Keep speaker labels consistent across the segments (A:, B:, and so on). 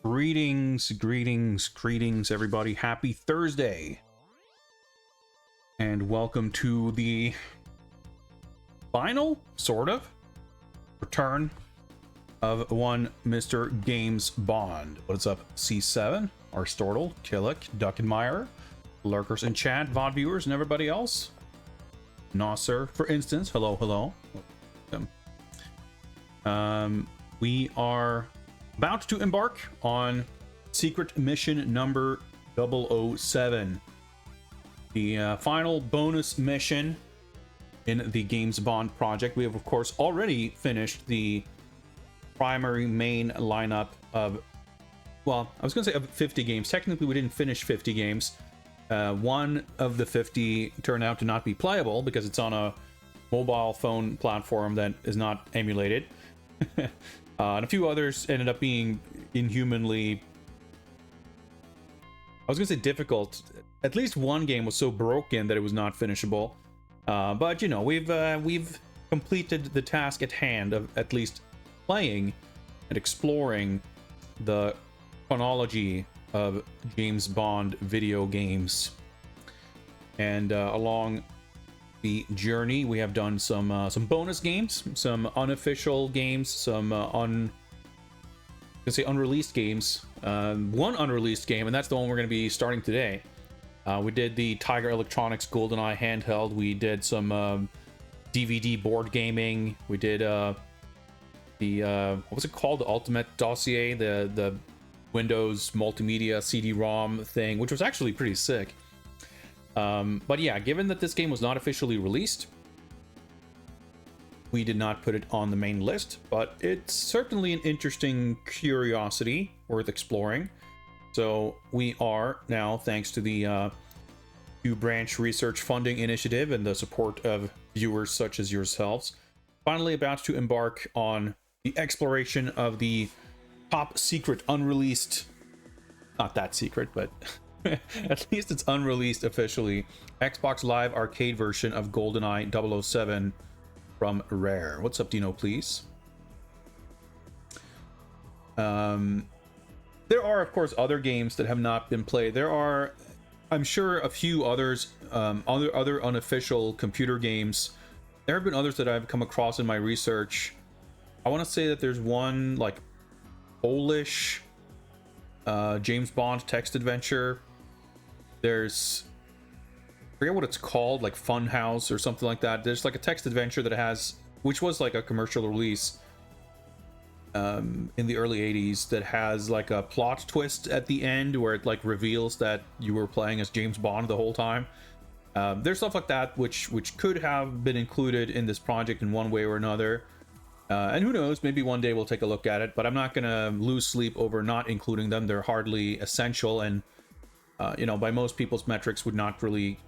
A: Greetings, everybody. Happy Thursday. And welcome to the final, sort of, return of one Mr. James Bond. What's up, C7, Arstortle, Killick, Duckenmeyer, lurkers in chat, VOD viewers, and everybody else? Nasser, for instance. Hello. We are about to embark on secret mission number 007, the final bonus mission in the James Bond project. We have, of course, already finished the primary main lineup of, well, I was going to say of 50 games. Technically, we didn't finish 50 games. One of the 50 turned out to not be playable because it's on a mobile phone platform that is not emulated. And a few others ended up being inhumanly, I was gonna say difficult. At least one game was so broken that it was not finishable. But you know, we've completed the task at hand of at least playing and exploring the chronology of James Bond video games. And along the journey, we have done some bonus games, some unofficial games, some unreleased games. One unreleased game, and that's the one we're going to be starting today. We did the Tiger Electronics GoldenEye handheld. We did some DVD board gaming. We did the what was it called? The Ultimate Dossier, the Windows multimedia CD-ROM thing, which was actually pretty sick. But yeah, given that this game was not officially released, we did not put it on the main list, but it's certainly an interesting curiosity worth exploring. So we are now, thanks to the two-branch research funding initiative and the support of viewers such as yourselves, finally about to embark on the exploration of the top secret unreleased, not that secret, but at least it's unreleased officially, Xbox Live Arcade version of GoldenEye 007 from Rare. What's up, Dino, please? There are, of course, other games that have not been played. There are, I'm sure, a few others, other unofficial computer games. There have been others that I've come across in my research. I want to say that there's one, like, Polish James Bond text adventure. There's, I forget what it's called, like Funhouse or something like that. There's like a text adventure that has, which was like a commercial release in the early 80s, that has like a plot twist at the end where it like reveals that you were playing as James Bond the whole time. There's stuff like that which could have been included in this project in one way or another. And who knows, maybe one day we'll take a look at it, but I'm not gonna lose sleep over not including them. They're hardly essential, and you know, by most people's metrics would not really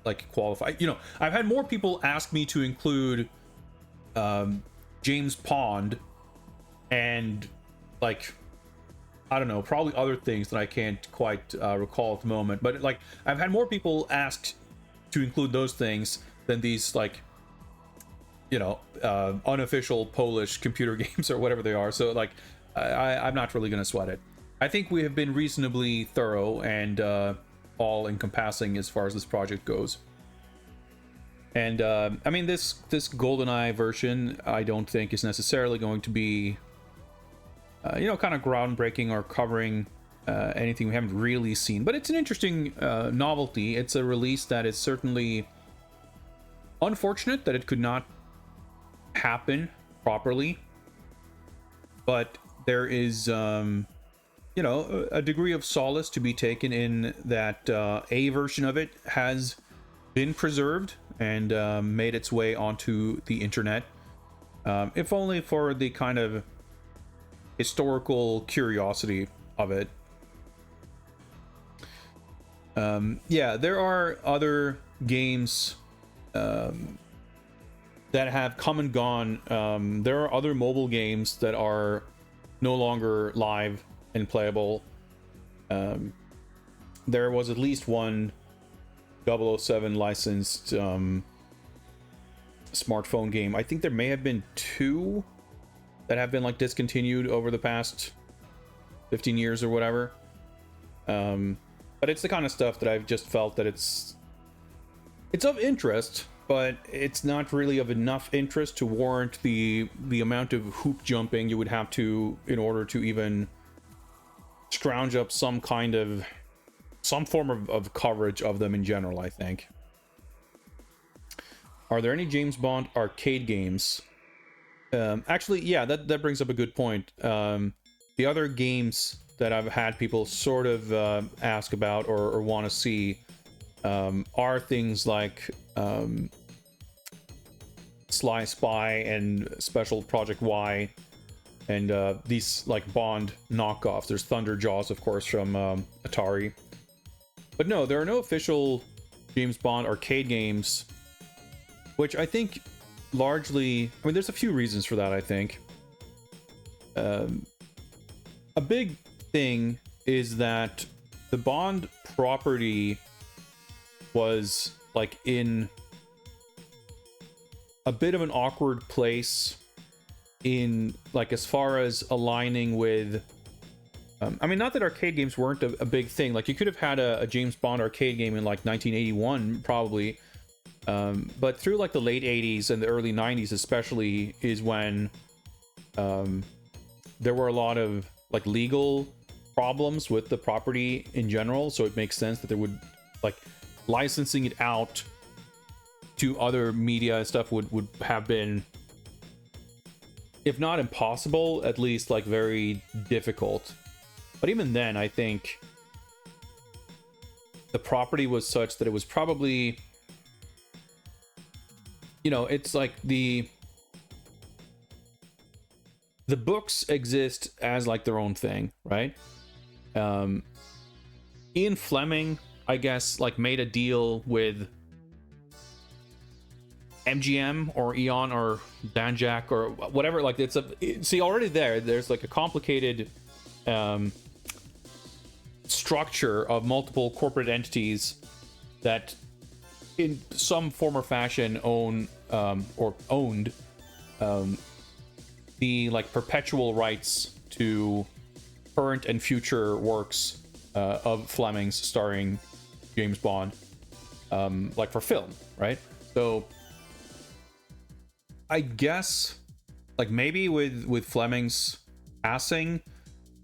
A: like qualify. You know, I've had more people ask me to include James Pond and, like, I don't know, probably other things that I can't quite recall at the moment, but like I've had more people ask to include those things than these, like, you know, unofficial Polish computer games or whatever they are. So like I'm not really gonna sweat it. I think we have been reasonably thorough and all encompassing as far as this project goes. And I mean, this GoldenEye version I don't think is necessarily going to be you know, kind of groundbreaking or covering anything we haven't really seen, but it's an interesting novelty. It's a release that is certainly unfortunate that it could not happen properly, but there is you know, a degree of solace to be taken in that a version of it has been preserved and made its way onto the internet, if only for the kind of historical curiosity of it. Yeah, there are other games that have come and gone. There are other mobile games that are no longer live and playable. There was at least one 007 licensed smartphone game. I think there may have been two that have been like discontinued over the past 15 years or whatever. But it's the kind of stuff that I've just felt that it's of interest, but it's not really of enough interest to warrant the amount of hoop jumping you would have to in order to even scrounge up some form of coverage of them in general, I think. Are there any James Bond arcade games? Actually, yeah, that brings up a good point. The other games that I've had people sort of ask about or want to see are things like Sly Spy and Special Project Y, and these like Bond knockoffs. There's Thunder Jaws, of course, from Atari. But no, there are no official James Bond arcade games, which I think largely, I mean, there's a few reasons for that, I think. A big thing is that the Bond property was like in a bit of an awkward place in like as far as aligning with I mean, not that arcade games weren't a big thing. Like, you could have had a James Bond arcade game in like 1981 probably, but through like the late 80s and the early 90s especially is when there were a lot of like legal problems with the property in general, so it makes sense that there would like licensing it out to other media and stuff would have been, if not impossible, at least like very difficult. But even then, I think the property was such that it was probably, you know, it's like the books exist as like their own thing, right? Ian Fleming, I guess, like made a deal with MGM or Eon or Danjak or whatever. Like, see, already there's like a complicated structure of multiple corporate entities that in some form or fashion owned the like perpetual rights to current and future works of Fleming's starring James Bond, like for film, right? So I guess like maybe with Fleming's passing,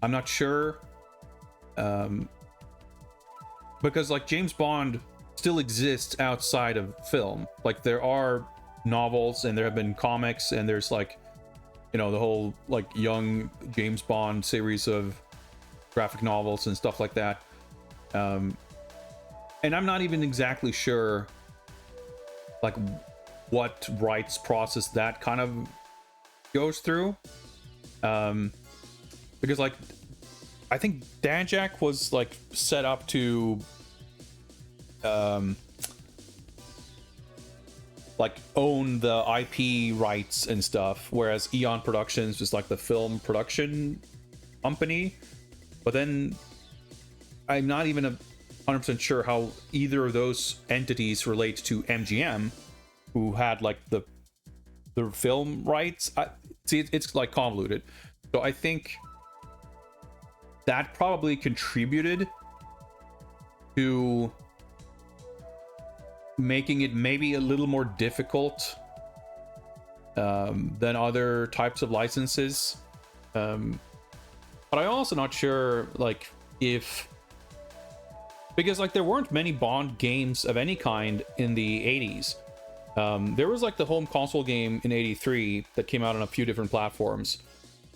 A: I'm not sure, because like James Bond still exists outside of film. Like, there are novels and there have been comics and there's like, you know, the whole like young James Bond series of graphic novels and stuff like that. And I'm not even exactly sure like what rights process that kind of goes through. Because like I think Danjak was like set up to like own the IP rights and stuff, whereas Eon Productions is like the film production company. But then I'm not even 100% sure how either of those entities relate to MGM, who had like the film rights. It's like convoluted. So I think that probably contributed to making it maybe a little more difficult than other types of licenses. But I'm also not sure like if, because like there weren't many Bond games of any kind in the 80s. There was like the home console game in 83 that came out on a few different platforms,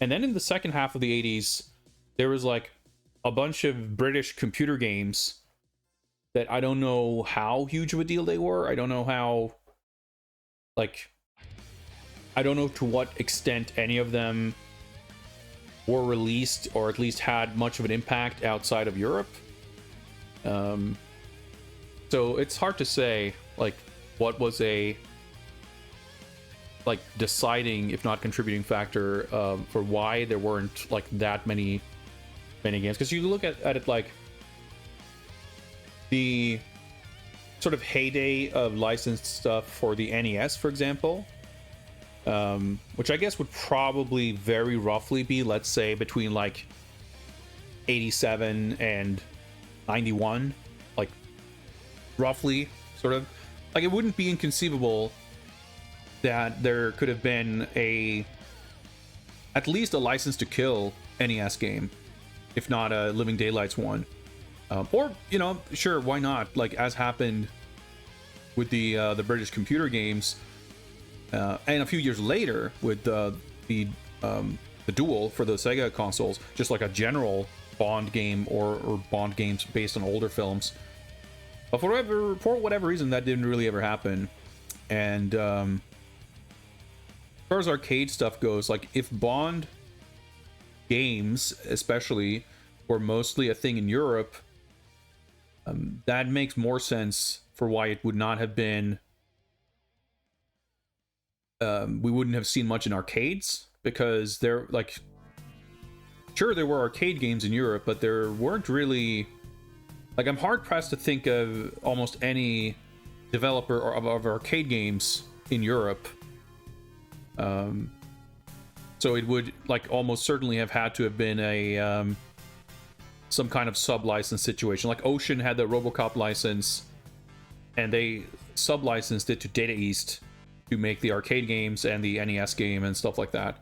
A: and then in the second half of the 80s there was like a bunch of British computer games that I don't know how huge of a deal they were. I don't know how, like, I don't know to what extent any of them were released or at least had much of an impact outside of Europe. So it's hard to say like what was a like deciding, if not contributing factor, for why there weren't like that many games. Because you look at it like the sort of heyday of licensed stuff for the NES, for example, which I guess would probably very roughly be, let's say, between like 87 and 91, like roughly, sort of. Like, it wouldn't be inconceivable that there could have been at least a License to Kill NES game, if not a Living Daylights one. Or, you know, sure, why not? Like, as happened with the British computer games, and a few years later with the Duel for the Sega consoles, just like a general Bond game or Bond games based on older films. But for whatever reason, that didn't really ever happen. And as far as arcade stuff goes, like, if Bond games, especially, were mostly a thing in Europe, that makes more sense for why it would not have been. We wouldn't have seen much in arcades, because they're like, sure, there were arcade games in Europe, but there weren't really, like, I'm hard pressed to think of almost any developer of arcade games in Europe. So it would, like, almost certainly have had to have been a some kind of sub-license situation. Like, Ocean had the RoboCop license, and they sub-licensed it to Data East to make the arcade games and the NES game and stuff like that.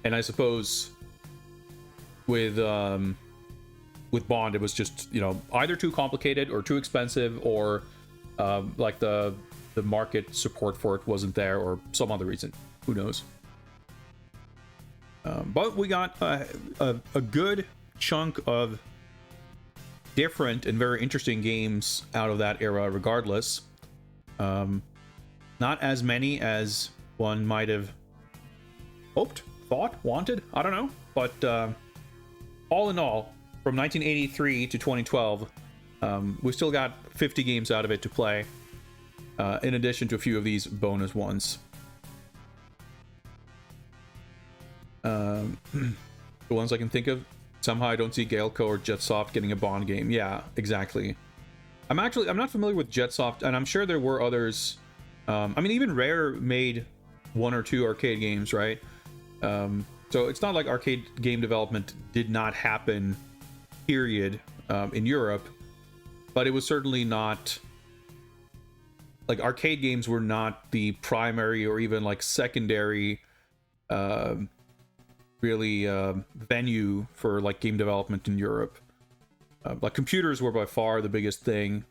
A: And I suppose with Bond, it was just, you know, either too complicated or too expensive, or like the market support for it wasn't there, or some other reason. Who knows? But we got a good chunk of different and very interesting games out of that era regardless. Not as many as one might have hoped, thought, wanted, I don't know. But all in all, from 1983 to 2012, we still got 50 games out of it to play, in addition to a few of these bonus ones. The ones I can think of, somehow I don't see Galeco or Jetsoft getting a Bond game. Yeah, exactly. I'm not familiar with Jetsoft, and I'm sure there were others. I mean, even Rare made one or two arcade games, right? So it's not like arcade game development did not happen, period, in Europe. But it was certainly not, like, arcade games were not the primary or even, like, secondary really venue for, like, game development in Europe. Like, computers were by far the biggest thing.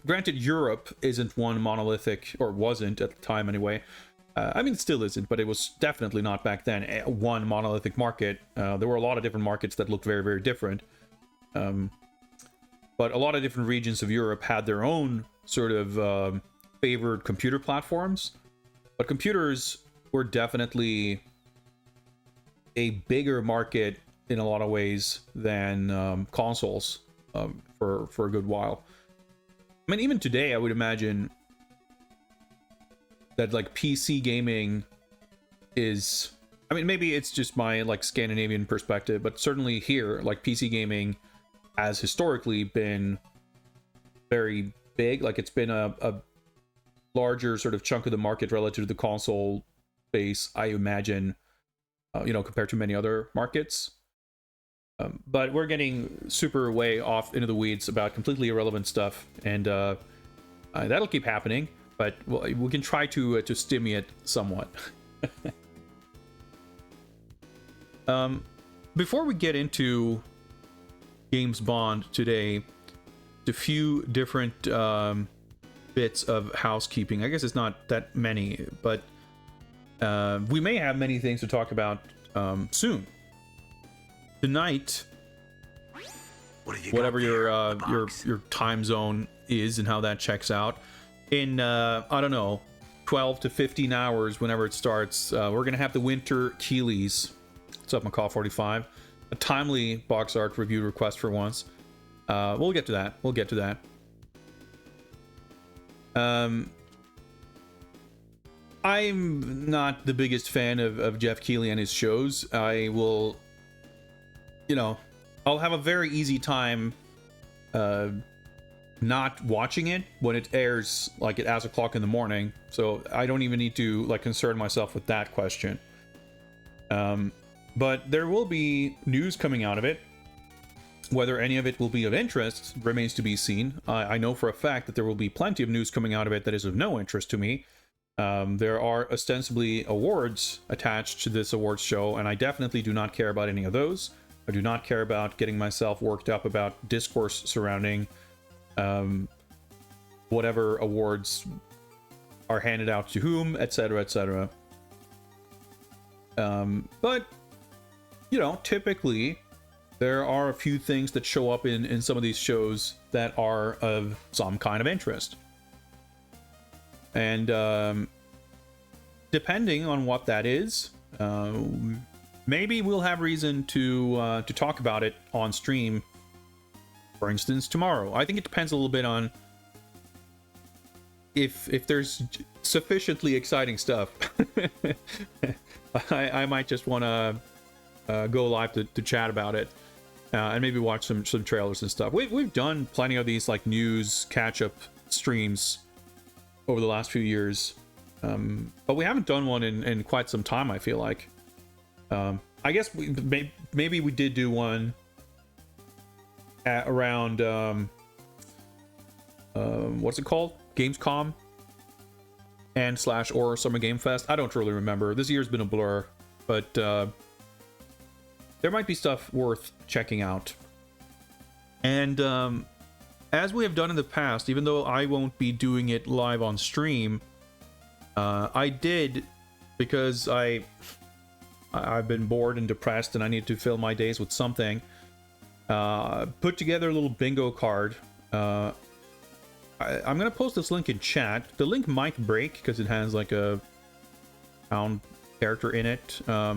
A: Granted, Europe isn't one monolithic, or wasn't at the time anyway. I mean, it still isn't, but it was definitely not back then one monolithic market. There were a lot of different markets that looked very, very different. But a lot of different regions of Europe had their own sort of favored computer platforms. But computers were definitely a bigger market in a lot of ways than consoles for a good while. I mean, even today, I would imagine that, like, PC gaming is, I mean, maybe it's just my, like, Scandinavian perspective, but certainly here, like, PC gaming has historically been very big. Like, it's been a larger sort of chunk of the market relative to the console base, I imagine, you know, compared to many other markets. But we're getting super way off into the weeds about completely irrelevant stuff, and that'll keep happening, but we can try to stim it somewhat. Before we get into James Bond today, a few different bits of housekeeping. I guess it's not that many, but we may have many things to talk about soon. Tonight, whatever your time zone is and how that checks out, in I don't know, 12 to 15 hours, whenever it starts, we're gonna have the Winter Keeleys. What's up, Macaw 45? A timely box art review request for once. We'll get to that. I'm not the biggest fan of Jeff Keighley and his shows. I will, you know, I'll have a very easy time not watching it when it airs, like, at 8 o'clock in the morning. So I don't even need to, like, concern myself with that question. But there will be news coming out of it. Whether any of it will be of interest remains to be seen. I know for a fact that there will be plenty of news coming out of it that is of no interest to me. There are ostensibly awards attached to this awards show, and I definitely do not care about any of those. I do not care about getting myself worked up about discourse surrounding whatever awards are handed out to whom, etc., etc. But, you know, typically there are a few things that show up in some of these shows that are of some kind of interest. And depending on what that is, maybe we'll have reason to talk about it on stream, for instance, tomorrow. I think it depends a little bit on if there's sufficiently exciting stuff. I might just want to go live to chat about it, and maybe watch some trailers and stuff. We've done plenty of these like news catch-up streams over the last few years, but we haven't done one in quite some time, I feel like. I guess maybe we did do one at around what's it called? Gamescom and / or Summer Game Fest. I don't really remember. This year's been a blur, but there might be stuff worth checking out. And as we have done in the past, even though I won't be doing it live on stream, I did, because I've been bored and depressed and I need to fill my days with something, put together a little bingo card. I'm gonna post this link in chat. The link might break because it has like a pound character in it, but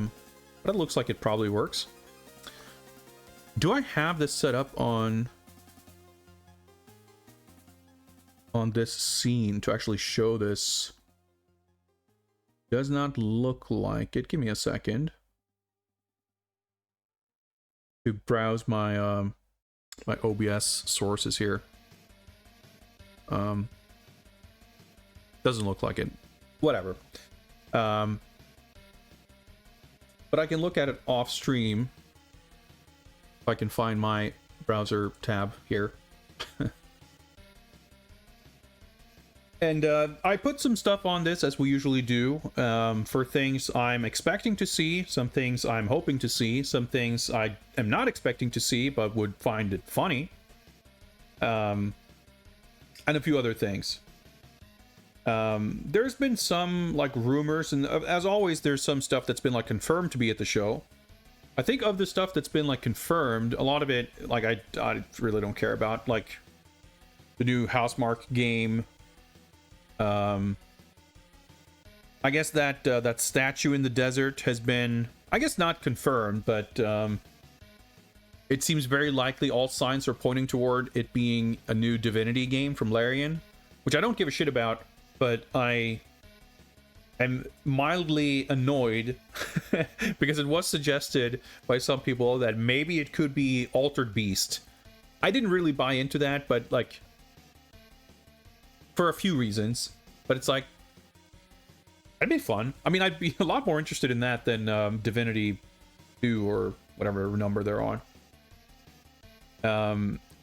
A: it looks like it probably works. Do I have this set up on this scene to actually show this? Does not look like it. Give me a second to browse my my OBS sources here. Doesn't look like it. Whatever. But I can look at it off stream if I can find my browser tab here. And I put some stuff on this, as we usually do, for things I'm expecting to see, some things I'm hoping to see, some things I am not expecting to see but would find it funny, and a few other things. There's been some like rumors, and as always there's some stuff that's been like confirmed to be at the show. I think of the stuff that's been like confirmed, a lot of it like I really don't care about, like the new Housemarque game. I guess that that statue in the desert has been, I guess, not confirmed, but it seems very likely. All signs are pointing toward it being a new Divinity game from Larian, which I don't give a shit about, but I am mildly annoyed because it was suggested by some people that maybe it could be Altered Beast. I didn't really buy into that, but like, for a few reasons, but it's like, that'd be fun. I mean, I'd be a lot more interested in that than Divinity 2 or whatever number they're on.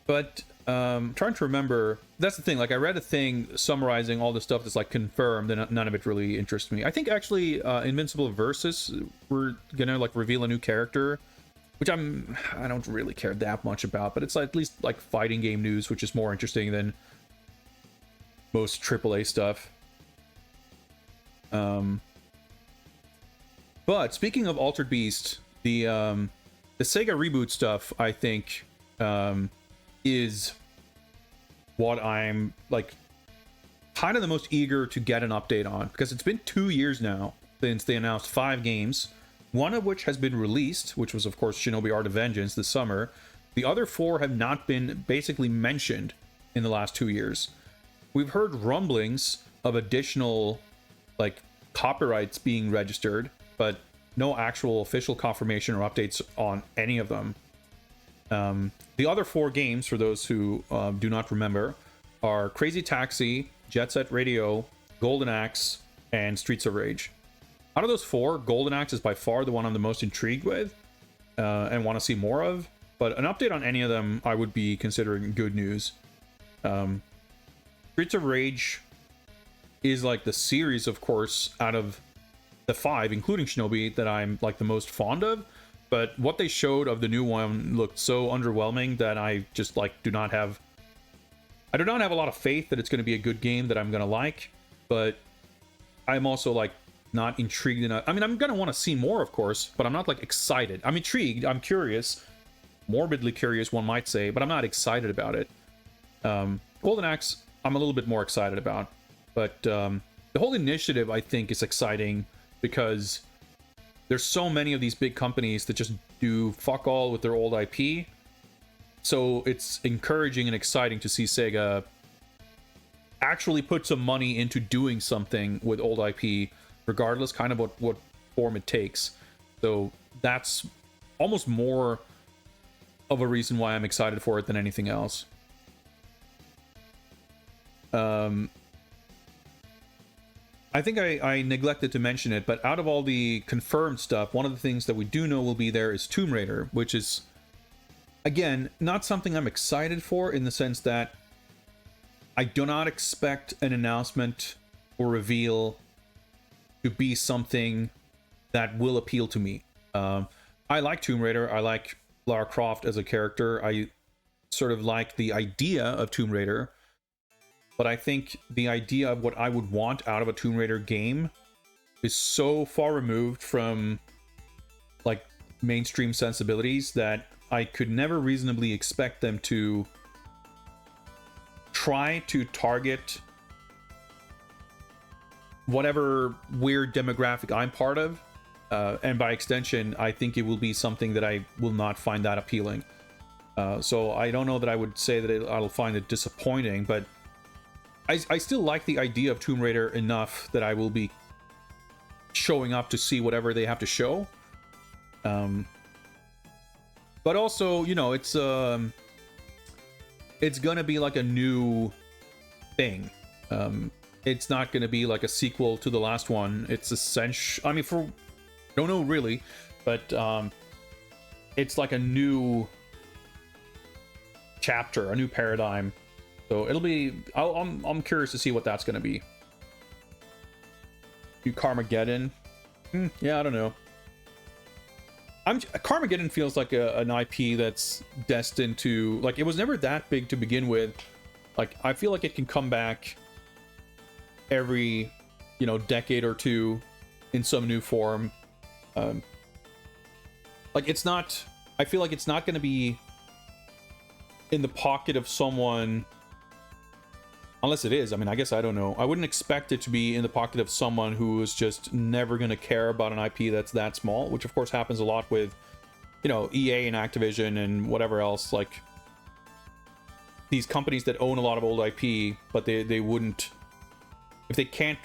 A: But trying to remember, that's the thing, like I read a thing summarizing all the stuff that's like confirmed, and none of it really interests me. I think actually Invincible Versus, we're gonna like reveal a new character, which I don't really care that much about, but it's like, at least like fighting game news, which is more interesting than most AAA stuff. But speaking of Altered Beast, the Sega reboot stuff, I think, is what I'm like kind of the most eager to get an update on, because it's been 2 years now since they announced 5 games, one of which has been released, which was of course Shinobi Art of Vengeance this summer. The other 4 have not been basically mentioned in the last 2 years. We've heard rumblings of additional like copyrights being registered, but no actual official confirmation or updates on any of them. The other 4 games, for those who do not remember, are Crazy Taxi, Jet Set Radio, Golden Axe, and Streets of Rage. Out of those 4, Golden Axe is by far the one I'm the most intrigued with and want to see more of. but an update on any of them I would be considering good news. Streets of Rage is like the series, of course, out of the 5, including Shinobi, that I'm like the most fond of. But what they showed of the new one looked so underwhelming that I just like do not have a lot of faith that it's going to be a good game that I'm going to like. But I'm also like not intrigued enough. I mean, I'm going to want to see more, of course, but I'm not like excited. I'm intrigued, I'm curious, morbidly curious, one might say, but I'm not excited about it. Golden Axe, I'm a little bit more excited about. But the whole initiative, I think, is exciting because there's so many of these big companies that just do fuck all with their old IP. So it's encouraging and exciting to see Sega actually put some money into doing something with old IP, regardless kind of what form it takes. So that's almost more of a reason why I'm excited for it than anything else. I think I neglected to mention it, but out of all the confirmed stuff, one of the things that we do know will be there is Tomb Raider, which is, again, not something I'm excited for, in the sense that I do not expect an announcement or reveal to be something that will appeal to me. I like Tomb Raider. I like Lara Croft as a character. I sort of like the idea of Tomb Raider. But I think the idea of what I would want out of a Tomb Raider game is so far removed from like mainstream sensibilities that I could never reasonably expect them to try to target whatever weird demographic I'm part of. And by extension, I think it will be something that I will not find that appealing. So I don't know that I would say that I'll find it disappointing, but I still like the idea of Tomb Raider enough that I will be showing up to see whatever they have to show. But also, you know, it's gonna be like a new thing. It's not gonna be like a sequel to the last one. It's essential. I mean, don't know really, but it's like a new chapter, a new paradigm. So it'll be. I'm curious to see what that's gonna be. Do Carmageddon? Yeah, I don't know. Carmageddon feels like an IP that's destined to, like, it was never that big to begin with. Like, I feel like it can come back every, you know, decade or two in some new form. Like, it's not. I feel like it's not going to be in the pocket of someone. Unless it is. I mean, I guess I don't know. I wouldn't expect it to be in the pocket of someone who is just never going to care about an IP that's that small, which of course happens a lot with, you know, EA and Activision and whatever else. Like, these companies that own a lot of old IP, but they wouldn't, if they can't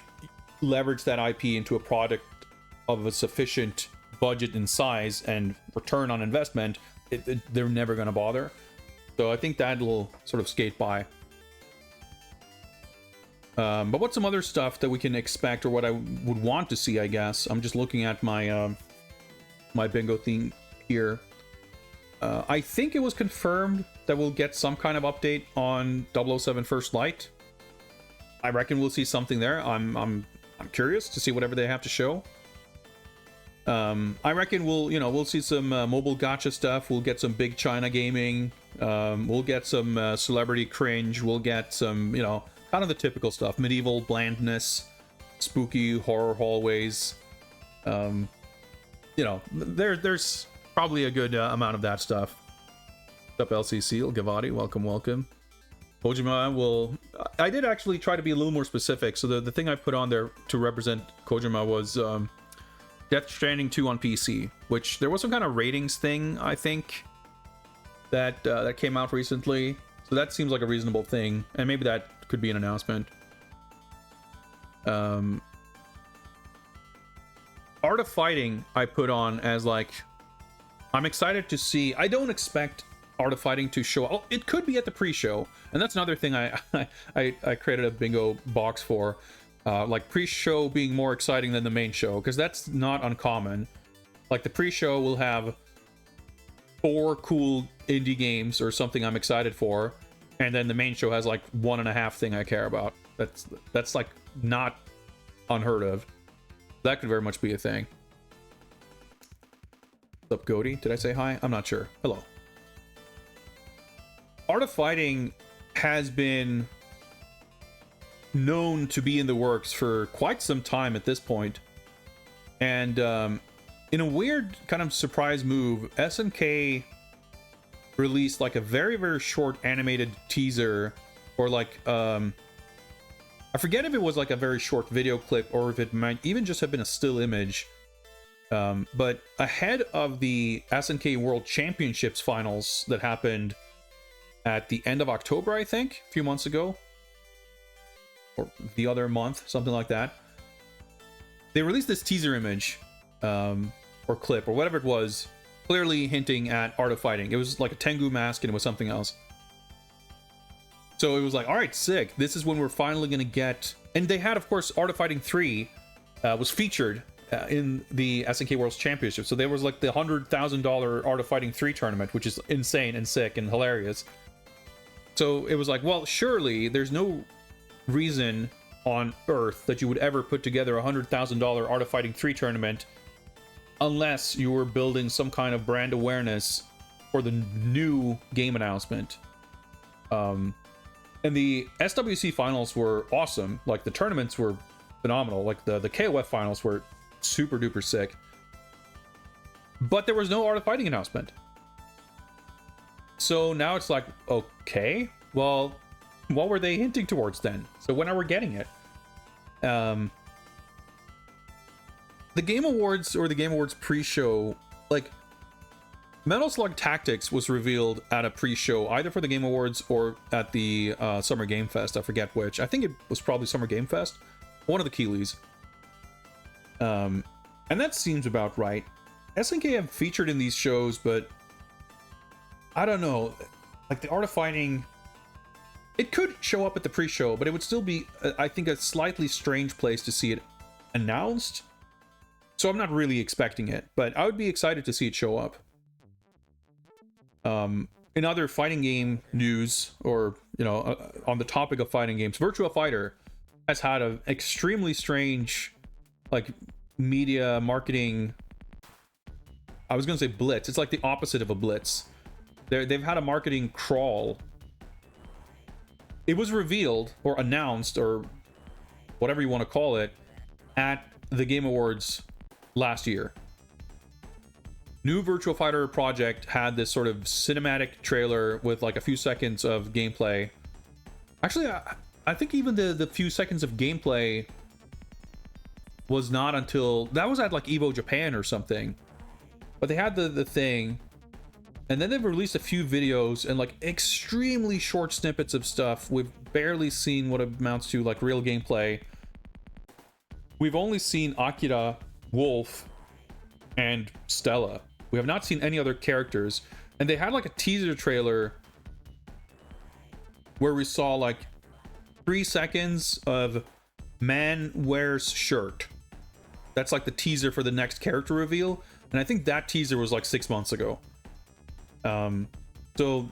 A: leverage that IP into a product of a sufficient budget and size and return on investment, they're never going to bother. So I think that'll sort of skate by. But what's some other stuff that we can expect, or what I would want to see, I guess? I'm just looking at my my bingo thing here. I think it was confirmed that we'll get some kind of update on 007 First Light. I reckon we'll see something there. I'm curious to see whatever they have to show. I reckon we'll see some mobile gacha stuff. We'll get some big China gaming. We'll get some celebrity cringe. We'll get some, you know, kind of the typical stuff. Medieval blandness, spooky horror hallways. You know, there's probably a good amount of that stuff. What's up, LCC? Gavati, welcome. Kojima will... I did actually try to be a little more specific. So the thing I put on there to represent Kojima was Death Stranding 2 on PC, which there was some kind of ratings thing, I think, that came out recently. So that seems like a reasonable thing, and maybe that could be an announcement. Art of Fighting I put on as, like, I'm excited to see. I don't expect Art of Fighting to show. Oh, it could be at the pre-show, and that's another thing I created a bingo box for. Like, pre-show being more exciting than the main show, because that's not uncommon. Like, the pre-show will have 4 cool indie games or something I'm excited for, and then the main show has like 1.5 thing I care about. That's like not unheard of. That could very much be a thing. What's up, Goaty? Did I say hi? I'm not sure. Hello. Art of Fighting has been known to be in the works for quite some time at this point. And in a weird kind of surprise move, SNK released like a very, very short animated teaser, or like I forget if it was like a very short video clip or if it might even just have been a still image. But ahead of the SNK World Championships finals that happened at the end of October, I think, a few months ago, or the other month, something like that, they released this teaser image, or clip, or whatever it was, clearly hinting at Art of Fighting. It was like a Tengu mask, and it was something else. So it was like, all right, sick. This is when we're finally going to get... And they had, of course, Art of Fighting 3 was featured in the SNK World Championship. So there was like the $100,000 Art of Fighting 3 tournament, which is insane and sick and hilarious. So it was like, well, surely there's no reason on Earth that you would ever put together a $100,000 Art of Fighting 3 tournament unless you were building some kind of brand awareness for the new game announcement. And the SWC finals were awesome. Like, the tournaments were phenomenal. Like, the KOF finals were super duper sick. But there was no Art of Fighting announcement. So now it's like, okay, well, what were they hinting towards then? So when are we getting it? The Game Awards, or the Game Awards pre-show, like, Metal Slug Tactics was revealed at a pre-show, either for the Game Awards or at the Summer Game Fest. I forget which. I think it was probably Summer Game Fest. One of the Keeleys. And that seems about right. SNK have featured in these shows, but I don't know. Like, the Art of Fighting, it could show up at the pre-show, but it would still be, I think, a slightly strange place to see it announced. So I'm not really expecting it, but I would be excited to see it show up. In other fighting game news, or, you know, on the topic of fighting games, Virtua Fighter has had an extremely strange, like, media marketing, I was gonna say blitz. It's like the opposite of a blitz. They've had a marketing crawl. It was revealed, or announced, or whatever you want to call it, at the Game Awards last year. New Virtua Fighter project had this sort of cinematic trailer with like a few seconds of gameplay. Actually, I think even the few seconds of gameplay was not until... That was at like EVO Japan or something. But they had the thing, and then they've released a few videos and like extremely short snippets of stuff. We've barely seen what amounts to like real gameplay. We've only seen Akira, Wolf, and Stella. We have not seen any other characters. And they had like a teaser trailer where we saw like 3 seconds of man wears shirt. That's like the teaser for the next character reveal. And I think that teaser was like 6 months ago. So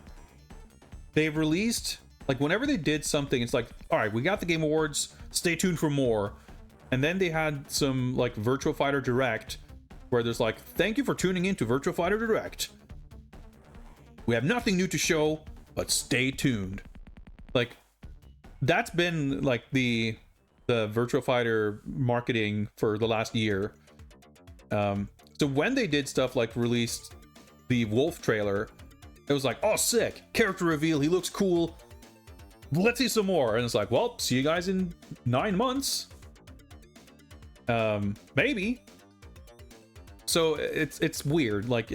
A: they've released, like, whenever they did something, it's like, all right, we got the Game Awards, stay tuned for more. And then they had some like Virtua Fighter Direct, where there's like, thank you for tuning in to Virtua Fighter Direct. We have nothing new to show, but stay tuned. Like, that's been like the Virtua Fighter marketing for the last year. So when they did stuff like released the Wolf trailer, it was like, oh, sick, character reveal, he looks cool, let's see some more. And it's like, well, see you guys in 9 months. Maybe. So it's weird. Like,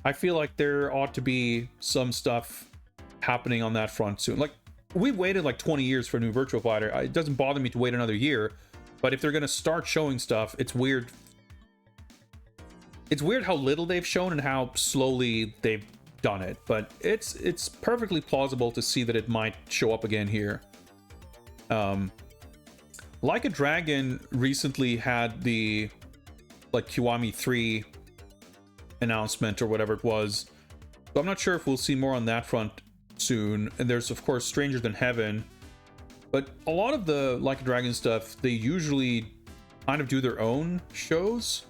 A: I feel like there ought to be some stuff happening on that front soon. Like, we've waited like 20 years for a new Virtua Fighter. It doesn't bother me to wait another year, but if they're gonna start showing stuff, it's weird. It's weird how little they've shown and how slowly they've done it, but it's perfectly plausible to see that it might show up again here. Like a Dragon recently had the like Kiwami 3 announcement or whatever it was, So I'm not sure if we'll see more on that front soon. And there's of course Stranger Than Heaven, but a lot of the Like a Dragon stuff, they usually kind of do their own shows.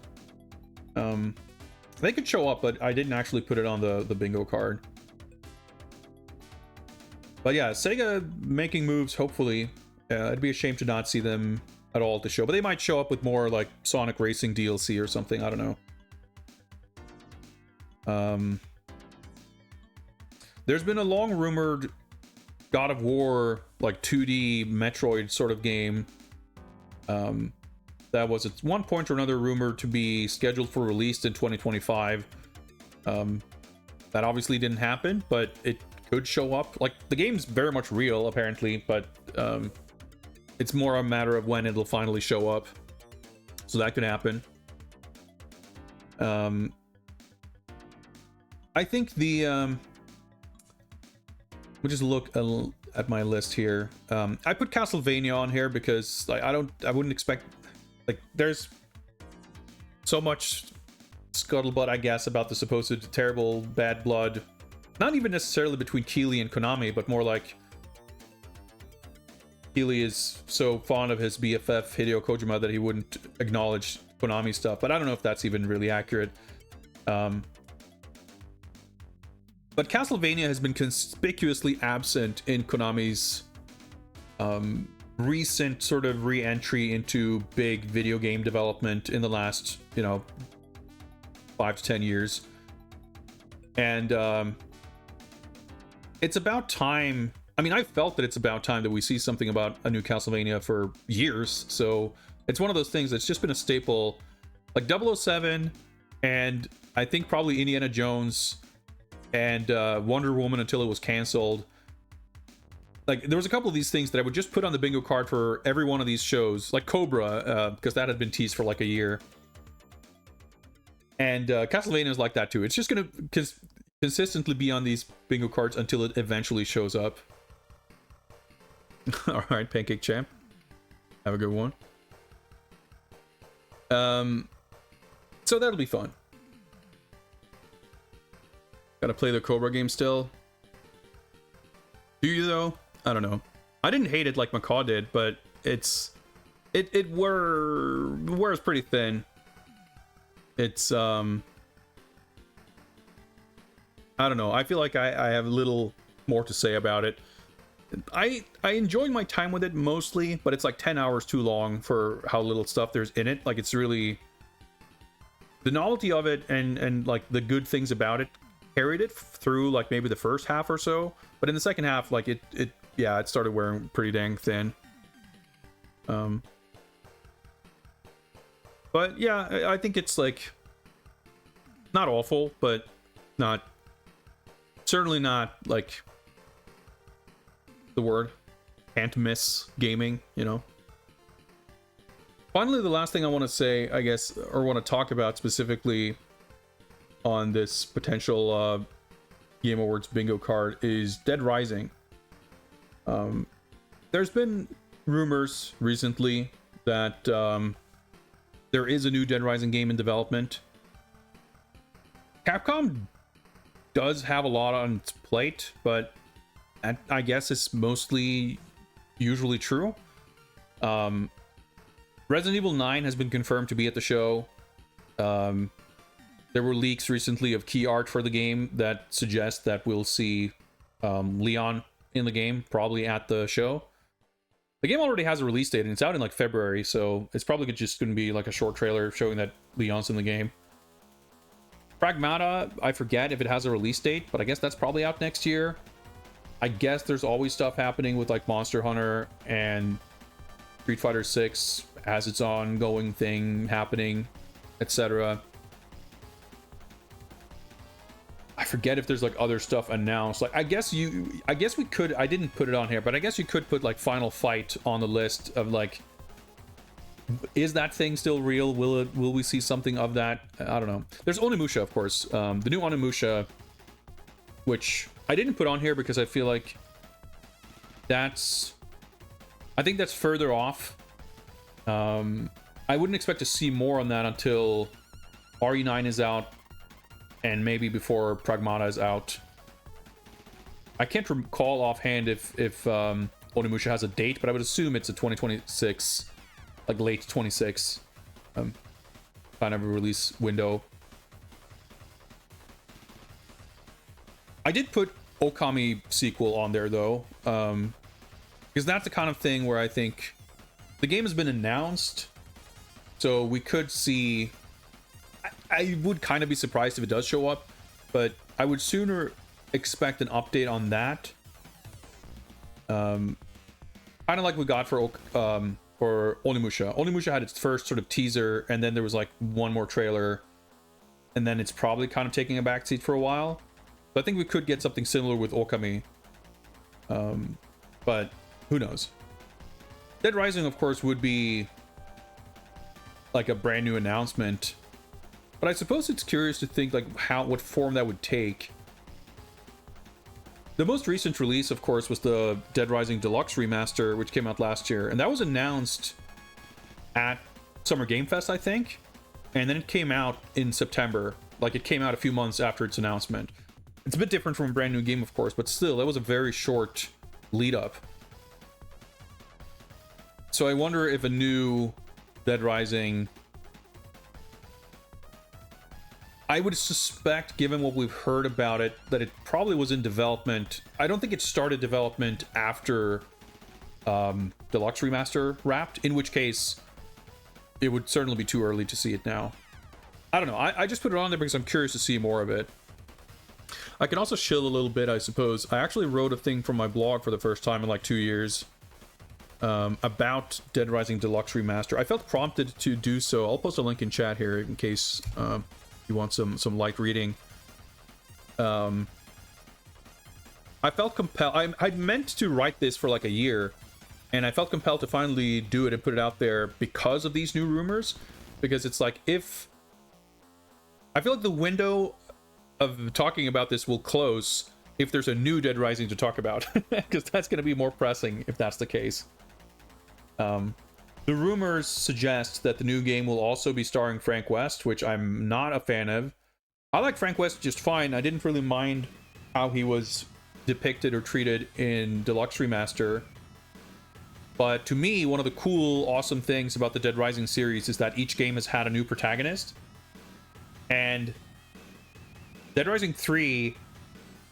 A: They could show up, but I didn't actually put it on the bingo card. But yeah, Sega making moves, hopefully. It'd be a shame to not see them at all at the show, but they might show up with more like Sonic Racing DLC or something. I don't know. There's been a long rumored God of War like 2D Metroid sort of game that was at one point or another rumored to be scheduled for release in 2025. That obviously didn't happen, but it could show up. Like, the game's very much real apparently, but it's more a matter of when it'll finally show up, so that could happen. I think the we'll just look at my list here. I put Castlevania on here because like I wouldn't expect, like, there's so much scuttlebutt, I guess, about the supposed terrible bad blood, not even necessarily between Keighley and Konami, but more like Keighley is so fond of his BFF Hideo Kojima that he wouldn't acknowledge Konami stuff, but I don't know if that's even really accurate. But Castlevania has been conspicuously absent in Konami's recent sort of re-entry into big video game development in the last, 5 to 10 years. And it's about time. I mean, I felt that it's about time that we see something about a new Castlevania for years. So it's one of those things that's just been a staple, like 007, and I think probably Indiana Jones and Wonder Woman until it was canceled. Like, there was a couple of these things that I would just put on the bingo card for every one of these shows, like Cobra, because that had been teased for like a year. And Castlevania is like that too. It's just gonna consistently be on these bingo cards until it eventually shows up. All right, Pancake Champ, have a good one. So that'll be fun. Gotta play the Cobra game still. Do you though? I don't know. I didn't hate it like Macaw did, but it wears pretty thin. It's I don't know. I feel like I have little more to say about it. I enjoyed my time with it mostly, but it's like 10 hours too long for how little stuff there's in it. Like, it's really the novelty of it and like the good things about it carried it through like maybe the first half or so, but in the second half, like it started wearing pretty dang thin. But yeah, I think it's like not awful, but certainly not like the word can't miss gaming, Finally, the last thing I want to say, I guess, or want to talk about specifically on this potential Game Awards bingo card is Dead Rising. There's been rumors recently that there is a new Dead Rising game in development. Capcom does have a lot on its plate, but I guess it's mostly usually true. Resident Evil 9 has been confirmed to be at the show. There were leaks recently of key art for the game that suggest that we'll see Leon in the game, probably at the show. The game already has a release date, and it's out in like February, so it's probably just going to be like a short trailer showing that Leon's in the game. Pragmata, I forget if it has a release date, but I guess that's probably out next year. I guess there's always stuff happening with like Monster Hunter, and Street Fighter 6 has its ongoing thing happening, etc. I forget if there's like other stuff announced. Like, I guess we could, I didn't put it on here, but I guess you could put like Final Fight on the list of like, is that thing still real? Will we see something of that? I don't know. There's Onimusha, of course. The new Onimusha, which I didn't put on here because I feel like I think that's further off. I wouldn't expect to see more on that until RE9 is out. and maybe before Pragmata is out. I can't recall offhand if Onimusha has a date, but I would assume it's a 2026, like late 26 kind of a release window. I did put Okami sequel on there though, because that's the kind of thing where I think the game has been announced, so we could see. I would kind of be surprised if it does show up, but I would sooner expect an update on that. Kind of like we got for Onimusha. Onimusha had its first sort of teaser, and then there was like one more trailer, and then it's probably kind of taking a backseat for a while. So I think we could get something similar with Okami, but who knows? Dead Rising, of course, would be like a brand new announcement, but I suppose it's curious to think like what form that would take. The most recent release, of course, was the Dead Rising Deluxe Remaster, which came out last year, and that was announced at Summer Game Fest, I think, and then it came out in September. Like, it came out a few months after its announcement. It's a bit different from a brand new game, of course, but still, that was a very short lead up. So I wonder if a new Dead Rising... I would suspect, given what we've heard about it, that it probably was in development. I don't think it started development after Deluxe Remaster wrapped, in which case it would certainly be too early to see it now. I don't know. I just put it on there because I'm curious to see more of it. I can also chill a little bit, I suppose. I actually wrote a thing from my blog for the first time in like 2 years about Dead Rising Deluxe Remaster. I felt prompted to do so. I'll post a link in chat here in case... you want some light reading. I felt compelled. I meant to write this for like a year, and I felt compelled to finally do it and put it out there because of these new rumors. Because it's like, if I feel like the window of talking about this will close if there's a new Dead Rising to talk about, because that's going to be more pressing if that's the case. The rumors suggest that the new game will also be starring Frank West, which I'm not a fan of. I like Frank West just fine. I didn't really mind how he was depicted or treated in Deluxe Remaster. But to me, one of the cool, awesome things about the Dead Rising series is that each game has had a new protagonist. And Dead Rising 3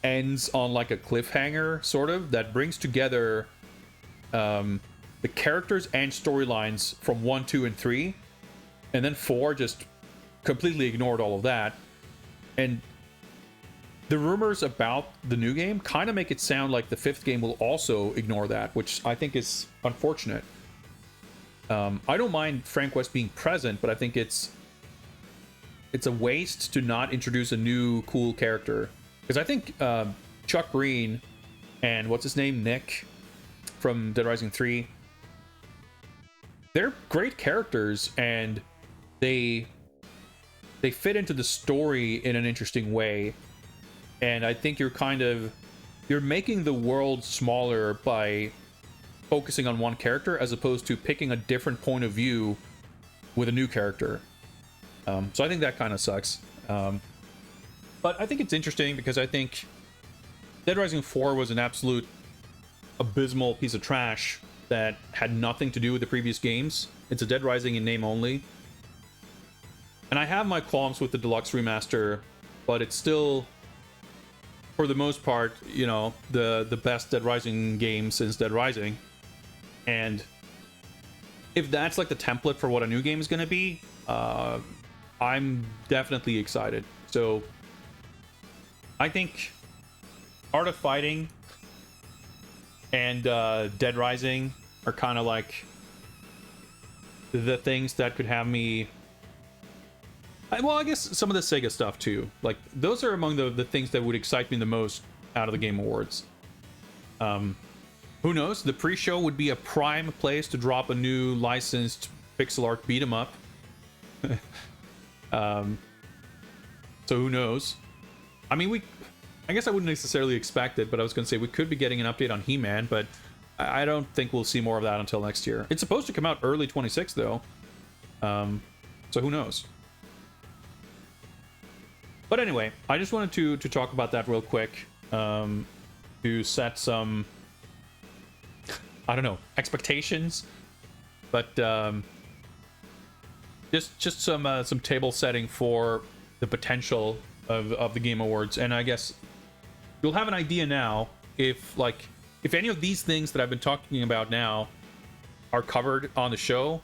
A: ends on like a cliffhanger, sort of, that brings together... the characters and storylines from 1, 2, and 3, and then 4 just completely ignored all of that. And the rumors about the new game kind of make it sound like the 5th game will also ignore that, which I think is unfortunate. I don't mind Frank West being present, but I think it's a waste to not introduce a new cool character. Because I think Chuck Green and what's his name, Nick from Dead Rising 3, they're great characters, and they fit into the story in an interesting way. And I think you're making the world smaller by focusing on one character as opposed to picking a different point of view with a new character. So I think that kind of sucks. But I think it's interesting because I think Dead Rising 4 was an absolute abysmal piece of trash that had nothing to do with the previous games. It's a Dead Rising in name only. And I have my qualms with the Deluxe Remaster, but it's still, for the most part, you know, the best Dead Rising game since Dead Rising. And if that's like the template for what a new game is going to be, I'm definitely excited. So I think Art of Fighting and Dead Rising are kind of like the things that could have me... Well, I guess some of the Sega stuff too. Like, those are among the things that would excite me the most out of the Game Awards. Who knows? The pre-show would be a prime place to drop a new licensed pixel art beat 'em up. So who knows? I mean, I guess I wouldn't necessarily expect it, but I was going to say we could be getting an update on He-Man, but I don't think we'll see more of that until next year. It's supposed to come out early 26, though. So who knows? But anyway, I just wanted to talk about that real quick, to set some, I don't know, expectations, but just some table setting for the potential of the Game Awards. And I guess you'll have an idea now if any of these things that I've been talking about now are covered on the show.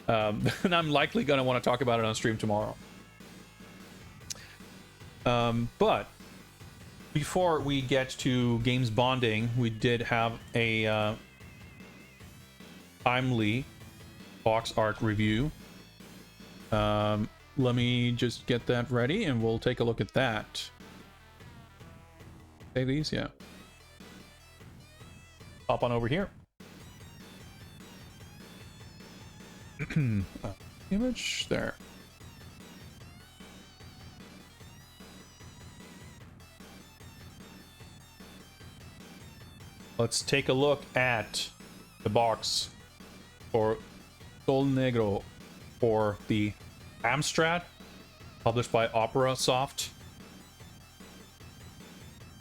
A: Then I'm likely going to want to talk about it on stream tomorrow. But before we get to games bonding, we did have a timely box art review. Let me just get that ready and we'll take a look at that. Say these, yeah. Hop on over here. Image there. Let's take a look at the box for Sol Negro for the Amstrad, published by Opera Soft.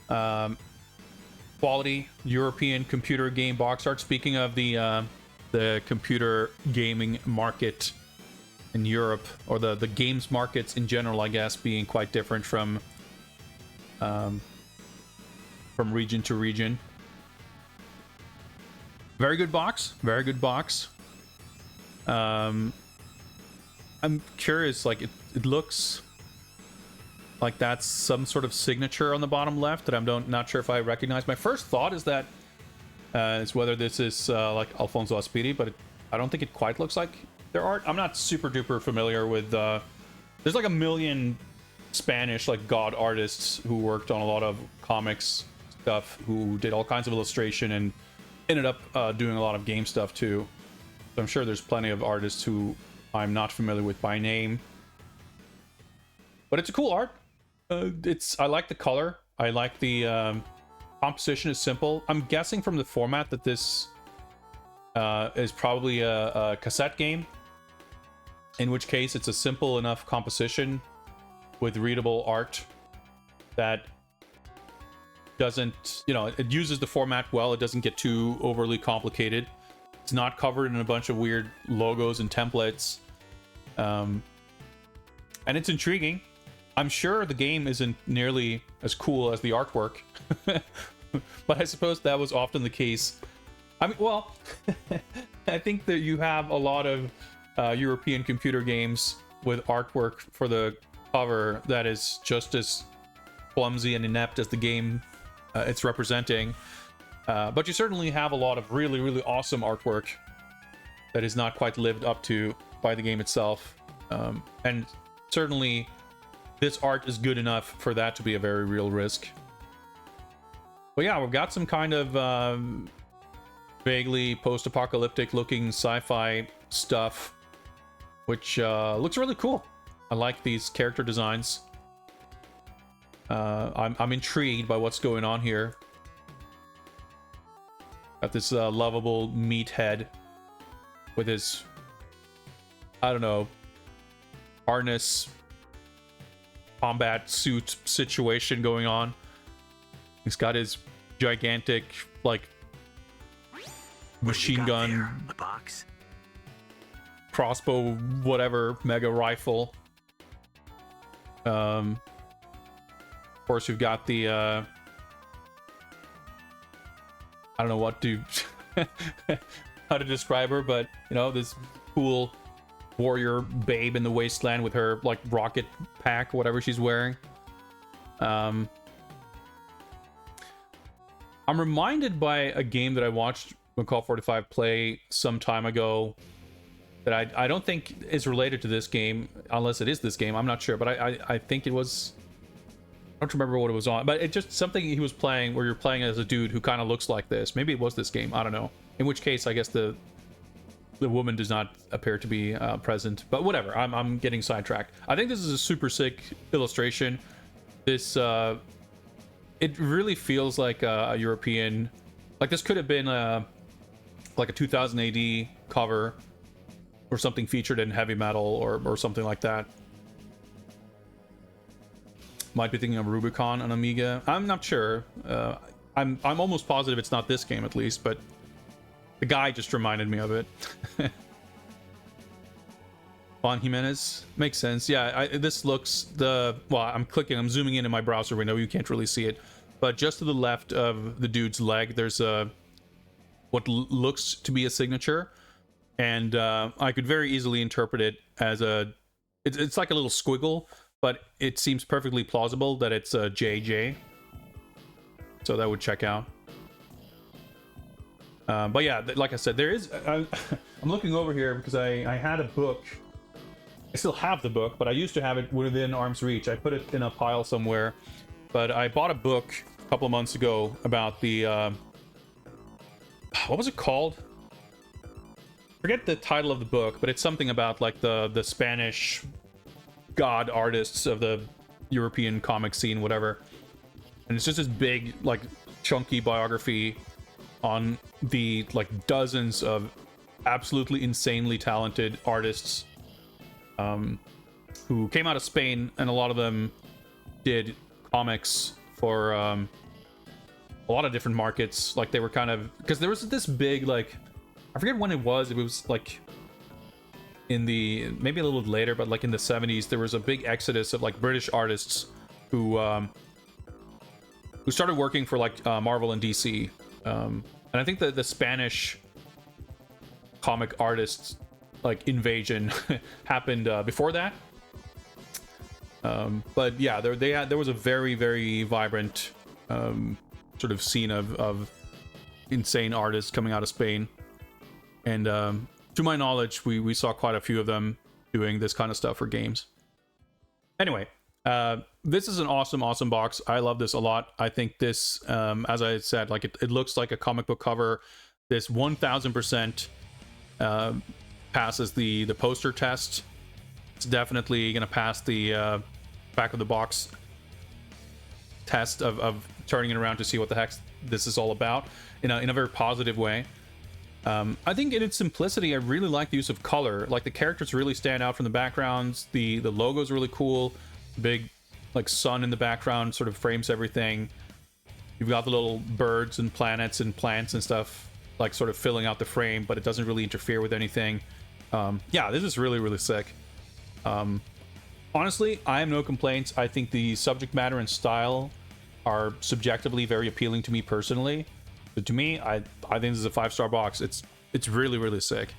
A: Quality European computer game box art. Speaking of the computer gaming market in Europe, or the games markets in general, I guess, being quite different from region to region. Very good box. Very good box. I'm curious, like it looks like that's some sort of signature on the bottom left that I'm not sure if I recognize. My first thought is that is whether this is like Alfonso Aspiri, but I don't think it quite looks like their art. I'm not super duper familiar with there's like a million Spanish like god artists who worked on a lot of comics stuff, who did all kinds of illustration and ended up doing a lot of game stuff too. So I'm sure there's plenty of artists who I'm not familiar with by name. But it's a cool art. I like the color. I like the composition is simple. I'm guessing from the format that this is probably a cassette game, in which case it's a simple enough composition with readable art that doesn't, it uses the format well. It doesn't get too overly complicated. It's not covered in a bunch of weird logos and templates. And it's intriguing. I'm sure the game isn't nearly as cool as the artwork, but I suppose that was often the case. I mean, well, I think that you have a lot of European computer games with artwork for the cover that is just as clumsy and inept as the game it's representing. But you certainly have a lot of really, really awesome artwork that is not quite lived up to by the game itself. And certainly this art is good enough for that to be a very real risk. But yeah, we've got some kind of vaguely post-apocalyptic looking sci-fi stuff, which looks really cool. I like these character designs. I'm intrigued by what's going on here. Got this lovable meathead with his, I don't know, harness combat suit situation going on. He's got his gigantic, like, machine gun,
B: a box,
A: crossbow, whatever, mega rifle. Of course, we've got the I don't know what to how to describe her, but this cool warrior babe in the wasteland with her like rocket pack, whatever she's wearing. I'm reminded by a game that I watched McCall 45 play some time ago that I don't think is related to this game, unless it is this game. I'm not sure, but I think it was. I don't remember what it was on, but it's just something he was playing where you're playing as a dude who kind of looks like this. Maybe it was this game. I don't know. In which case, I guess the woman does not appear to be present. But whatever. I'm getting sidetracked. I think this is a super sick illustration. This it really feels like a European. Like this could have been like a 2000 AD cover or something featured in heavy metal or something like that. might be thinking of Rubicon on Amiga. I'm not sure. I'm almost positive it's not this game at least, but the guy just reminded me of it. Juan Jimenez makes sense. Yeah, this looks well. I'm zooming in my browser window. You can't really see it, but just to the left of the dude's leg, there's what looks to be a signature, and I could very easily interpret it as it's like a little squiggle, but it seems perfectly plausible that it's a JJ. So that would check out. But yeah, like I said, there is. I'm looking over here because I had a book. I still have the book, but I used to have it within arm's reach. I put it in a pile somewhere, but I bought a book a couple of months ago about the what was it called? Forget the title of the book, but it's something about like the Spanish god artists of the European comic scene, whatever. And it's just this big, like, chunky biography on the like dozens of absolutely insanely talented artists who came out of Spain, and a lot of them did comics for a lot of different markets. Like they were kind of, because there was this big, like, I forget when it was like in the, maybe a little bit later, but like in the 70s, there was a big exodus of like British artists who started working for like Marvel and DC. And I think that the Spanish comic artists like invasion happened before that. But yeah, there was a very, very vibrant sort of scene of insane artists coming out of Spain. And to my knowledge, we saw quite a few of them doing this kind of stuff for games. Anyway, this is an awesome box. I love this a lot. I think this, as I said, like it looks like a comic book cover. This 1000% passes the poster test. It's definitely gonna pass the back of the box test of turning it around to see what the heck this is all about in a very positive way. I think in its simplicity, I really like the use of color. Like the characters really stand out from the backgrounds. The logo's really cool. Big like sun in the background sort of frames everything. You've got the little birds and planets and plants and stuff like sort of filling out the frame, but it doesn't really interfere with anything. Yeah, this is really sick. Honestly, I have no complaints. I think the subject matter and style are subjectively very appealing to me personally. But to me, I think this is a 5-star box. It's really sick.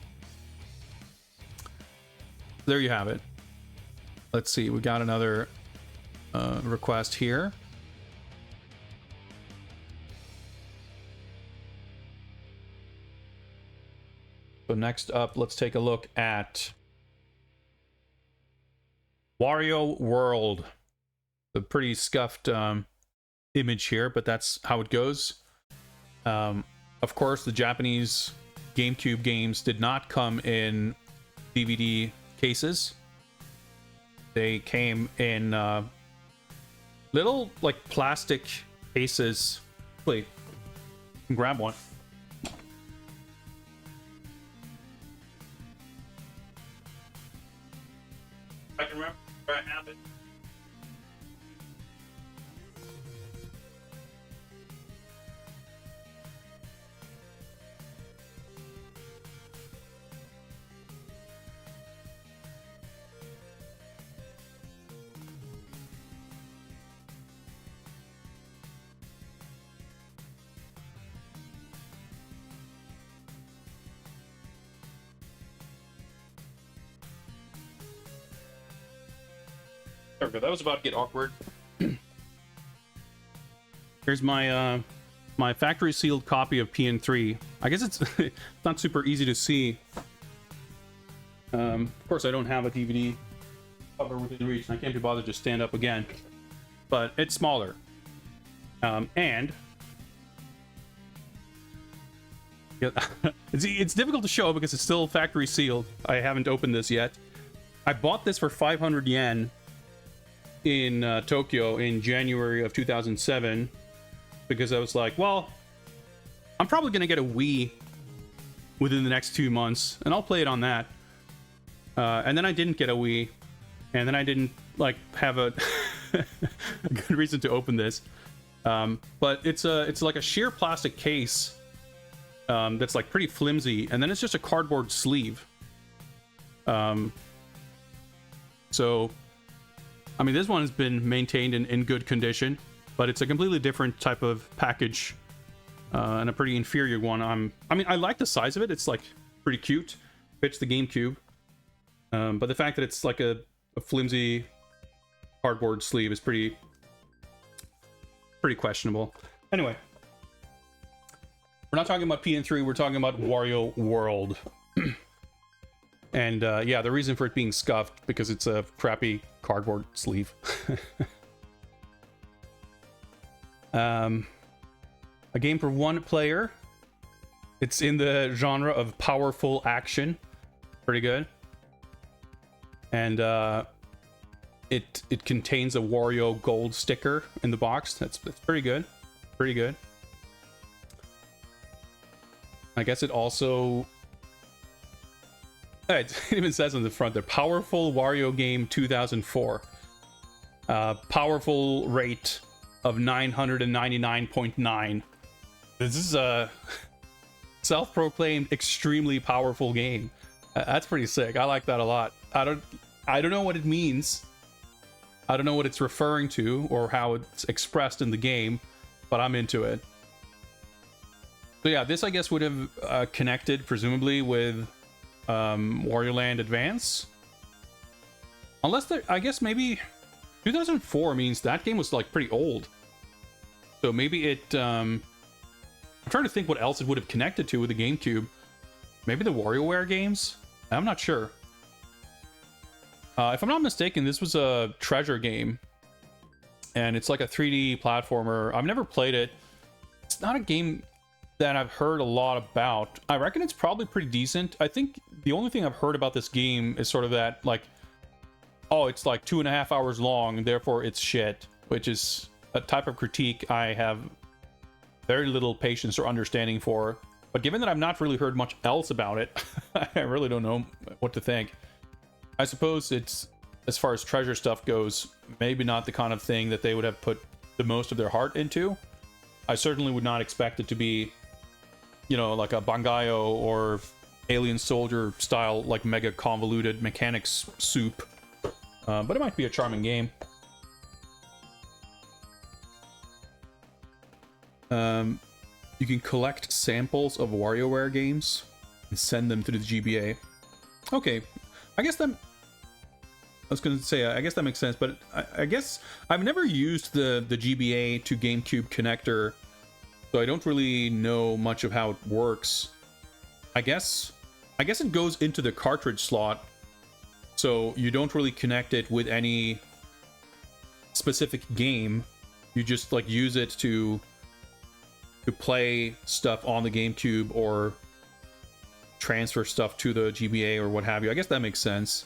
A: There you have it. Let's see, we got another request here. So next up, let's take a look at Wario World. A pretty scuffed image here, but that's how it goes. Of course, the Japanese GameCube games did not come in DVD cases. They came in little like plastic cases. Wait, you can grab one. I can remember where I have it. There we go. That was about to get awkward. Here's my my factory sealed copy of PN3. I guess it's not super easy to see. Of course, I don't have a DVD cover within reach, and I can't be bothered to stand up again. But it's smaller, and it's difficult to show because it's still factory sealed. I haven't opened this yet. I bought this for 500 yen in Tokyo in January of 2007 because I was like, well, I'm probably gonna get a Wii within the next 2 months and I'll play it on that. And then I didn't get a Wii, and then I didn't like have a a good reason to open this. But it's like a sheer plastic case that's like pretty flimsy, and then it's just a cardboard sleeve. So I mean, this one has been maintained in good condition, but it's a completely different type of package, and a pretty inferior one. I mean, I like the size of it. It's like pretty cute, fits the GameCube. But the fact that it's like a flimsy cardboard sleeve is pretty questionable. Anyway, we're not talking about PN3, we're talking about Wario World. And yeah, the reason for it being scuffed, because it's a crappy cardboard sleeve. A game for one player. It's in the genre of powerful action. Pretty good. And it contains a Wario gold sticker in the box. That's pretty good. Pretty good. I guess it also... It even says on the front there, Powerful Wario Game 2004. Powerful rate of 999.9. This is a self-proclaimed extremely powerful game. That's pretty sick. I like that a lot. I don't know what it means. I don't know what it's referring to or how it's expressed in the game, but I'm into it. So yeah, this I guess would have connected presumably with Wario Land Advance, unless there, I guess maybe 2004 means that game was like pretty old, so maybe it I'm trying to think what else it would have connected to with the GameCube. Maybe the WarioWare games? I'm not sure. If I'm not mistaken, this was a Treasure game, and it's like a 3D platformer. I've never played it. It's not a game that I've heard a lot about. I reckon it's probably pretty decent. I think the only thing I've heard about this game is sort of that, like, oh, it's like 2.5 hours long, therefore it's shit, which is a type of critique I have very little patience or understanding for. But given that I've not really heard much else about it, I really don't know what to think. I suppose it's, as far as Treasure stuff goes, maybe not the kind of thing that they would have put the most of their heart into. I certainly would not expect it to be, you know, like a Bangayo or Alien Soldier style, like mega convoluted mechanics soup. But it might be a charming game. You can collect samples of WarioWare games and send them to the GBA. Okay, I guess that... I was going to say, I guess that makes sense, but I guess I've never used the GBA to GameCube connector, so I don't really know much of how it works. I guess it goes into the cartridge slot, so you don't really connect it with any specific game. You just like use it to play stuff on the GameCube or transfer stuff to the GBA or what have you. I guess that makes sense.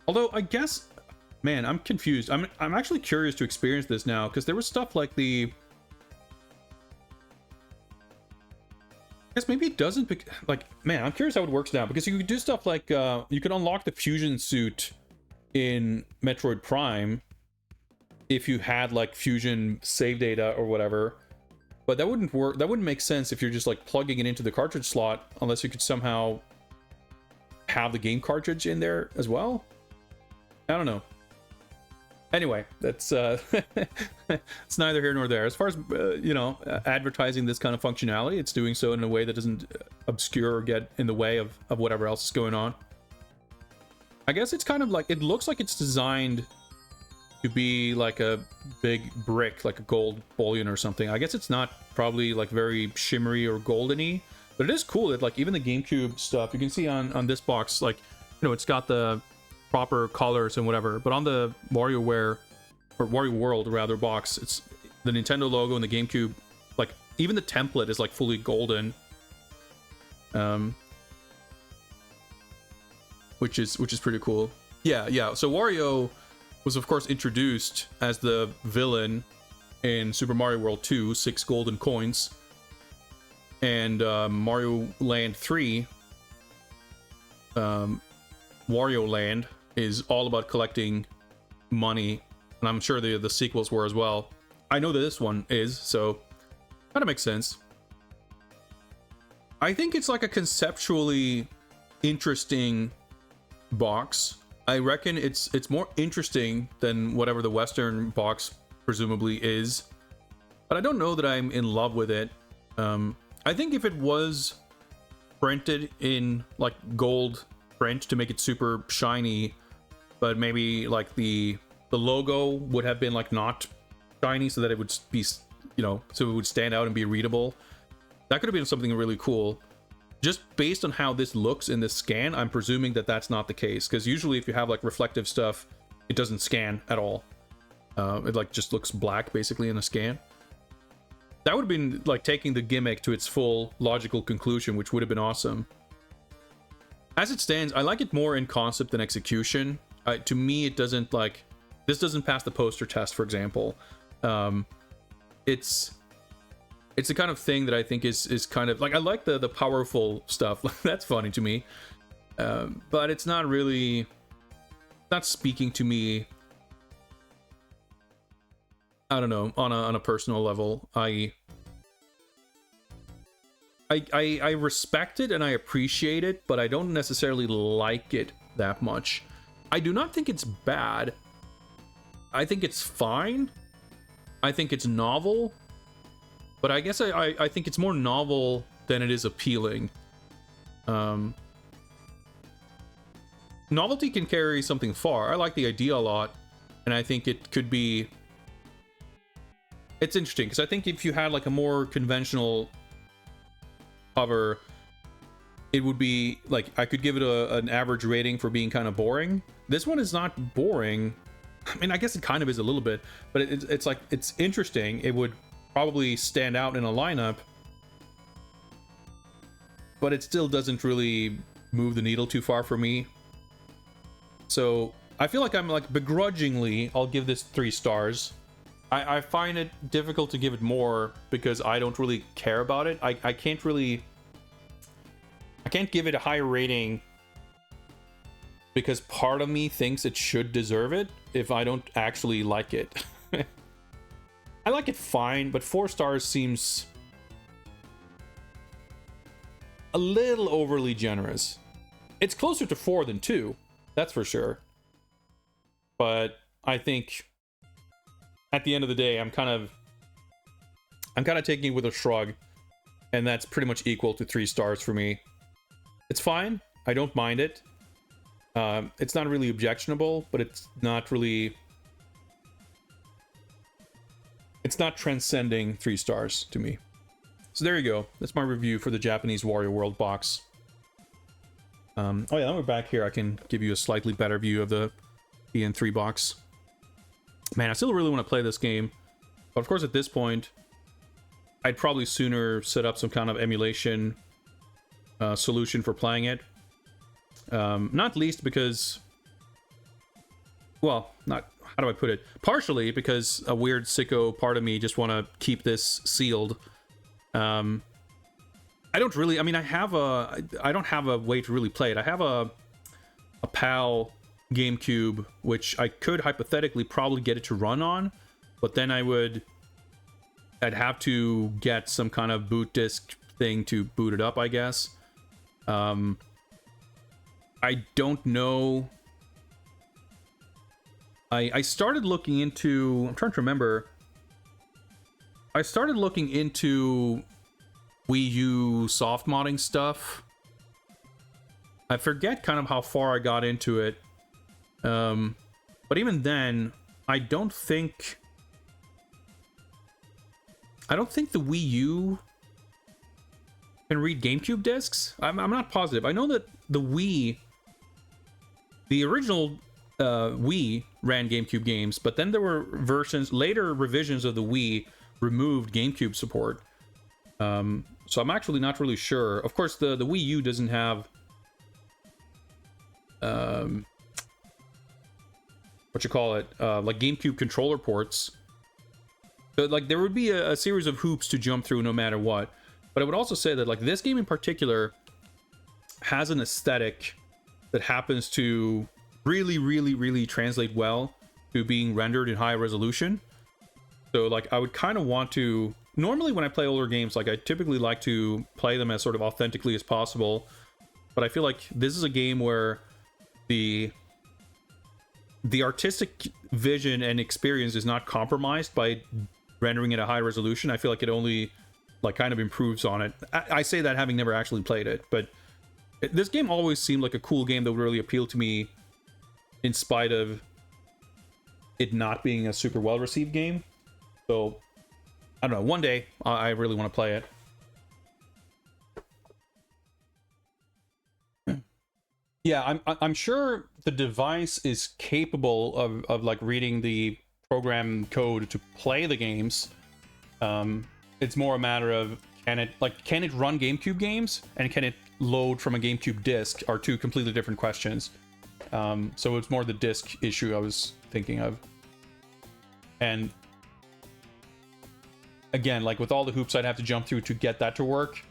A: Although, I guess, man, I'm confused. I'm actually curious to experience this now, because there was stuff like the... I guess maybe it doesn't... Like, man, I'm curious how it works now, because you could do stuff like... you could unlock the fusion suit in Metroid Prime if you had, like, fusion save data or whatever. But that wouldn't work. That wouldn't make sense if you're just, like, plugging it into the cartridge slot, unless you could somehow have the game cartridge in there as well. I don't know. Anyway, that's it's neither here nor there. As far as you know, advertising this kind of functionality, it's doing so in a way that doesn't obscure or get in the way of whatever else is going on. I guess it's kind of like, it looks like it's designed to be like a big brick, like a gold bullion or something. I guess it's not probably like very shimmery or golden-y, but it is cool that like even the GameCube stuff, you can see on this box, like, you know, it's got the proper colors and whatever, but on the WarioWare, or Wario World rather, box, it's the Nintendo logo and the GameCube, like even the template is like fully golden, which is pretty cool. Yeah, so Wario was of course introduced as the villain in Super Mario World 2, 6 golden coins, and Mario Land 3, Wario Land, is all about collecting money and I'm sure the sequels were as well. I know that this one is, so kind of makes sense. I think it's like a conceptually interesting box. I reckon it's more interesting than whatever the Western box presumably is, but I don't know that I'm in love with it. I think if it was printed in like gold print to make it super shiny, but maybe like the logo would have been like not shiny so that it would be, you know, so it would stand out and be readable. That could have been something really cool. Just based on how this looks in this scan, I'm presuming that that's not the case, because usually if you have like reflective stuff, it doesn't scan at all. It like just looks black basically in a scan. That would have been like taking the gimmick to its full logical conclusion, which would have been awesome. As it stands, I like it more in concept than execution. To me, it doesn't like, this doesn't pass the poster test, for example. It's the kind of thing that I think is kind of like, I like the powerful stuff. That's funny to me, but it's not really, not speaking to me. I don't know, on a personal level. I respect it and I appreciate it, but I don't necessarily like it that much. I do not think it's bad. I think it's fine. I think it's novel, but I guess I think it's more novel than it is appealing. Novelty can carry something far. I like the idea a lot, and I think it could be, it's interesting, because I think if you had like a more conventional cover, it would be like, I could give it an average rating for being kind of boring. This one is not boring. I mean, I guess it kind of is a little bit, but it's like, it's interesting. It would probably stand out in a lineup, but it still doesn't really move the needle too far for me. So I feel like I'm like begrudgingly, I'll give this 3 stars. I find it difficult to give it more because I don't really care about it. I can't give it a high rating because part of me thinks it should deserve it if I don't actually like it. I like it fine, but 4 stars seems a little overly generous. It's closer to 4 than 2, that's for sure. But I think at the end of the day, I'm kind of taking it with a shrug, and that's pretty much equal to 3 stars for me. It's fine. I don't mind it. It's not really objectionable, but it's not really, it's not transcending 3 stars to me. So there you go. That's my review for the Japanese Wario World box. Oh yeah, then we're back here. I can give you a slightly better view of the EN3 box. Man, I still really want to play this game, but of course at this point I'd probably sooner set up some kind of emulation solution for playing it. Not least because, well, not, how do I put it? Partially because a weird sicko part of me just want to keep this sealed. I don't really, I mean, I don't have a way to really play it. I have a PAL GameCube, which I could hypothetically probably get it to run on, but then I'd have to get some kind of boot disk thing to boot it up, I guess. I don't know. I started looking into, I'm trying to remember. I started looking into Wii U soft modding stuff. I forget kind of how far I got into it. But even then, I don't think the Wii U can read GameCube discs. I'm not positive. I know that the original Wii ran GameCube games, but then there were later revisions of the Wii removed GameCube support. So I'm actually not really sure. Of course, the Wii U doesn't have what you call it, like GameCube controller ports. So like there would be a series of hoops to jump through no matter what. But I would also say that like this game in particular has an aesthetic that happens to really translate well to being rendered in high resolution. So like I would kind of want to, normally when I play older games, like I typically like to play them as sort of authentically as possible, but I feel like this is a game where the artistic vision and experience is not compromised by rendering it at high resolution. I feel like it only like kind of improves on it. I say that having never actually played it, but this game always seemed like a cool game that would really appeal to me in spite of it not being a super well received game. So I don't know, one day I really want to play it. Yeah, I'm sure the device is capable of like reading the program code to play the games. It's more a matter of can it run GameCube games, and can it load from a GameCube disc are two completely different questions. So it's more the disc issue I was thinking of. And again, like with all the hoops I'd have to jump through to get that to work,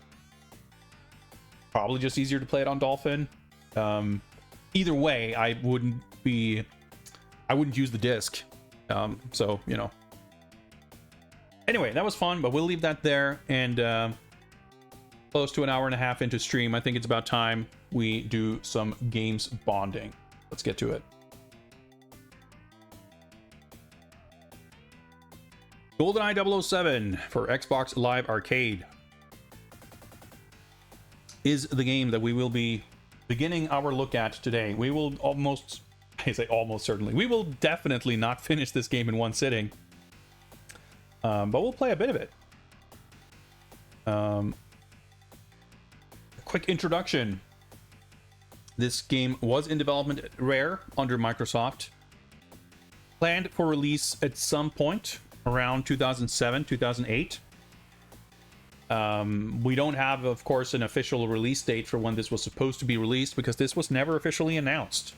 A: probably just easier to play it on Dolphin. Either way, I wouldn't use the disc. So, you know. Anyway, that was fun, but we'll leave that there. And close to an hour and a half into stream, I think it's about time we do some games bonding. Let's get to it. GoldenEye 007 for Xbox Live Arcade is the game that we will be beginning our look at today. We will certainly. We will definitely not finish this game in one sitting. But we'll play a bit of it. Quick introduction. This game was in development at Rare under Microsoft. Planned for release at some point around 2007, 2008. We don't have, of course, an official release date for when this was supposed to be released because this was never officially announced.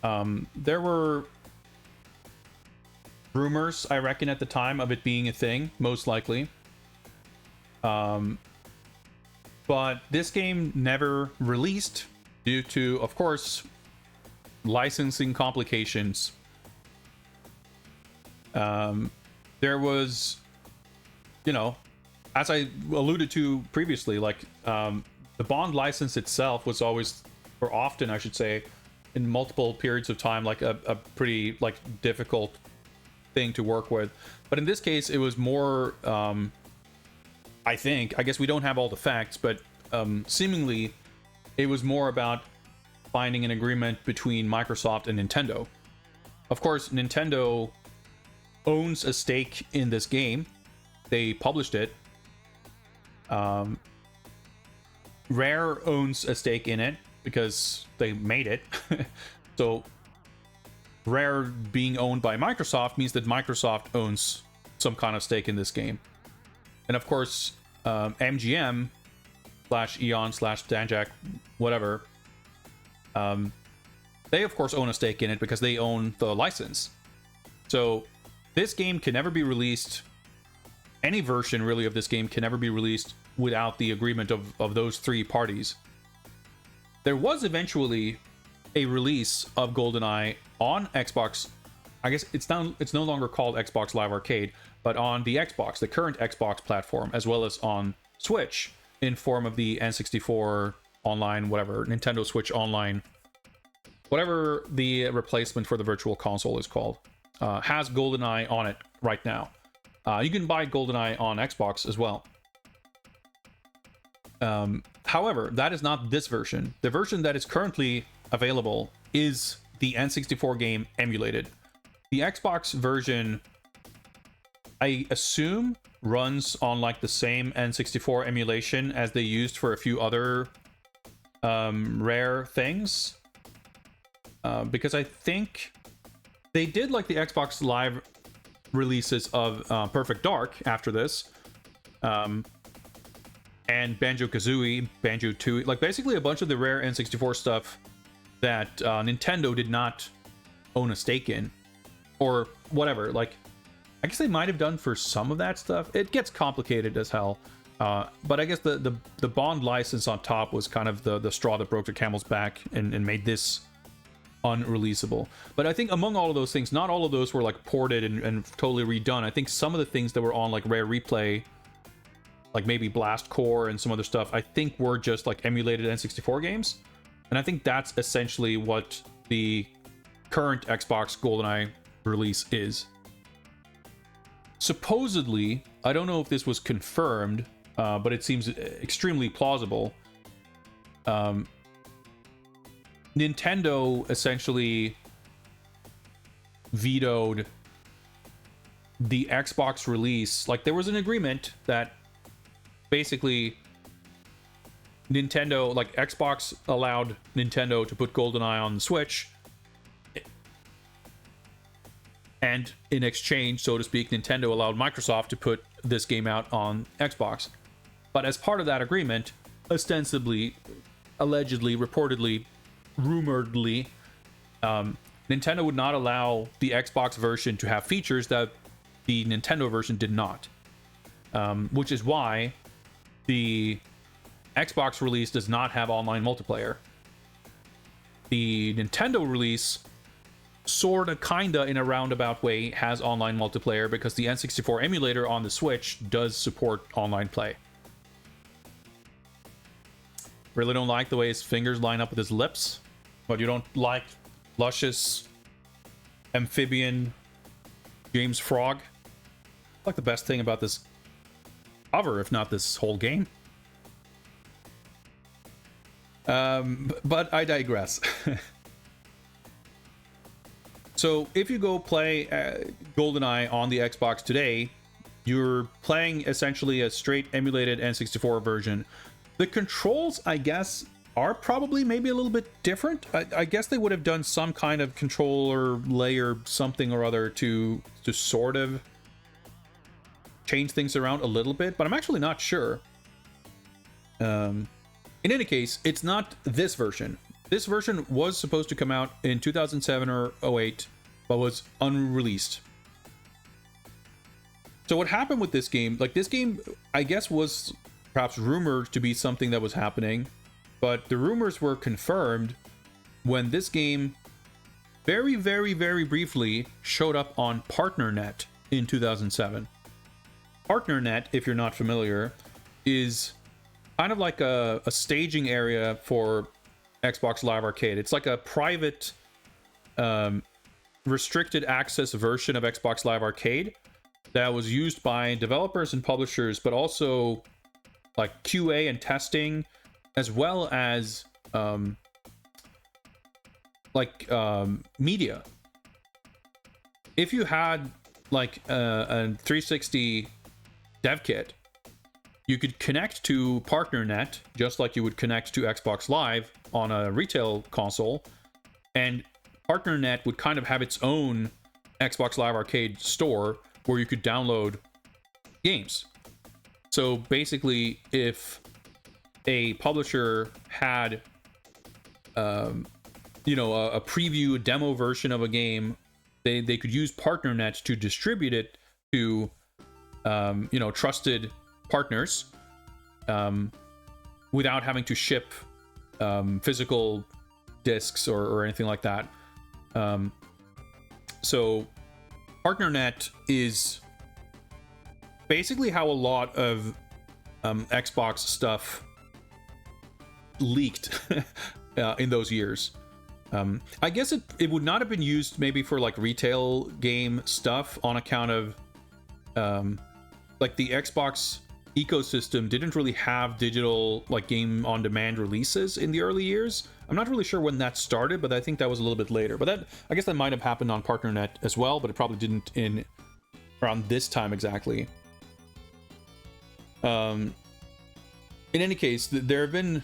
A: There were rumors, I reckon, at the time of it being a thing, most likely. But this game never released due to, of course, licensing complications. There was, you know, as I alluded to previously, like the Bond license itself was always, or often I should say, in multiple periods of time, like a pretty like difficult thing to work with. But in this case, it was more, I guess we don't have all the facts, but seemingly it was more about finding an agreement between Microsoft and Nintendo. Of course, Nintendo owns a stake in this game. They published it. Rare owns a stake in it because they made it. So Rare being owned by Microsoft means that Microsoft owns some kind of stake in this game. And of course, MGM / Eon / Danjak, whatever, they of course own a stake in it because they own the license. So this game can never be released. Any version really of this game can never be released without the agreement of those three parties. There was eventually a release of GoldenEye on Xbox. I guess it's no longer called Xbox Live Arcade, but on the Xbox, the current Xbox platform, as well as on Switch in form of the N64 Online, whatever, Nintendo Switch Online, whatever the replacement for the Virtual Console is called, has GoldenEye on it right now. You can buy GoldenEye on Xbox as well. However, that is not this version. The version that is currently available is the N64 game emulated. The Xbox version, I assume, runs on like the same N64 emulation as they used for a few other Rare things. Because I think they did like the Xbox Live releases of Perfect Dark after this. And Banjo-Kazooie, Banjo-Tooie, like basically a bunch of the Rare N64 stuff that Nintendo did not own a stake in, or whatever. Like, I guess they might have done for some of that stuff. It gets complicated as hell. But I guess the Bond license on top was kind of the straw that broke the camel's back and made this unreleasable. But I think among all of those things, not all of those were like ported and totally redone. I think some of the things that were on like Rare Replay, like maybe Blast Core and some other stuff, I think were just like emulated N64 games. And I think that's essentially what the current Xbox GoldenEye release is. Supposedly, I don't know if this was confirmed, but it seems extremely plausible. Nintendo essentially vetoed the Xbox release. Like, there was an agreement that basically Nintendo, like Xbox allowed Nintendo to put GoldenEye on the Switch, and in exchange, so to speak, Nintendo allowed Microsoft to put this game out on Xbox. But as part of that agreement, ostensibly, allegedly, reportedly, rumoredly, Nintendo would not allow the Xbox version to have features that the Nintendo version did not. Which is why the Xbox release does not have online multiplayer. The Nintendo release, sorta, kinda, in a roundabout way, has online multiplayer because the N64 emulator on the Switch does support online play. Really don't like the way his fingers line up with his lips, but you don't like luscious amphibian James Frog. Like the best thing about this cover, if not this whole game. But I digress. So if you go play GoldenEye on the Xbox today, you're playing essentially a straight emulated N64 version. The controls, I guess, are probably maybe a little bit different. I guess they would have done some kind of controller layer, something or other, to sort of change things around a little bit, but I'm actually not sure. In any case, it's not this version. This version was supposed to come out in 2007 or 08, but was unreleased. So what happened with this game, like this game, I guess was perhaps rumored to be something that was happening, but the rumors were confirmed when this game very, very, very briefly showed up on PartnerNet in 2007. PartnerNet, if you're not familiar, is kind of like a staging area for Xbox Live Arcade. It's like a private, restricted access version of Xbox Live Arcade that was used by developers and publishers, but also like QA and testing, as well as media. If you had like a 360 dev kit, you could connect to PartnerNet just like you would connect to Xbox Live on a retail console, and PartnerNet would kind of have its own Xbox Live Arcade store where you could download games. So basically, if a publisher had a preview, a demo version of a game, they could use PartnerNet to distribute it to trusted partners without having to ship physical discs or anything like that. So PartnerNet is basically how a lot of Xbox stuff leaked in those years. I guess it would not have been used maybe for like retail game stuff on account of like the Xbox ecosystem didn't really have digital like game on demand releases in the early years. I'm not really sure when that started, but I think that was a little bit later. But I guess that might have happened on PartnerNet as well, but it probably didn't in around this time exactly. In any case, there have been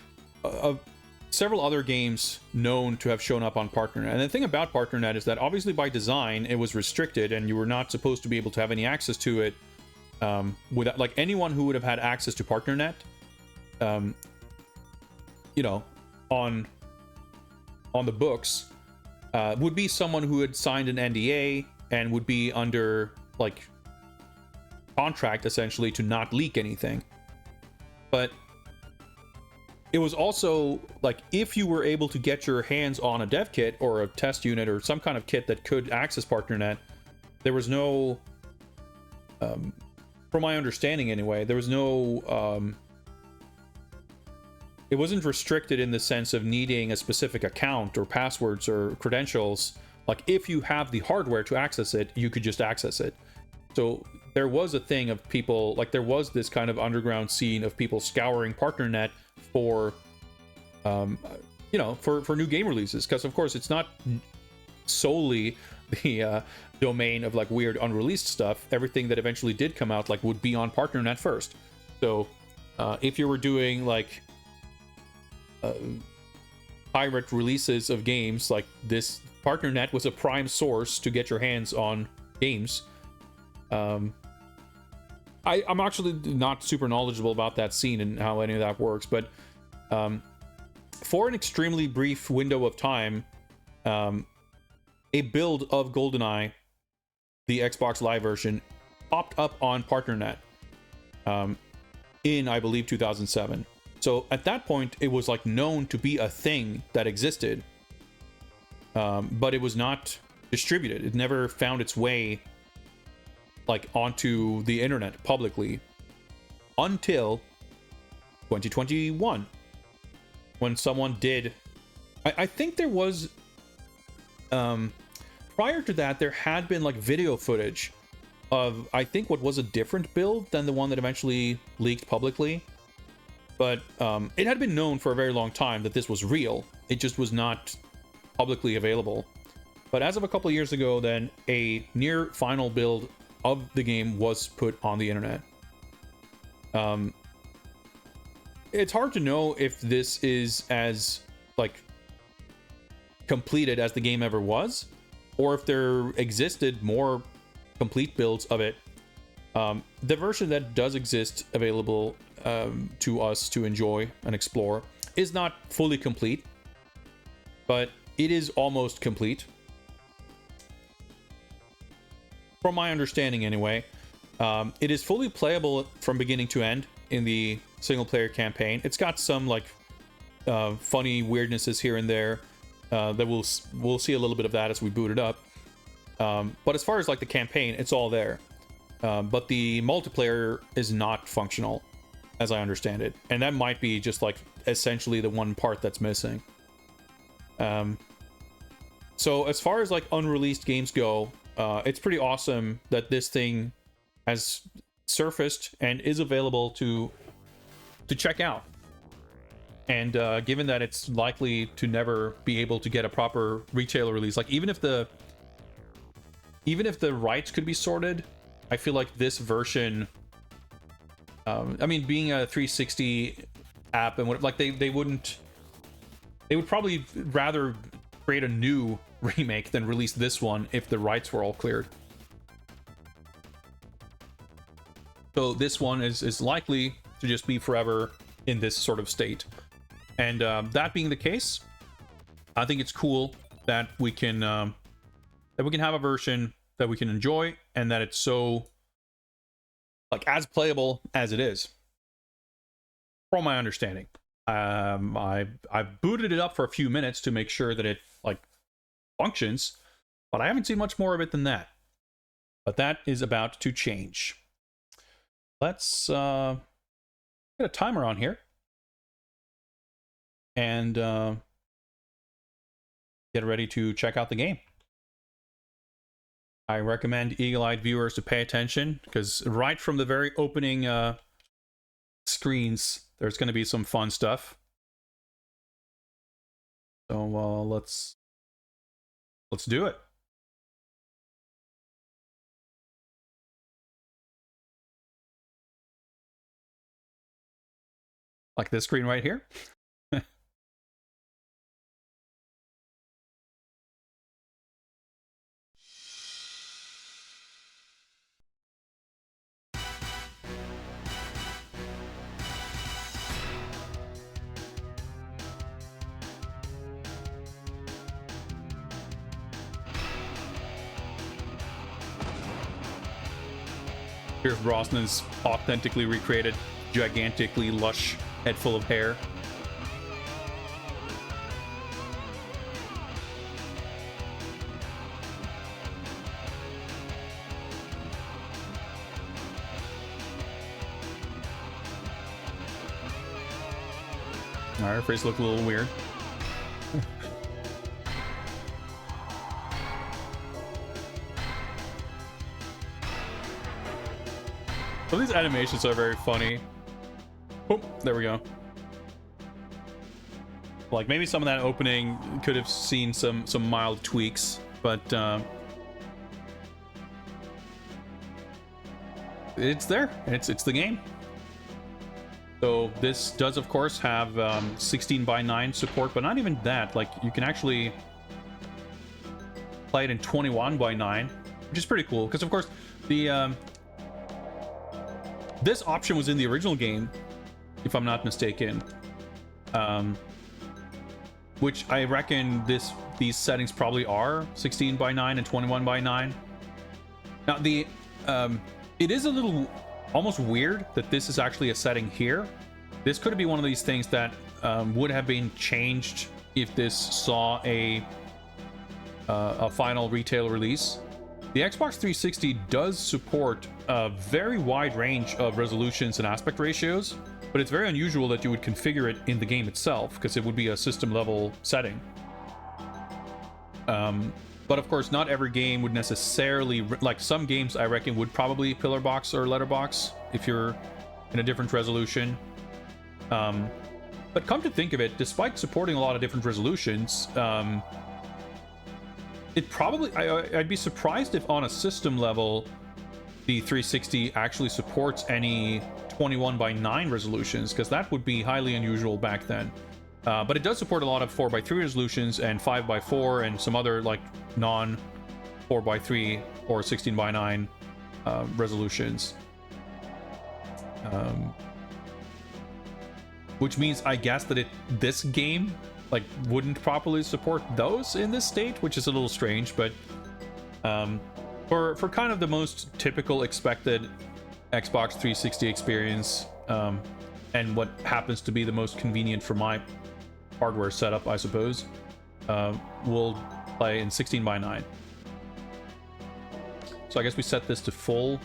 A: several other games known to have shown up on PartnerNet. And the thing about PartnerNet is that obviously by design it was restricted, and you were not supposed to be able to have any access to it without, like, anyone who would have had access to PartnerNet, on the books, would be someone who had signed an NDA and would be under like contract essentially to not leak anything. But it was also like, if you were able to get your hands on a dev kit or a test unit or some kind of kit that could access PartnerNet, there was no, from my understanding anyway, there was no, it wasn't restricted in the sense of needing a specific account or passwords or credentials. Like, if you have the hardware to access it, you could just access it. So there was a thing of people, like, there was this kind of underground scene of people scouring PartnerNet for, you know, for new game releases. Because, of course, it's not solely the domain of, like, weird unreleased stuff. Everything that eventually did come out, like, would be on PartnerNet first. So if you were doing, like, pirate releases of games, like this, PartnerNet was a prime source to get your hands on games. I'm actually not super knowledgeable about that scene and how any of that works, but for an extremely brief window of time, a build of GoldenEye, the Xbox Live version, popped up on PartnerNet in, I believe, 2007. So at that point, it was like known to be a thing that existed, but it was not distributed. It never found its way like onto the internet publicly until 2021, when someone did. I think there was, prior to that, there had been like video footage of, I think, what was a different build than the one that eventually leaked publicly. But it had been known for a very long time that this was real. It just was not publicly available. But as of a couple of years ago, then a near final build of the game was put on the internet. It's hard to know if this is as like completed as the game ever was, or if there existed more complete builds of it. The version that does exist available to us to enjoy and explore is not fully complete, but it is almost complete, from my understanding anyway. It is fully playable from beginning to end in the single player campaign. It's got some like funny weirdnesses here and there that we'll see a little bit of that as we boot it up, but as far as like the campaign, it's all there. But the multiplayer is not functional, as I understand it. And that might be just like essentially the one part that's missing. So as far as like unreleased games go, it's pretty awesome that this thing has surfaced and is available to check out. And given that it's likely to never be able to get a proper retail release, like even if the rights could be sorted, I feel like this version, I mean, being a 360 app and what, like they would probably rather create a new remake than release this one if the rights were all cleared. So this one is likely to just be forever in this sort of state. And that being the case, I think it's cool that we can have a version that we can enjoy, and that it's so like as playable as it is, from my understanding. I booted it up for a few minutes to make sure that it like functions, but I haven't seen much more of it than that. But that is about to change. Let's get a timer on here and get ready to check out the game. I recommend eagle-eyed viewers to pay attention, because right from the very opening screens, there's going to be some fun stuff. So let's do it. Like this screen right here. Pierce Brosnan's authentically recreated, gigantically lush head full of hair. All right, her face looked a little weird. Well, these animations are very funny. Oh, there we go. Like maybe some of that opening could have seen some mild tweaks, but it's there. It's the game. So this does of course have 16:9 support, but not even that. Like you can actually play it in 21:9, which is pretty cool. Because of course the this option was in the original game, if I'm not mistaken. Which I reckon these settings probably are 16:9 and 21:9. Now the it is a little almost weird that this is actually a setting here. This could be one of these things that would have been changed if this saw a final retail release. The Xbox 360 does support a very wide range of resolutions and aspect ratios, but it's very unusual that you would configure it in the game itself, because it would be a system level setting. But of course, not every game would necessarily, like some games I reckon would probably pillar box or letterbox if you're in a different resolution. But come to think of it, despite supporting a lot of different resolutions, it probably, I'd be surprised if on a system level the 360 actually supports any 21:9 resolutions, because that would be highly unusual back then. But it does support a lot of 4:3 resolutions and 5:4 and some other like non 4:3 or 16:9 resolutions. Which means I guess that this game like wouldn't properly support those in this state, which is a little strange. But for kind of the most typical expected Xbox 360 experience, and what happens to be the most convenient for my hardware setup, I suppose, we'll play in 16:9. So I guess we set this to full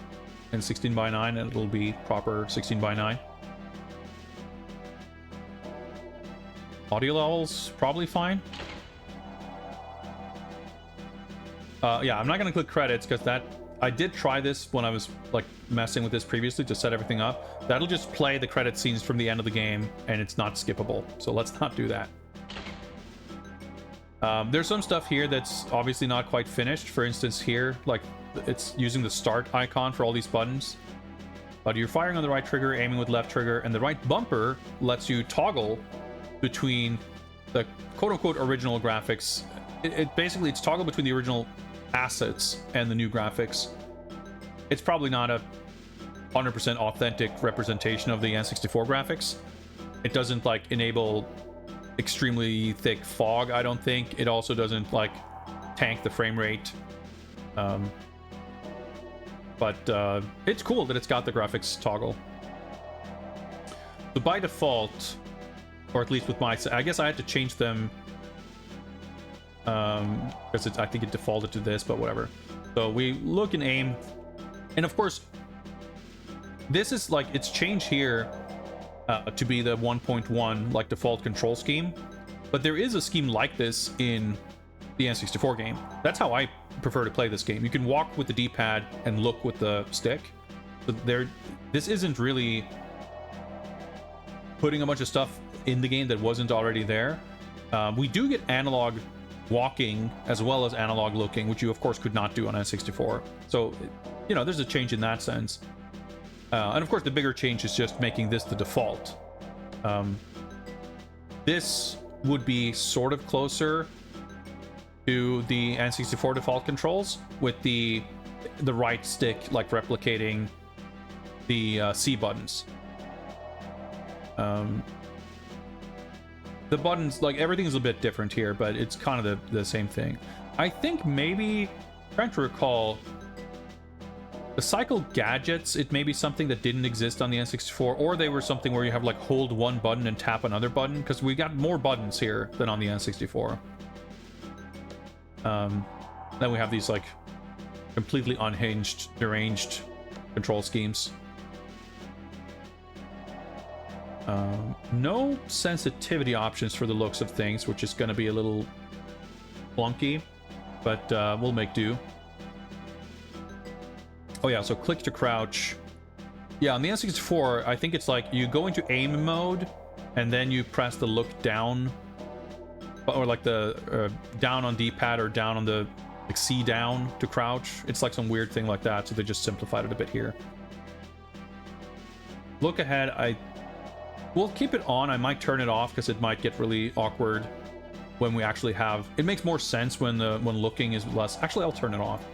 A: in 16:9 and it'll be proper 16:9. Audio levels probably fine. Yeah, I'm not gonna click credits because that I did try this when I was like messing with this previously to set everything up. That'll just play the credit scenes from the end of the game and it's not skippable, so let's not do that. There's some stuff here that's obviously not quite finished. For instance here, like it's using the start icon for all these buttons, but you're firing on the right trigger, aiming with left trigger, and the right bumper lets you toggle between the quote-unquote original graphics. It's toggle between the original assets and the new graphics. It's probably not a 100% authentic representation of the N64 graphics. It doesn't like enable extremely thick fog, I don't think. It also doesn't like tank the frame rate. But it's cool that it's got the graphics toggle. So by default, or at least with my, I guess I had to change them because I think it defaulted to this, but whatever. So we look and aim, and of course this is like, it's changed here to be the 1.1 like default control scheme, but there is a scheme like this in the N64 game. That's how I prefer to play this game. You can walk with the D-pad and look with the stick. So this isn't really putting a bunch of stuff in the game that wasn't already there. We do get analog walking as well as analog looking, which you of course could not do on N64. So, you know, there's a change in that sense. And of course the bigger change is just making this the default. This would be sort of closer to the N64 default controls, with the right stick like replicating the C buttons. The buttons, like everything's a bit different here, but it's kind of the same thing. I think maybe, trying to recall, the cycle gadgets, it may be something that didn't exist on the N64, or they were something where you have like hold one button and tap another button, because we got more buttons here than on the N64. Then we have these like completely unhinged, deranged control schemes. No sensitivity options for the looks of things, which is going to be a little clunky, but we'll make do. Oh yeah, so click to crouch. Yeah, on the N64, I think it's like you go into aim mode, and then you press the look down, or like the down on D-pad or down on the like C down to crouch. It's like some weird thing like that, so they just simplified it a bit here. Look ahead, we'll keep it on. I might turn it off because it might get really awkward when we actually have... It makes more sense when looking is less... Actually, I'll turn it off.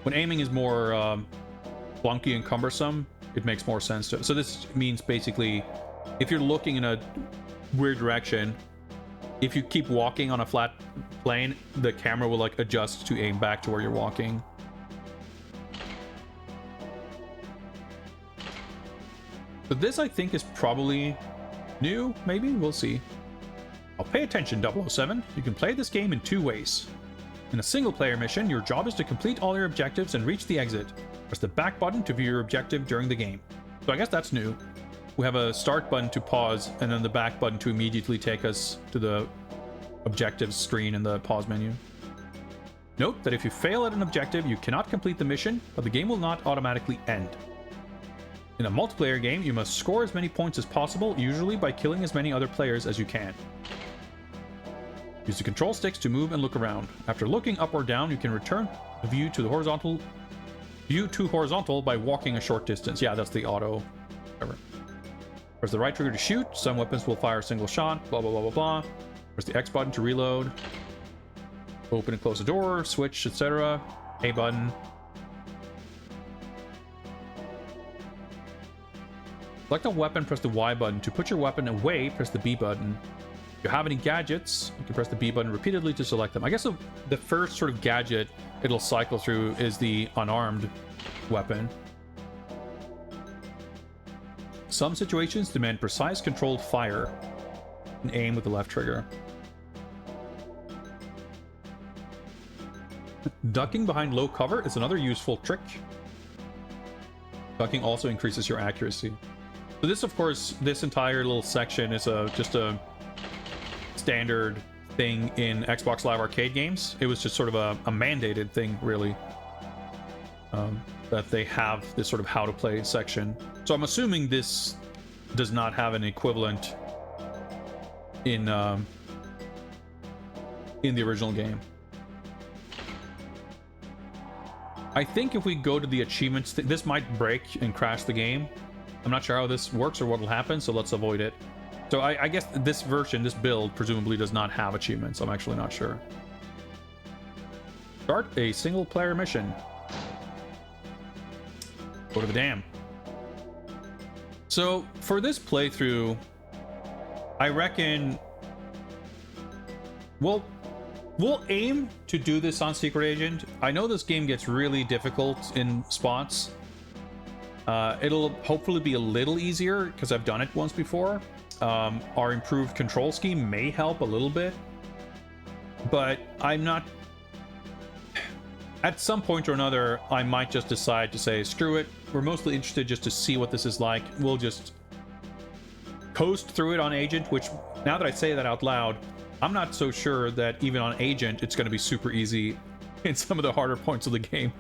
A: When aiming is more clunky and cumbersome, it makes more sense to... So this means basically, if you're looking in a weird direction, if you keep walking on a flat plane, the camera will like adjust to aim back to where you're walking. But this, I think, is probably new, maybe? We'll see. Now pay attention, 007. You can play this game in 2 ways. In a single-player mission, your job is to complete all your objectives and reach the exit. Press the back button to view your objective during the game. So I guess that's new. We have a start button to pause, and then the back button to immediately take us to the objectives screen in the pause menu. Note that if you fail at an objective, you cannot complete the mission, but the game will not automatically end. In a multiplayer game, you must score as many points as possible, usually by killing as many other players as you can. Use the control sticks to move and look around. After looking up or down, you can return the view to horizontal by walking a short distance. Yeah, that's the auto. Whatever. Press the right trigger to shoot. Some weapons will fire a single shot. Blah, blah, blah, blah, blah. Press the X button to reload. Open and close the door. Switch, etc. A button. Select a weapon, press the Y button. To put your weapon away, press the B button. If you have any gadgets, you can press the B button repeatedly to select them. I guess the first sort of gadget it'll cycle through is the unarmed weapon. Some situations demand precise controlled fire and aim with the left trigger. Ducking behind low cover is another useful trick. Ducking also increases your accuracy. So this, of course, this entire little section is just a standard thing in Xbox Live Arcade games. It was just sort of a mandated thing, really, that they have this sort of how to play section. So I'm assuming this does not have an equivalent in the original game. I think if we go to the achievements, this might break and crash the game. I'm not sure how this works or what will happen, so let's avoid it. So I guess this version, this build, presumably does not have achievements. I'm actually not sure. Start a single-player mission. Go to the dam. So for this playthrough, I reckon we'll aim to do this on Secret Agent. I know this game gets really difficult in spots. It'll hopefully be a little easier because I've done it once before. Our improved control scheme may help a little bit, but I'm not... At some point or another, I might just decide to say, screw it. We're mostly interested just to see what this is like. We'll just coast through it on Agent, which, now that I say that out loud, I'm not so sure that even on Agent, it's going to be super easy in some of the harder points of the game.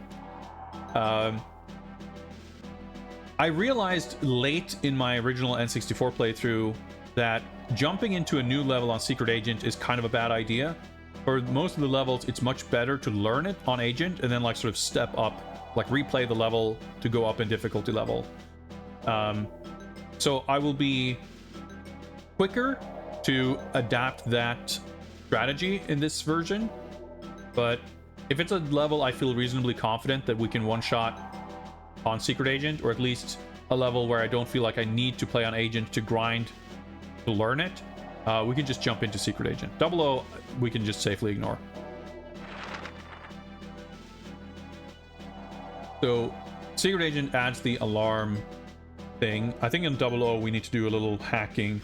A: I realized late in my original N64 playthrough that jumping into a new level on Secret Agent is kind of a bad idea. For most of the levels, it's much better to learn it on Agent and then like sort of step up, like replay the level to go up in difficulty level. So I will be quicker to adapt that strategy in this version, but if it's a level I feel reasonably confident that we can one-shot on Secret Agent, or at least a level where I don't feel like I need to play on Agent to grind to learn it, we can just jump into Secret Agent. 00 we can just safely ignore. So Secret Agent adds the alarm thing. I think in 00 we need to do a little hacking,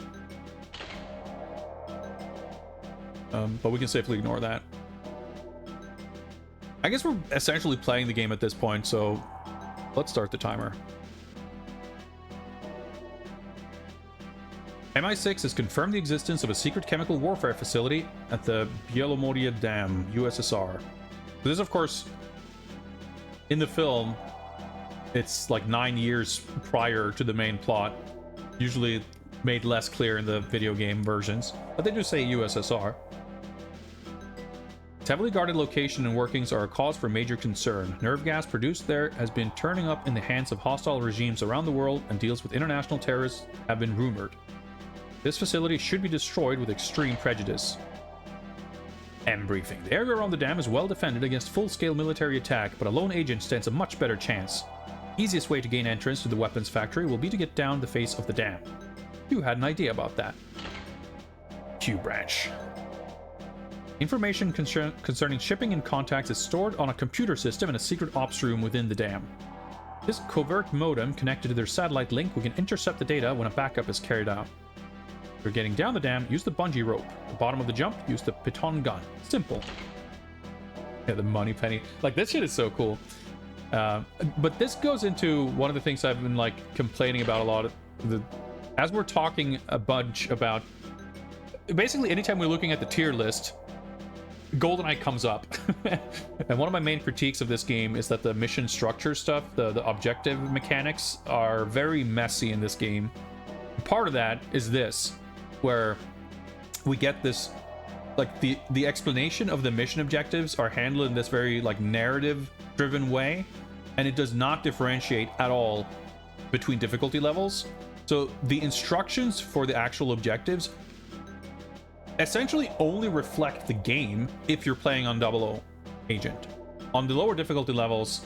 A: but we can safely ignore that. I guess we're essentially playing the game at this point, so let's start the timer. MI6 has confirmed the existence of a secret chemical warfare facility at the Bielomoria Dam, USSR. So this, of course, in the film, it's like 9 years prior to the main plot. Usually made less clear in the video game versions, but they do say USSR. Its heavily guarded location and workings are a cause for major concern. Nerve gas produced there has been turning up in the hands of hostile regimes around the world, and deals with international terrorists have been rumored. This facility should be destroyed with extreme prejudice. M briefing. The area around the dam is well defended against full-scale military attack, but a lone agent stands a much better chance. Easiest way to gain entrance to the weapons factory will be to get down the face of the dam. You had an idea about that. Q branch. Information concerning shipping and contacts is stored on a computer system in a secret ops room within the dam. This covert modem connected to their satellite link, we can intercept the data when a backup is carried out. If you're getting down the dam, use the bungee rope. At the bottom of the jump, use the piton gun. Simple. Yeah, the money penny. Like, this shit is so cool. But this goes into one of the things I've been like complaining about a lot. As we're talking a bunch about, basically anytime we're looking at the tier list, GoldenEye comes up. And one of my main critiques of this game is that the mission structure stuff, the objective mechanics, are very messy in this game. Part of that is this, where we get this, like, the explanation of the mission objectives are handled in this very like narrative driven way, and it does not differentiate at all between difficulty levels. So the instructions for the actual objectives essentially only reflect the game if you're playing on 00 Agent. On the lower difficulty levels,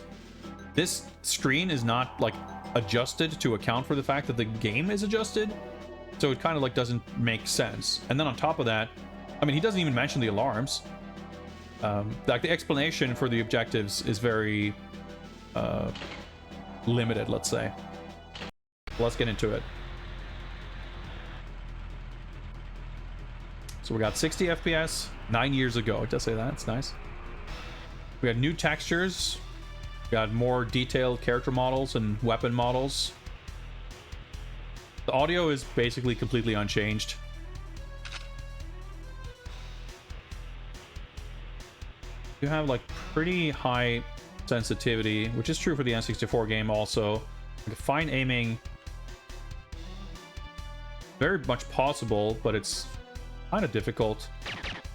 A: this screen is not like adjusted to account for the fact that the game is adjusted, so it kind of like doesn't make sense. And then on top of that, I mean, he doesn't even mention the alarms. Like, the explanation for the objectives is very limited, let's say. Let's get into it. So we got 60 FPS 9 years ago. It does say that. It's nice. We got new textures. We got more detailed character models and weapon models. The audio is basically completely unchanged. You have like pretty high sensitivity, which is true for the N64 game also. Like, fine aiming, very much possible, but it's kind of difficult.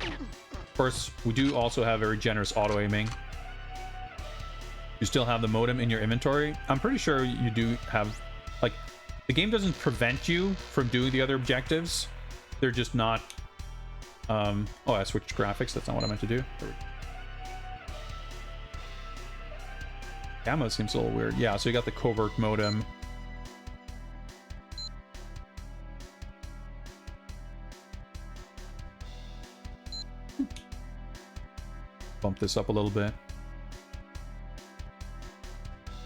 A: Of course, we do also have very generous auto aiming. You still have the modem in your inventory. I'm pretty sure you do have, like, the game doesn't prevent you from doing the other objectives. They're just not, oh, I switched graphics. That's not what I meant to do. Gamma seems a little weird. Yeah, so you got the covert modem. Bump this up a little bit.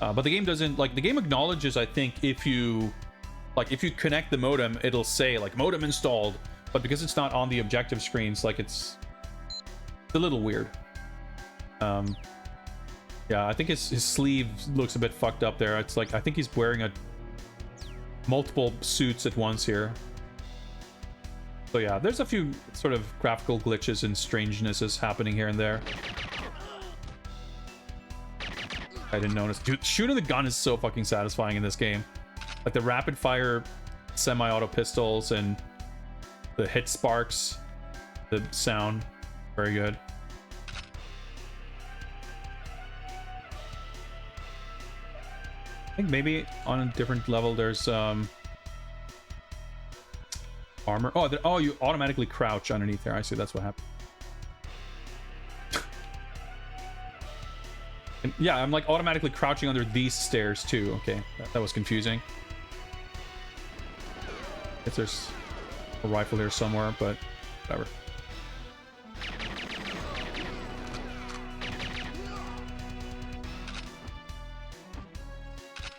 A: But the game doesn't, like, the game acknowledges, I think, if you connect the modem, it'll say, like, modem installed. But because it's not on the objective screens, like, it's a little weird. Yeah, I think his sleeve looks a bit fucked up there. It's like, I think he's wearing multiple suits at once here. So yeah, there's a few sort of graphical glitches and strangenesses happening here and there. I didn't notice. Dude, shooting the gun is so fucking satisfying in this game. Like, the rapid fire semi-auto pistols and the hit sparks, the sound, very good. I think maybe on a different level there's armor. Oh, oh, you automatically crouch underneath there. I see, that's what happened. And yeah, I'm like automatically crouching under these stairs too. Okay, that was confusing. I guess there's a rifle here somewhere, but whatever.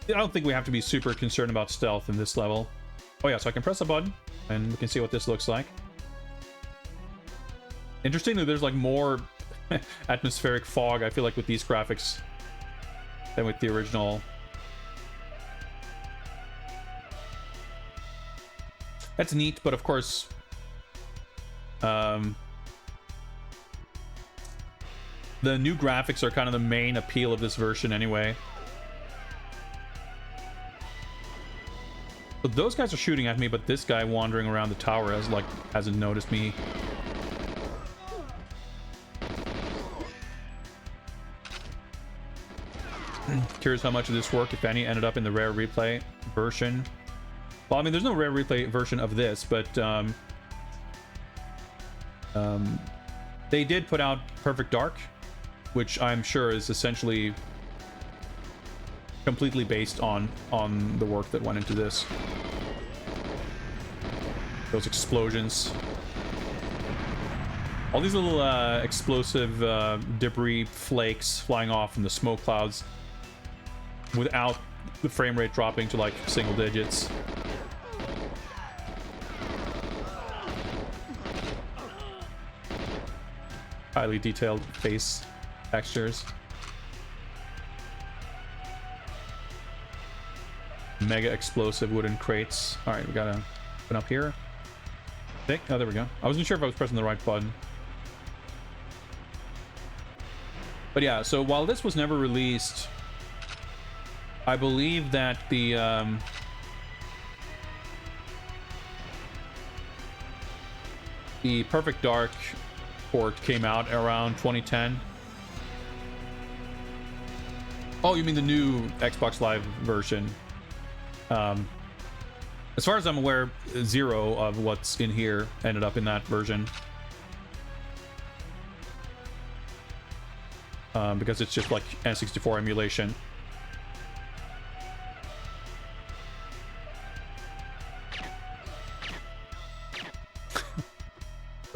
A: I don't think we have to be super concerned about stealth in this level. Oh yeah, so I can press a button and we can see what this looks like. Interestingly, there's like more atmospheric fog, I feel like, with these graphics than with the original. that's neat, but of course, the new graphics are kind of the main appeal of this version anyway. So those guys are shooting at me, but this guy wandering around the tower hasn't noticed me. Curious how much of this work, if any, ended up in the rare replay version. Well, I mean, there's no rare replay version of this, but they did put out Perfect Dark, which I'm sure is essentially completely based on the work that went into this. Those explosions. All these little explosive debris flakes flying off from the smoke clouds without the frame rate dropping to like single digits. Highly detailed face textures. Mega explosive wooden crates. All right, we gotta open up here. Oh, there we go. I wasn't sure if I was pressing the right button. But yeah, so while this was never released, I believe that the Perfect Dark port came out around 2010. Oh, you mean the new Xbox Live version? As far as I'm aware, 0 of what's in here ended up in that version. Because it's just like N64 emulation.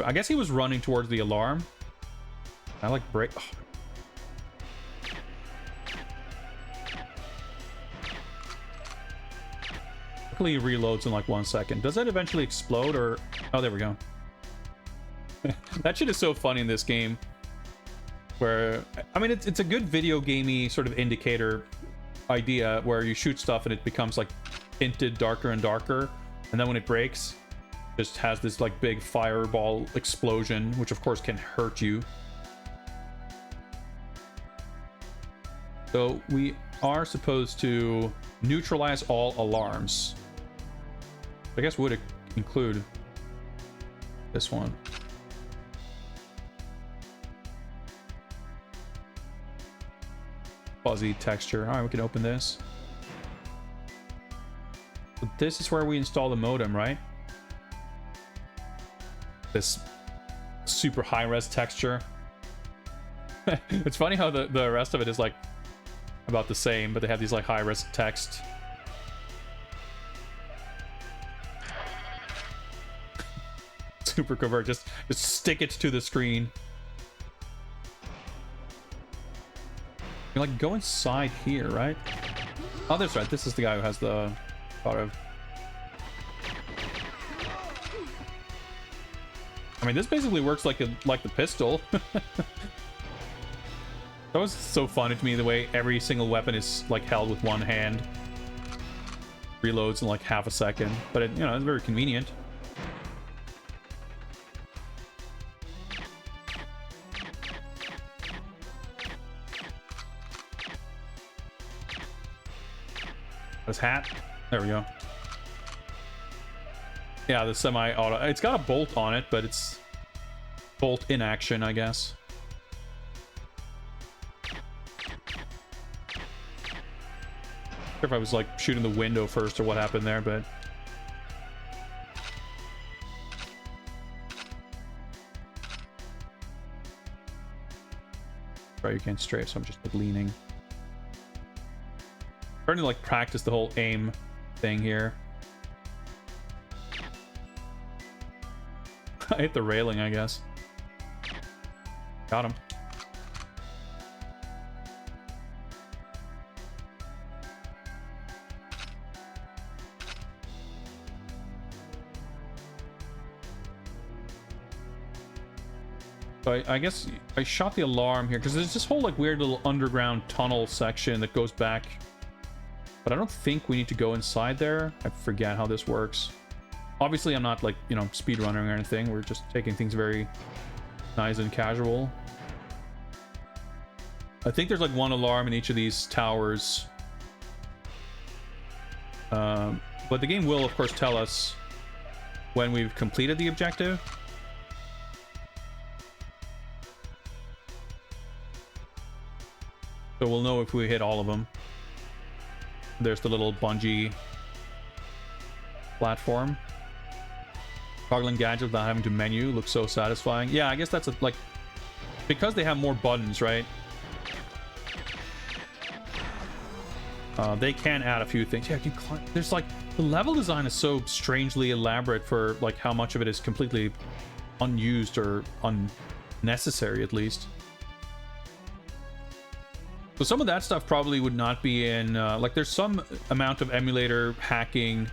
A: I guess he was running towards the alarm. I like break. Oh. Luckily, he reloads in like 1 second. Does that eventually explode or? Oh, there we go. That shit is so funny in this game. Where, I mean, it's a good video gamey sort of indicator idea where you shoot stuff and it becomes like tinted darker and darker, and then when it breaks, it just has this like big fireball explosion, which of course can hurt you. So we are supposed to neutralize all alarms. I guess would include this one. Fuzzy texture. All right, we can open this. So this is where we install the modem, right? This super high-res texture. It's funny how the rest of it is like about the same, but they have these like high-res text. Super covert. Just stick it to the screen. You like go inside here, right? Oh, that's right. This is the guy who has the thought of. I mean, this basically works like the pistol. That was so funny to me, the way every single weapon is like held with one hand. Reloads in like half a second, but it, you know, it's very convenient. His hat. There we go. Yeah, the semi-auto. It's got a bolt on it, but it's bolt in action, I guess. Not sure if I was like shooting the window first or what happened there, but right, you can't strafe, so I'm just like leaning. Trying to like practice the whole aim thing here. I hit the railing, I guess. Got him. So I guess I shot the alarm here because there's this whole like weird little underground tunnel section that goes back. But I don't think we need to go inside there. I forget how this works. Obviously, I'm not like, you know, speedrunning or anything. We're just taking things very nice and casual. I think there's like one alarm in each of these towers. But the game will, of course, tell us when we've completed the objective. So we'll know if we hit all of them. There's the little bungee platform. Toggling gadgets without having to menu looks so satisfying. Yeah, I guess that's like because they have more buttons, right? They can add a few things. Yeah, you climb. There's like the level design is so strangely elaborate for like how much of it is completely unused or unnecessary, at least. So some of that stuff probably would not be in like there's some amount of emulator hacking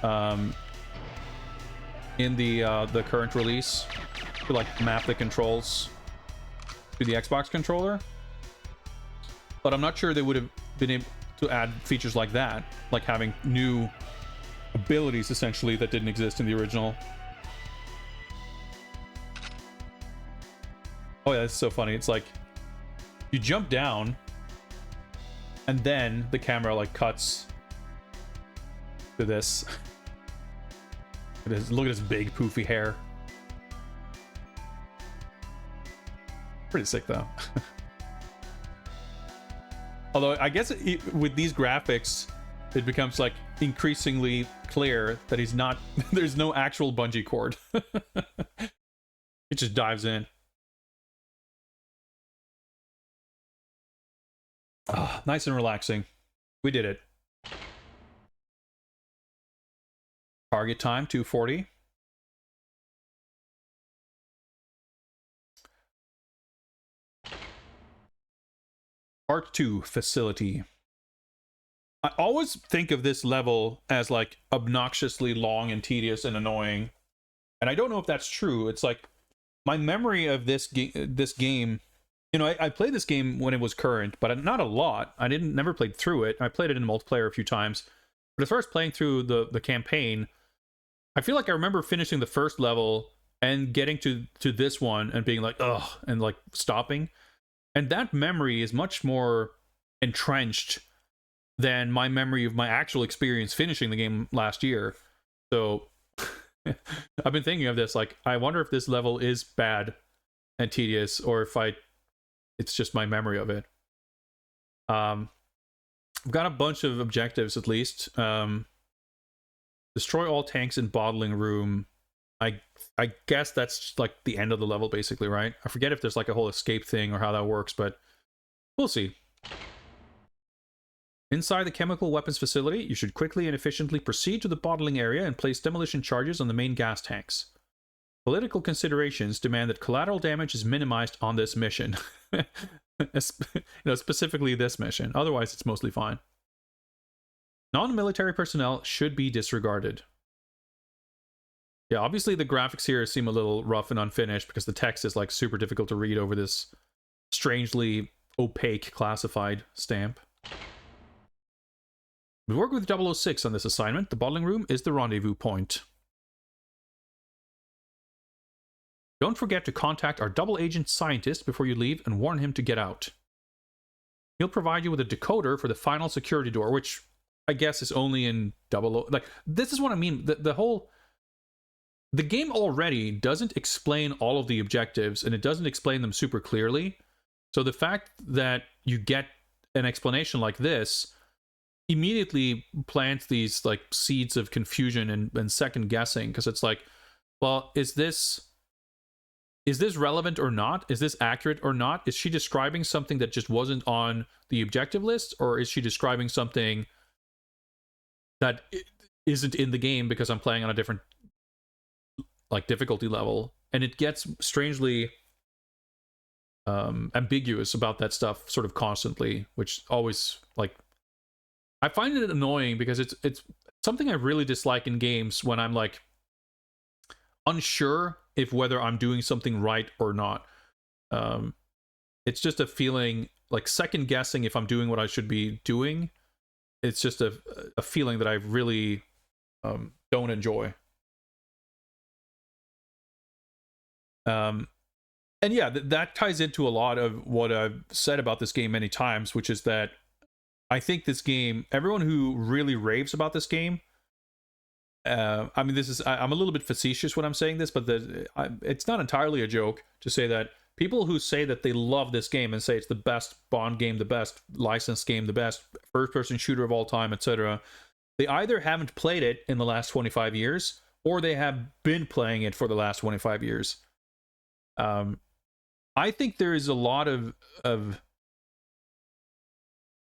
A: in the current release to like map the controls to the Xbox controller, but I'm not sure they would have been able to add features like that, like having new abilities essentially that didn't exist in the original. Oh yeah, it's so funny. It's like you jump down and then the camera like cuts to this. Look at his big poofy hair. Pretty sick though. Although I guess with these graphics, it becomes like increasingly clear that he's not. There's no actual bungee cord. It just dives in. Oh, nice and relaxing. We did it. Target time 240. Part 2 facility. I always think of this level as like obnoxiously long and tedious and annoying, and I don't know if that's true. It's like my memory of this game. You know, I played this game when it was current, but not a lot. I never played through it. I played it in multiplayer a few times, but as far as playing through the campaign, I feel like I remember finishing the first level and getting to this one and being like, ugh, and like stopping. And that memory is much more entrenched than my memory of my actual experience finishing the game last year. So I've been thinking of this, like, I wonder if this level is bad and tedious, or if it's just my memory of it. I've got a bunch of objectives, at least. Destroy all tanks in bottling room. I guess that's like the end of the level, basically, right? I forget if there's like a whole escape thing or how that works, but we'll see. Inside the chemical weapons facility, you should quickly and efficiently proceed to the bottling area and place demolition charges on the main gas tanks. Political considerations demand that collateral damage is minimized on this mission. Specifically this mission. Otherwise, it's mostly fine. Non-military personnel should be disregarded. Yeah, obviously the graphics here seem a little rough and unfinished because the text is like super difficult to read over this strangely opaque classified stamp. We work with 006 on this assignment. The bottling room is the rendezvous point. Don't forget to contact our double agent scientist before you leave and warn him to get out. He'll provide you with a decoder for the final security door, which I guess is only in 00. Like, this is what I mean. The game already doesn't explain all of the objectives, and it doesn't explain them super clearly. So the fact that you get an explanation like this immediately plants these like seeds of confusion and second guessing, because it's like, well, is this relevant or not? Is this accurate or not? Is she describing something that just wasn't on the objective list, or is she describing something that isn't in the game because I'm playing on a different like difficulty level? And it gets strangely ambiguous about that stuff sort of constantly, which always, like, I find it annoying because it's something I really dislike in games when I'm like unsure if whether I'm doing something right or not. It's just a feeling like second guessing if I'm doing what I should be doing. It's just a feeling that I really don't enjoy. And yeah, that ties into a lot of what I've said about this game many times, which is that I think this game, everyone who really raves about this game, I mean, I'm a little bit facetious when I'm saying this, but it's not entirely a joke to say that people who say that they love this game and say it's the best Bond game, the best licensed game, the best first-person shooter of all time, etc., they either haven't played it in the last 25 years or they have been playing it for the last 25 years. I think there is a lot of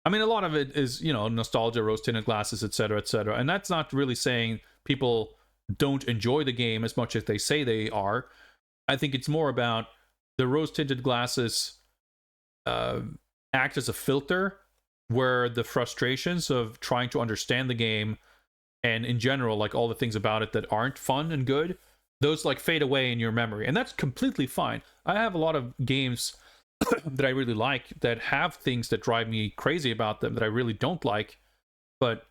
A: I mean, a lot of it is, nostalgia, rose-tinted glasses, etc., etc. And that's not really saying people don't enjoy the game as much as they say they are. I think it's more about the rose-tinted glasses act as a filter where the frustrations of trying to understand the game and in general, like all the things about it that aren't fun and good, those like fade away in your memory. And that's completely fine. I have a lot of games that I really like that have things that drive me crazy about them that I really don't like, but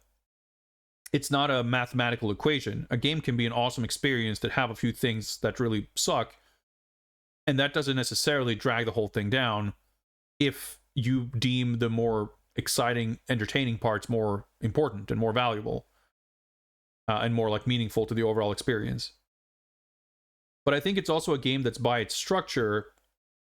A: it's not a mathematical equation. A game can be an awesome experience that have a few things that really suck, and that doesn't necessarily drag the whole thing down if you deem the more exciting, entertaining parts more important and more valuable and more like meaningful to the overall experience. But I think it's also a game that's, by its structure,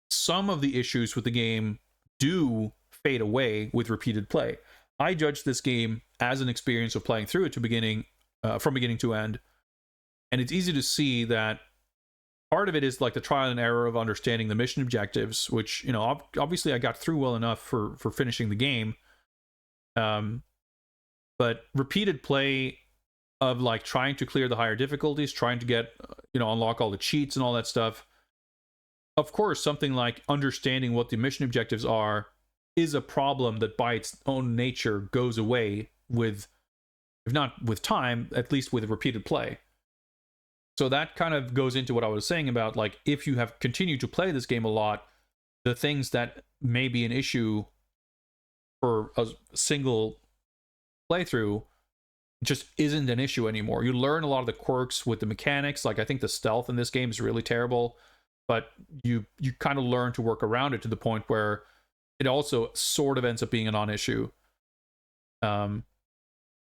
A: some of the issues with the game do fade away with repeated play. I judge this game as an experience of playing through it from beginning to end, and it's easy to see that part of it is like the trial and error of understanding the mission objectives, which, obviously I got through well enough for finishing the game. But repeated play of like trying to clear the higher difficulties, trying to get, unlock all the cheats and all that stuff. Of course, something like understanding what the mission objectives are is a problem that by its own nature goes away with, if not with time, at least with repeated play. So that kind of goes into what I was saying about, like, if you have continued to play this game a lot, the things that may be an issue for a single playthrough just isn't an issue anymore. You learn a lot of the quirks with the mechanics. Like, I think the stealth in this game is really terrible, but you kind of learn to work around it to the point where it also sort of ends up being a non-issue. And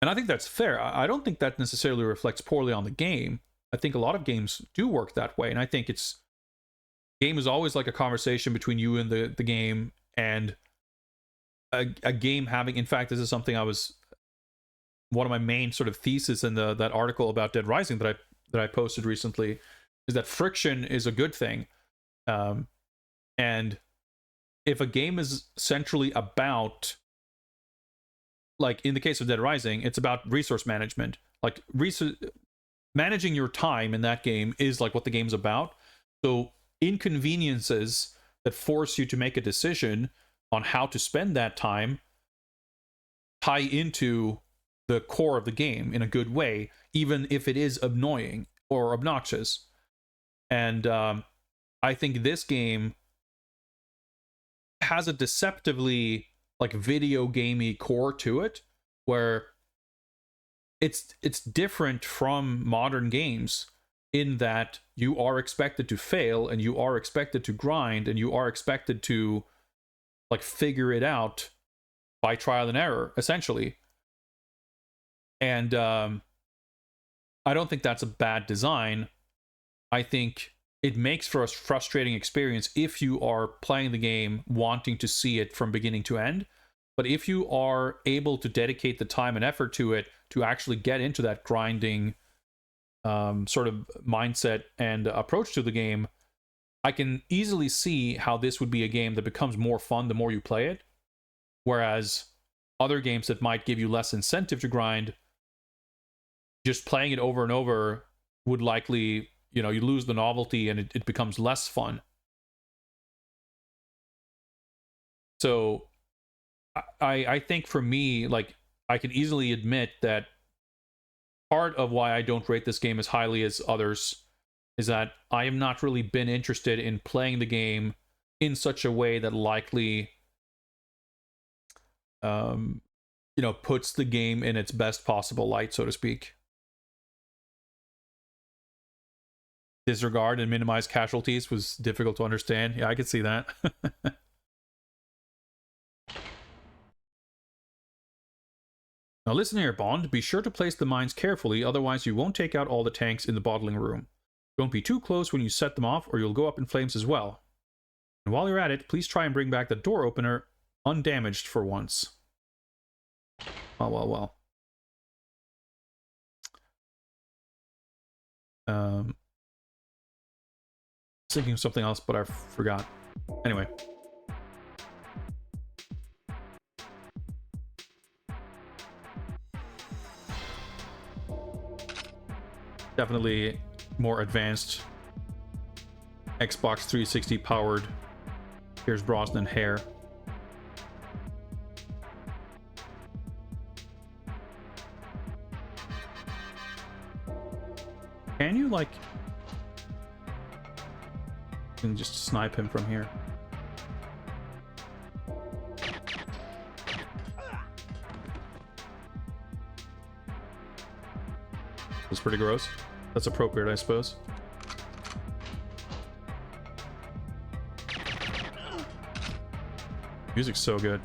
A: I think that's fair. I don't think that necessarily reflects poorly on the game. I think a lot of games do work that way, and I think game is always like a conversation between you and the game, and a game having, in fact, this is something one of my main sort of thesis in that article about Dead Rising that I posted recently, is that friction is a good thing. And if a game is centrally about, like in the case of Dead Rising, it's about resource management. Like managing your time in that game is like what the game's about. So inconveniences that force you to make a decision on how to spend that time tie into the core of the game in a good way, even if it is annoying or obnoxious. And I think this game has a deceptively like video gamey core to it, where it's different from modern games in that you are expected to fail, and you are expected to grind, and you are expected to like figure it out by trial and error, essentially. And I don't think that's a bad design. I think it makes for a frustrating experience if you are playing the game wanting to see it from beginning to end. But if you are able to dedicate the time and effort to it, to actually get into that grinding sort of mindset and approach to the game, I can easily see how this would be a game that becomes more fun the more you play it. Whereas other games that might give you less incentive to grind, just playing it over and over would likely, you lose the novelty and it becomes less fun. So I think for me, like, I can easily admit that part of why I don't rate this game as highly as others is that I have not really been interested in playing the game in such a way that likely puts the game in its best possible light, so to speak. disregard and minimize casualties was difficult to understand. Yeah, I could see that. Now listen here, Bond. Be sure to place the mines carefully, otherwise you won't take out all the tanks in the bottling room. Don't be too close when you set them off, or you'll go up in flames as well. And while you're at it, please try and bring back the door opener undamaged for once. Oh, well. Thinking of something else, but I forgot. Anyway. Definitely more advanced Xbox 360 powered Pierce Brosnan hair. Can you like can just snipe him from here? That's pretty gross. That's appropriate, I suppose. Music's so good.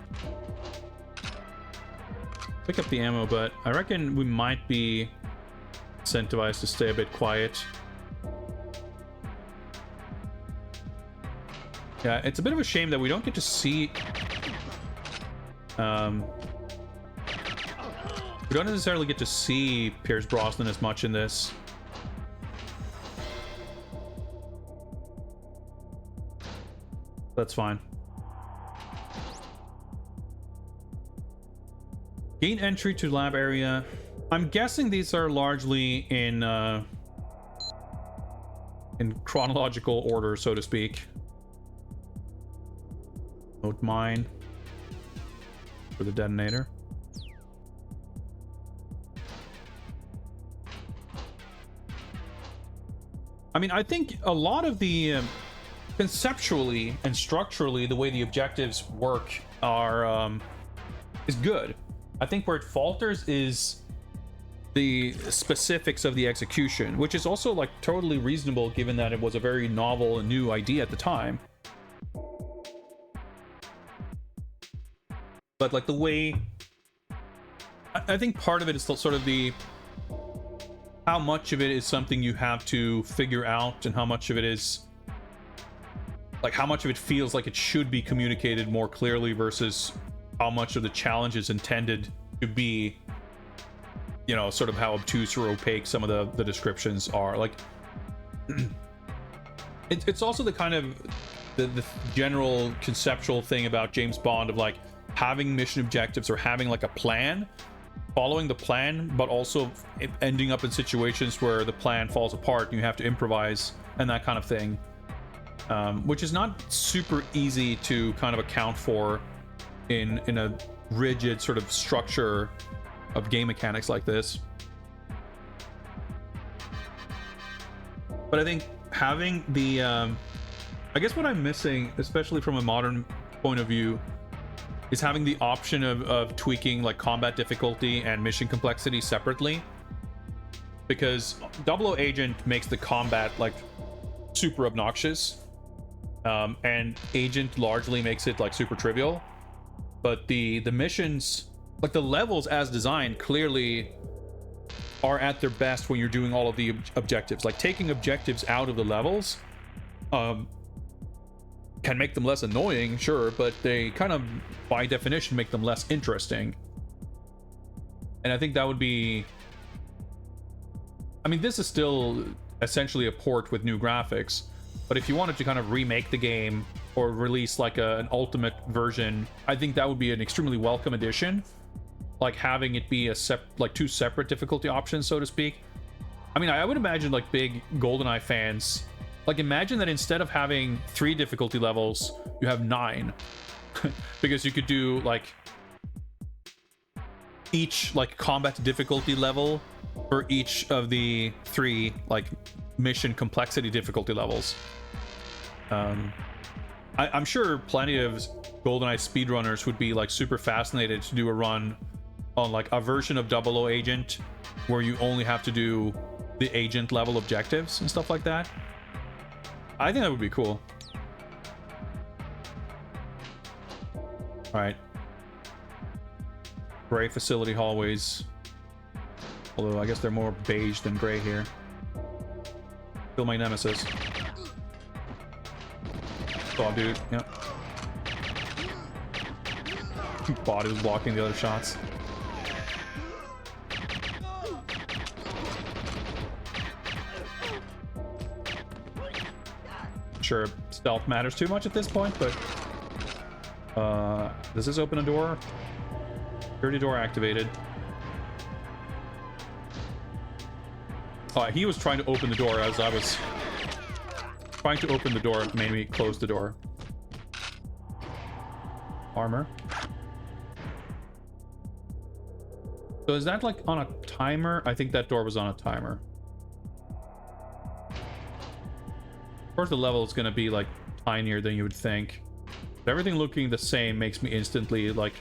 A: Pick up the ammo, but I reckon we might be incentivized to stay a bit quiet. Yeah, it's a bit of a shame that we don't get to see... we don't necessarily get to see Pierce Brosnan as much in this. That's fine. Gain entry to lab area. I'm guessing these are largely in chronological order, so to speak. Note mine for the detonator. I mean, I think a lot of the conceptually and structurally, the way the objectives work are is good. I think where it falters is the specifics of the execution, which is also like totally reasonable given that it was a very novel and new idea at the time. But like the way, I think part of it is still sort of the how much of it is something you have to figure out, and how much of it is like how much of it feels like it should be communicated more clearly versus how much of the challenge is intended to be, you know, sort of how obtuse or opaque some of the descriptions are. Like it's also the kind of the general conceptual thing about James Bond of like having mission objectives or having like a plan, following the plan, but also ending up in situations where the plan falls apart and you have to improvise and that kind of thing, which is not super easy to kind of account for in a rigid sort of structure of game mechanics like this. But I think having the I guess what I'm missing, especially from a modern point of view, is having the option of tweaking like combat difficulty and mission complexity separately, because 00 Agent makes the combat like super obnoxious, and Agent largely makes it like super trivial. But the missions, like the levels as designed, clearly are at their best when you're doing all of the objectives. Like taking objectives out of the levels can make them less annoying, sure, but they kind of by definition make them less interesting. And I think that would be, I mean, this is still essentially a port with new graphics, but if you wanted to kind of remake the game or release like an ultimate version, I think that would be an extremely welcome addition. Like having it be like two separate difficulty options, so to speak. I mean, I would imagine like big GoldenEye fans, like imagine that instead of having 3 difficulty levels, you have 9. Because you could do like each like combat difficulty level for each of the 3 like mission complexity difficulty levels. I'm sure plenty of GoldenEye speedrunners would be like super fascinated to do a run on like a version of 00 Agent where you only have to do the agent level objectives and stuff like that. I think that would be cool. All right. Gray facility hallways. Although I guess they're more beige than gray here. Kill my nemesis. Oh, dude. Yep. Body was blocking the other shots. Sure, stealth matters too much at this point, but does this open a door? Security door activated. Oh, he was trying to open the door as I was trying to open the door. It made me close the door. Armor. So is that like on a timer? I think that door was on a timer. Of course, the level is going to be like tinier than you would think. But everything looking the same makes me instantly like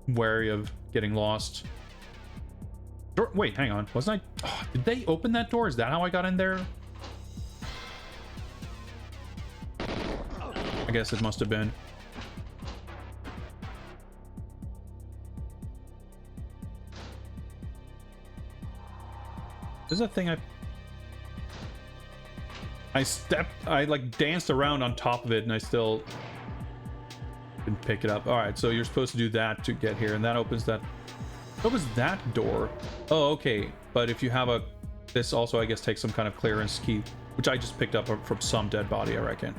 A: wary of getting lost. Door, wait, hang on. Wasn't I? Oh, did they open that door? Is that how I got in there? I guess it must have been. There's a thing I like danced around on top of it and I still didn't pick it up. All right, so you're supposed to do that to get here, and that opens that. What was that door? Oh, okay. But if you have a, this also I guess takes some kind of clearance key, which I just picked up from some dead body, I reckon.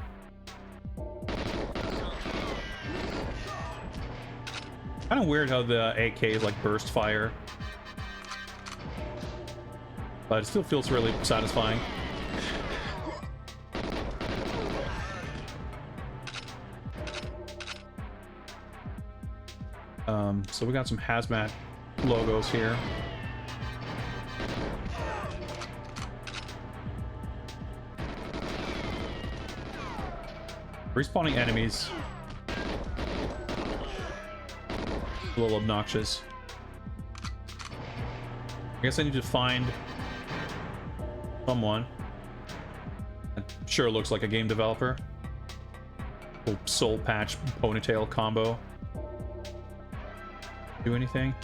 A: Kind of weird how the AK is like burst fire. But it still feels really satisfying. So we got some hazmat logos here. Respawning enemies. A little obnoxious. I guess I need to find someone. It sure looks like a game developer. Little soul patch ponytail combo. Do anything?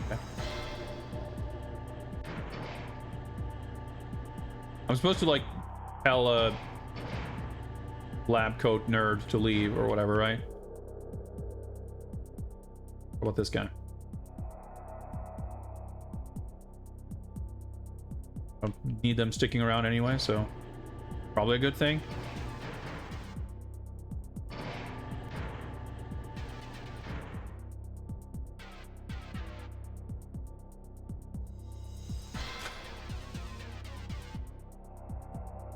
A: Okay. I'm supposed to like tell a lab coat nerd to leave or whatever, right? What about this guy? I don't need them sticking around anyway, so probably a good thing.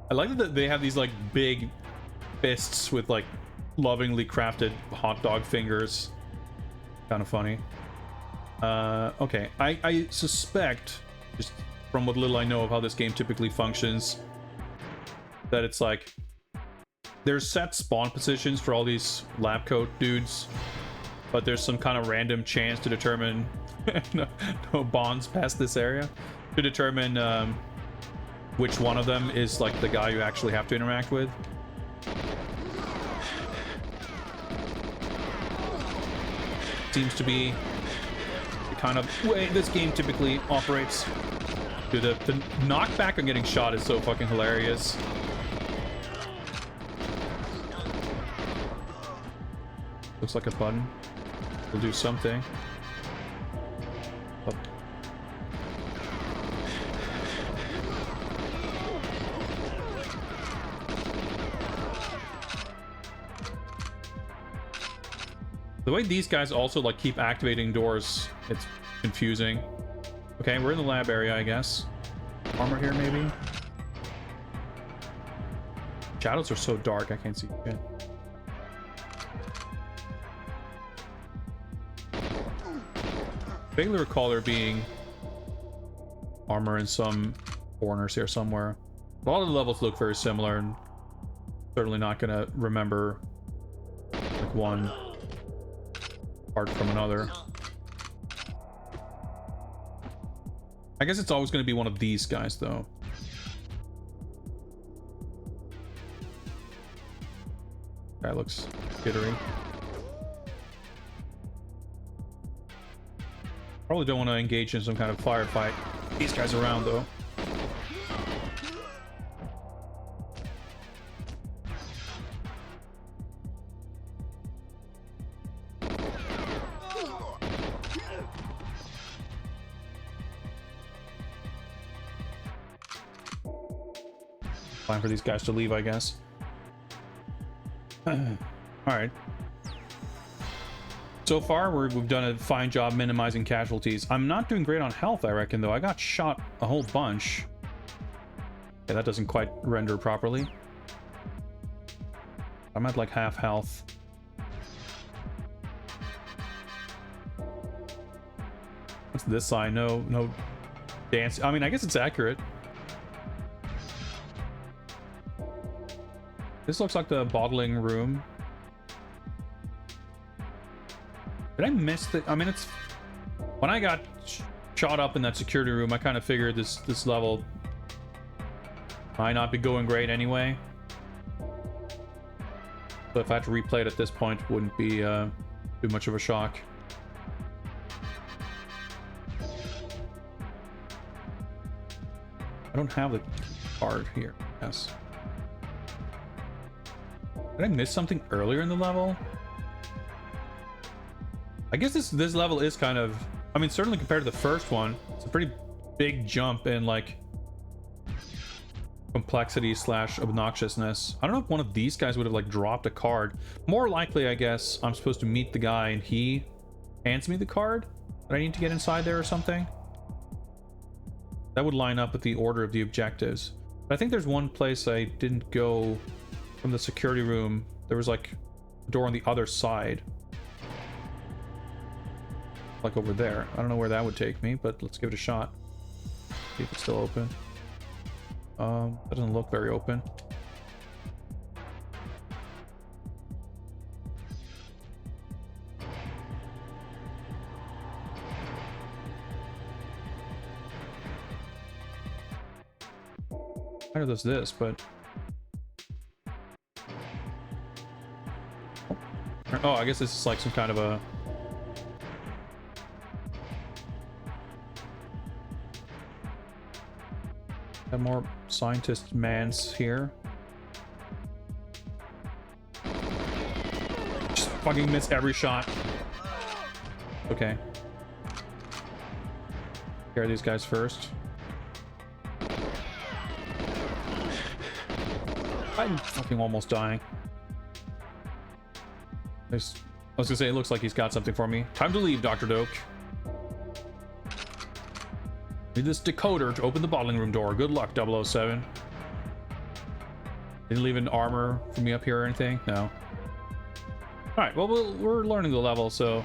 A: I like that they have these like big fists with like lovingly crafted hot dog fingers. Kind of funny. Okay, I suspect, just from what little I know of how this game typically functions, that it's like there's set spawn positions for all these lab coat dudes, but there's some kind of random chance to determine no bonds past this area to determine which one of them is like the guy you actually have to interact with. Seems to be the kind of way this game typically operates. Dude, the knockback on getting shot is so fucking hilarious. Looks like a button. We'll do something. Oh. The way these guys also like keep activating doors, it's confusing. Okay, we're in the lab area, I guess. Armor here, maybe? Shadows are so dark, I can't see shit. Vaguely recall there being armor in some corners here somewhere. A lot of the levels look very similar, and certainly not gonna remember like one part from another. I guess it's always going to be one of these guys, though. That looks jittery. Probably don't want to engage in some kind of firefight. These guys around, though. Time for these guys to leave, I guess. All right. So far, we've done a fine job minimizing casualties. I'm not doing great on health, I reckon, though. I got shot a whole bunch. Yeah, that doesn't quite render properly. I'm at like half health. What's this side? No dance. I mean, I guess it's accurate. This looks like the bottling room. Did I miss the... I mean, it's... When I got shot up in that security room, I kind of figured this level might not be going great anyway. So if I had to replay it at this point, it wouldn't be too much of a shock. I don't have the card here. Yes. Did I miss something earlier in the level? I guess this level is kind of... I mean, certainly compared to the first one, it's a pretty big jump in, like, complexity slash obnoxiousness. I don't know if one of these guys would have, like, dropped a card. More likely, I guess, I'm supposed to meet the guy and he hands me the card that I need to get inside there or something. That would line up with the order of the objectives. But I think there's one place I didn't go from the security room. There was, like, a door on the other side. Like over there. I don't know where that would take me, but let's give it a shot. See if it's still open. That doesn't look very open. I know there's this, but... Oh, I guess this is like some kind of a... Got more scientist mans here. Just fucking miss every shot. Okay. Scare these guys first. I'm fucking almost dying. I was gonna say, it looks like he's got something for me. Time to leave, Dr. Doak. Need this decoder to open the bottling room door. Good luck, 007. Didn't leave an armor for me up here or anything? No. Alright, well, we're learning the level, so...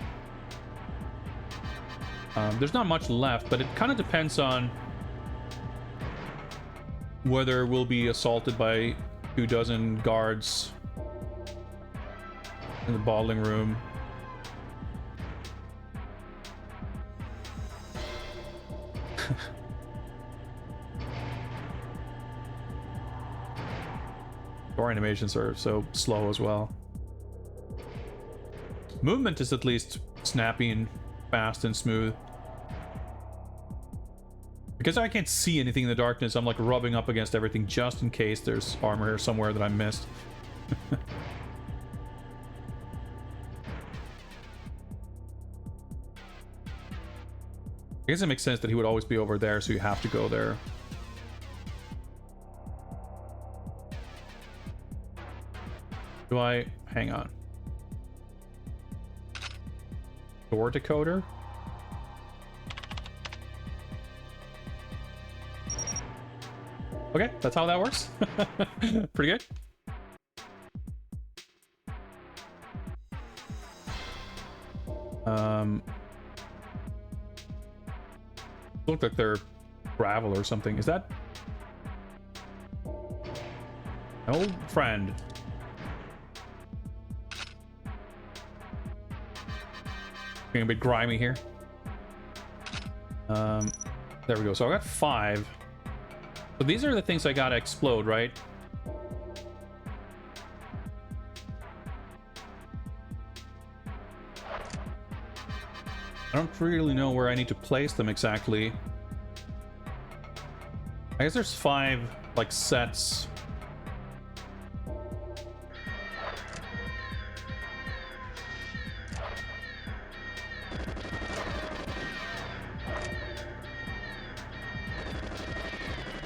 A: there's not much left, but it kind of depends on whether we'll be assaulted by 24 guards in the bottling room. Door animations are so slow as well. Movement is at least snappy and fast and smooth. Because I can't see anything in the darkness, I'm like rubbing up against everything just in case there's armor here somewhere that I missed. I guess it makes sense that he would always be over there, so you have to go there. Do I... hang on. Door decoder? Okay, that's how that works. Pretty good. Look like they're gravel or something. Is that an old friend? Getting a bit grimy here. Then There we go. So I got 5. So these are the things I gotta explode, right? I don't really know where I need to place them exactly. I guess there's 5 like sets.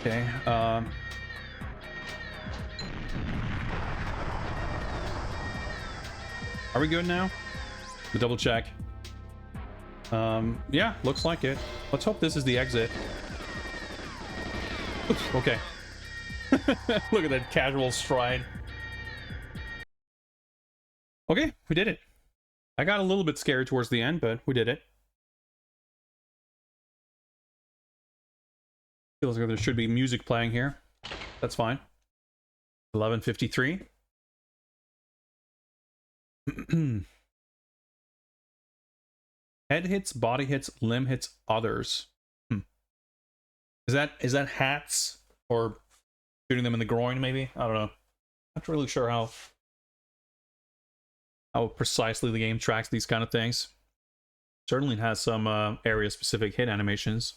A: Okay, are we good now? To double check. Yeah, looks like it. Let's hope this is the exit. Oops, okay. Look at that casual stride. Okay, we did it. I got a little bit scared towards the end, but we did it. Feels like there should be music playing here. That's fine. 11:53. Head hits, body hits, limb hits, others. Is that hats or shooting them in the groin? Maybe, I don't know. Not really sure how precisely the game tracks these kind of things. Certainly has some area specific hit animations.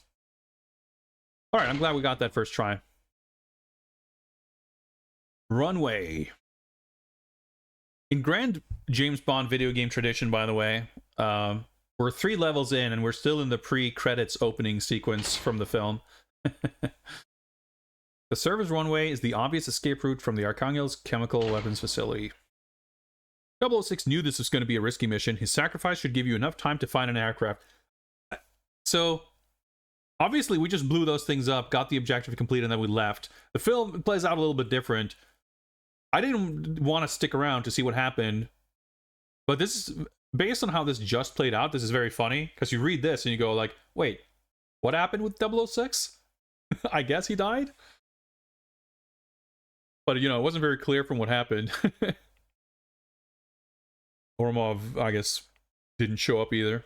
A: All right, I'm glad we got that first try. Runway. In grand James Bond video game tradition, by the way, we're 3 levels in and we're still in the pre-credits opening sequence from the film. The server's runway is the obvious escape route from the Arkhangel's chemical weapons facility. 006 knew this was going to be a risky mission. His sacrifice should give you enough time to find an aircraft. So, obviously, we just blew those things up, got the objective complete, and then we left. The film plays out a little bit different. I didn't want to stick around to see what happened, but this is based on how this just played out. This is very funny because you read this and you go like, wait, what happened with 006? I guess he died, but you know, it wasn't very clear from what happened. Ormov, I guess, didn't show up either.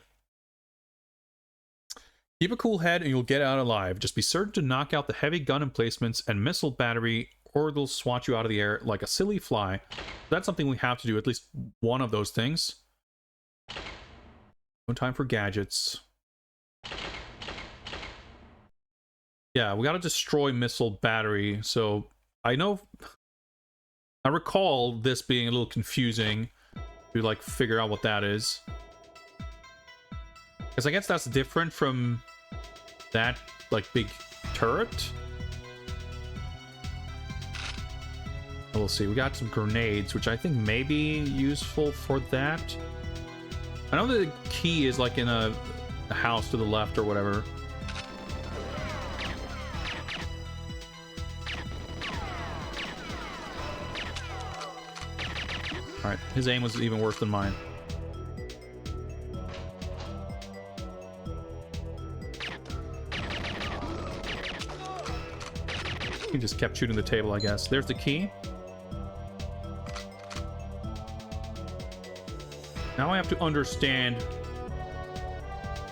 A: Keep a cool head and you'll get out alive. Just be certain to knock out the heavy gun emplacements and missile battery, or they'll swat you out of the air like a silly fly. That's something we have to do, at least one of those things. No time for gadgets. Yeah, we gotta destroy missile battery. So I recall this being a little confusing to like figure out what that is. Because I guess that's different from that like big turret. We'll see. We got some grenades, which I think may be useful for that. I know the key is like in a house to the left or whatever. Alright, his aim was even worse than mine. He just kept shooting the table, I guess. There's the key. Now I have to understand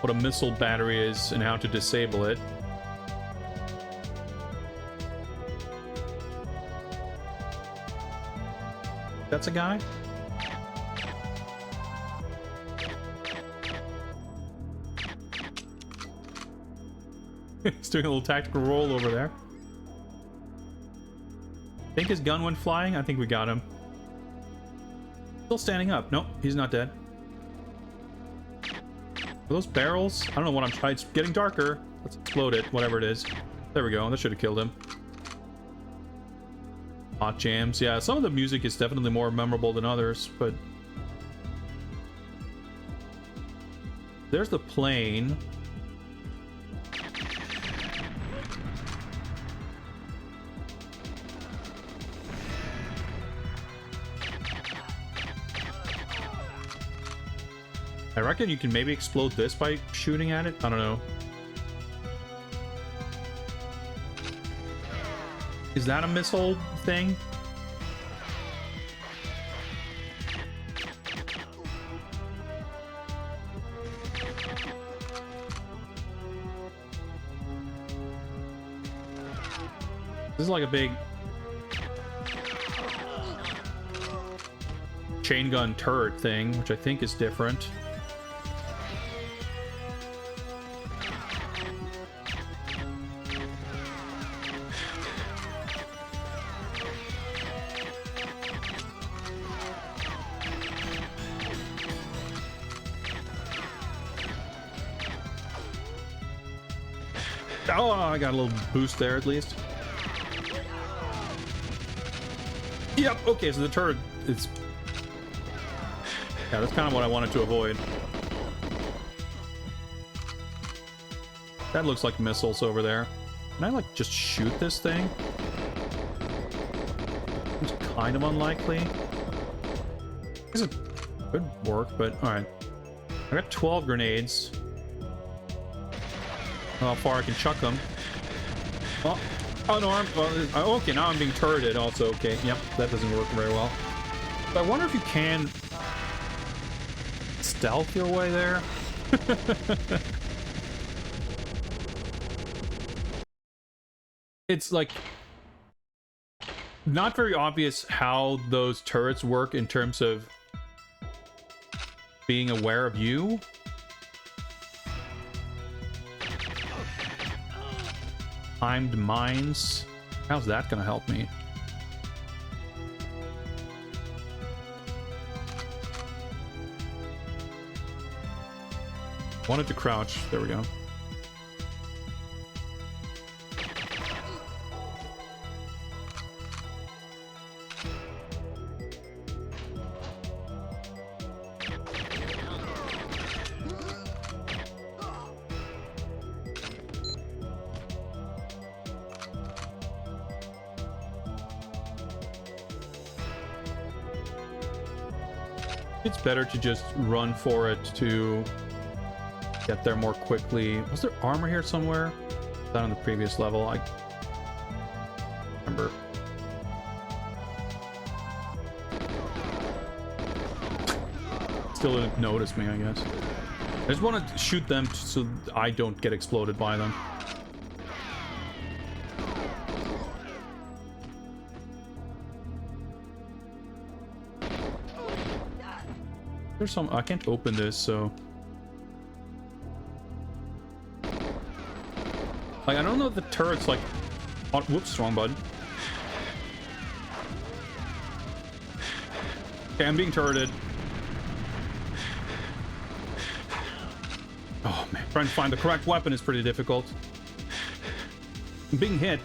A: what a missile battery is and how to disable it. That's a guy? He's doing a little tactical roll over there. Think his gun went flying? I think we got him. Still standing up. Nope, he's not dead. Are those barrels? I don't know what I'm trying. It's getting darker. Let's explode it, whatever it is. There we go. That should have killed him. Hot jams. Yeah, some of the music is definitely more memorable than others, but... There's the plane. I reckon you can maybe explode this by shooting at it. I don't know. Is that a missile thing? This is like a big chain gun turret thing, which I think is different. Oh, I got a little boost there at least. Yep, okay, so the turret is... Yeah, that's kind of what I wanted to avoid. That looks like missiles over there. Can I, like, just shoot this thing? It's kind of unlikely. I guess it could work, but alright. I got 12 grenades. How far I can chuck them. Oh, unarmed. Well, okay, now I'm being turreted also. Okay, yep, that doesn't work very well. But I wonder if you can stealth your way there. It's like not very obvious how those turrets work in terms of being aware of you. Timed mines. How's that gonna help me? Wanted to crouch. There we go. It's better to just run for it to get there more quickly. Was there armor here somewhere? Down on the previous level, I remember. Still didn't notice me, I guess. I just want to shoot them so I don't get exploded by them. There's some... I can't open this, so... Like, I don't know if the turret's like... Oh, whoops, wrong button. Okay, I'm being turreted. Oh, man. Trying to find the correct weapon is pretty difficult. I'm being hit.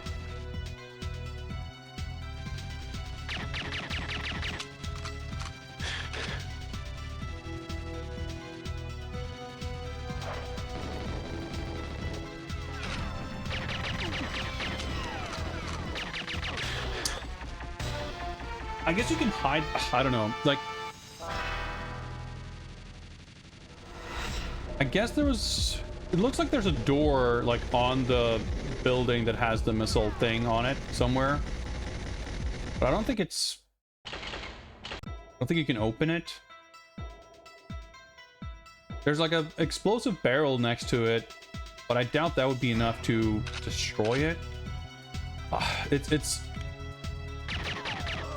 A: I guess you can hide... I don't know. Like... I guess there was... It looks like there's a door, like, on the building that has the missile thing on it somewhere. But I don't think it's... I don't think you can open it. There's, like, a explosive barrel next to it, but I doubt that would be enough to destroy it. It's